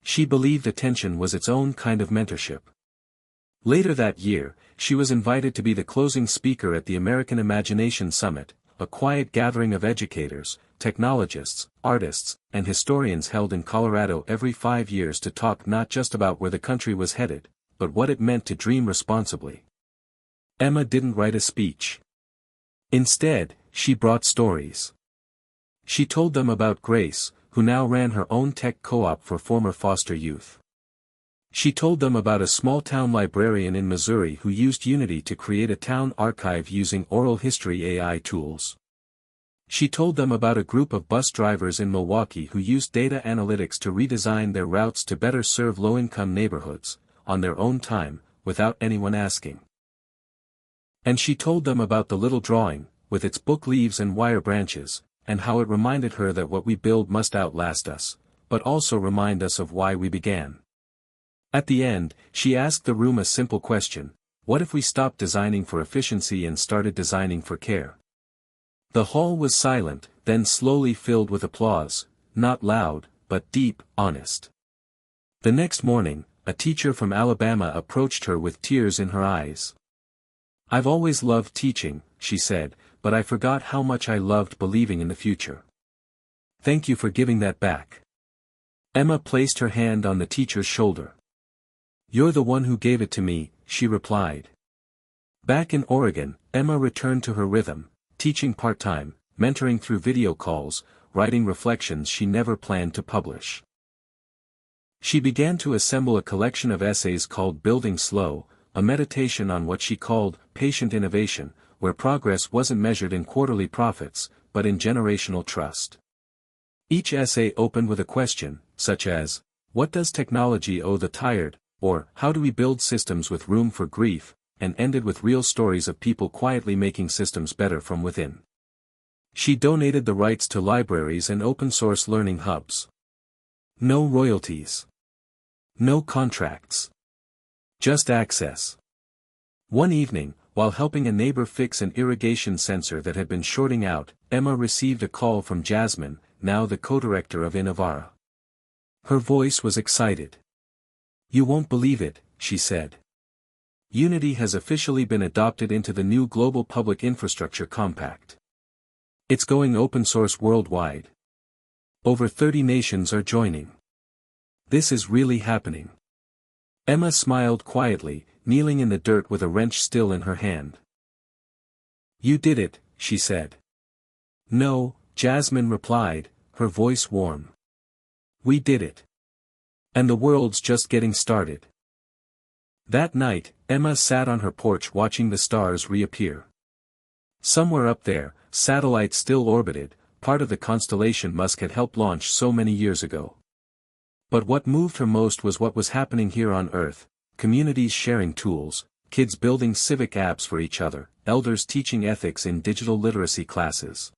She believed attention was its own kind of mentorship. Later that year, she was invited to be the closing speaker at the American Imagination Summit, a quiet gathering of educators, technologists, artists, and historians held in Colorado every 5 years to talk not just about where the country was headed, but what it meant to dream responsibly. Emma didn't write a speech. Instead, she brought stories. She told them about Grace, who now ran her own tech co-op for former foster youth. She told them about a small-town librarian in Missouri who used Unity to create a town archive using oral history AI tools. She told them about a group of bus drivers in Milwaukee who used data analytics to redesign their routes to better serve low-income neighborhoods, on their own time, without anyone asking. And she told them about the little drawing, with its book leaves and wire branches, and how it reminded her that what we build must outlast us, but also remind us of why we began. At the end, she asked the room a simple question: what if we stopped designing for efficiency and started designing for care? The hall was silent, then slowly filled with applause, not loud, but deep, honest. The next morning, a teacher from Alabama approached her with tears in her eyes. "I've always loved teaching," she said, "but I forgot how much I loved believing in the future. Thank you for giving that back." Emma placed her hand on the teacher's shoulder. "You're the one who gave it to me," she replied. Back in Oregon, Emma returned to her rhythm, teaching part-time, mentoring through video calls, writing reflections she never planned to publish. She began to assemble a collection of essays called Building Slow, a meditation on what she called patient innovation, where progress wasn't measured in quarterly profits, but in generational trust. Each essay opened with a question, such as, "What does technology owe the tired?" or "How do we build systems with room for grief?" and ended with real stories of people quietly making systems better from within. She donated the rights to libraries and open-source learning hubs. No royalties. No contracts. Just access. One evening, while helping a neighbor fix an irrigation sensor that had been shorting out, Emma received a call from Jasmine, now the co-director of Innovara. Her voice was excited. "You won't believe it," she said. "Unity has officially been adopted into the new Global Public Infrastructure Compact. It's going open source worldwide. Over 30 nations are joining. This is really happening." Emma smiled quietly, kneeling in the dirt with a wrench still in her hand. "You did it," she said. "No," Jasmine replied, her voice warm. "We did it. And the world's just getting started." That night, Emma sat on her porch watching the stars reappear. Somewhere up there, satellites still orbited, part of the constellation Musk had helped launch so many years ago. But what moved her most was what was happening here on Earth: communities sharing tools, kids building civic apps for each other, elders teaching ethics in digital literacy classes.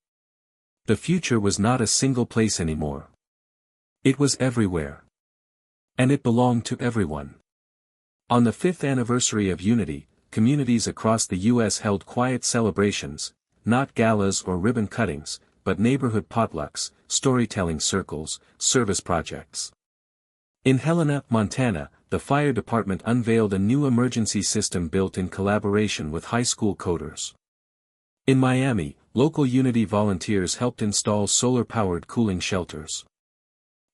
The future was not a single place anymore. It was everywhere. And it belonged to everyone. On the 5th anniversary of Unity, communities across the U.S. held quiet celebrations, not galas or ribbon cuttings, but neighborhood potlucks, storytelling circles, service projects. In Helena, Montana, the fire department unveiled a new emergency system built in collaboration with high school coders. In Miami, local Unity volunteers helped install solar-powered cooling shelters.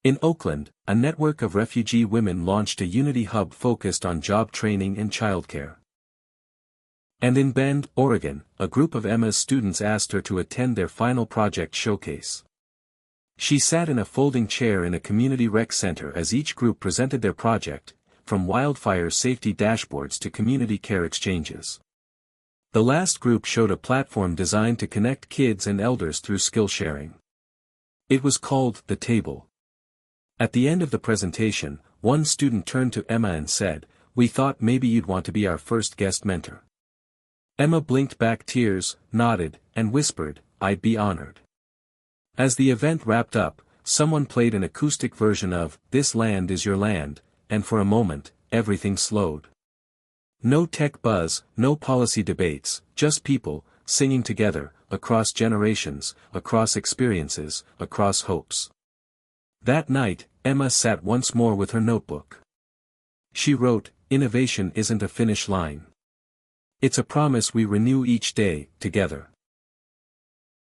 In Oakland, a network of refugee women launched a Unity hub focused on job training and childcare. And in Bend, Oregon, a group of Emma's students asked her to attend their final project showcase. She sat in a folding chair in a community rec center as each group presented their project, from wildfire safety dashboards to community care exchanges. The last group showed a platform designed to connect kids and elders through skill sharing. It was called The Table. At the end of the presentation, one student turned to Emma and said, "We thought maybe you'd want to be our first guest mentor." Emma blinked back tears, nodded, and whispered, "I'd be honored." As the event wrapped up, someone played an acoustic version of "This Land Is Your Land," and for a moment, everything slowed. No tech buzz, no policy debates, just people, singing together, across generations, across experiences, across hopes. That night, Emma sat once more with her notebook. She wrote, "Innovation isn't a finish line. It's a promise we renew each day, together."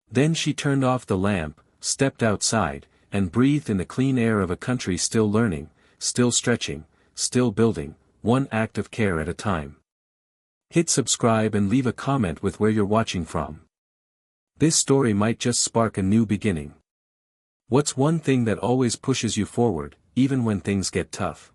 Then she turned off the lamp, stepped outside, and breathed in the clean air of a country still learning, still stretching, still building, one act of care at a time. Hit subscribe and leave a comment with where you're watching from. This story might just spark a new beginning. What's one thing that always pushes you forward, even when things get tough?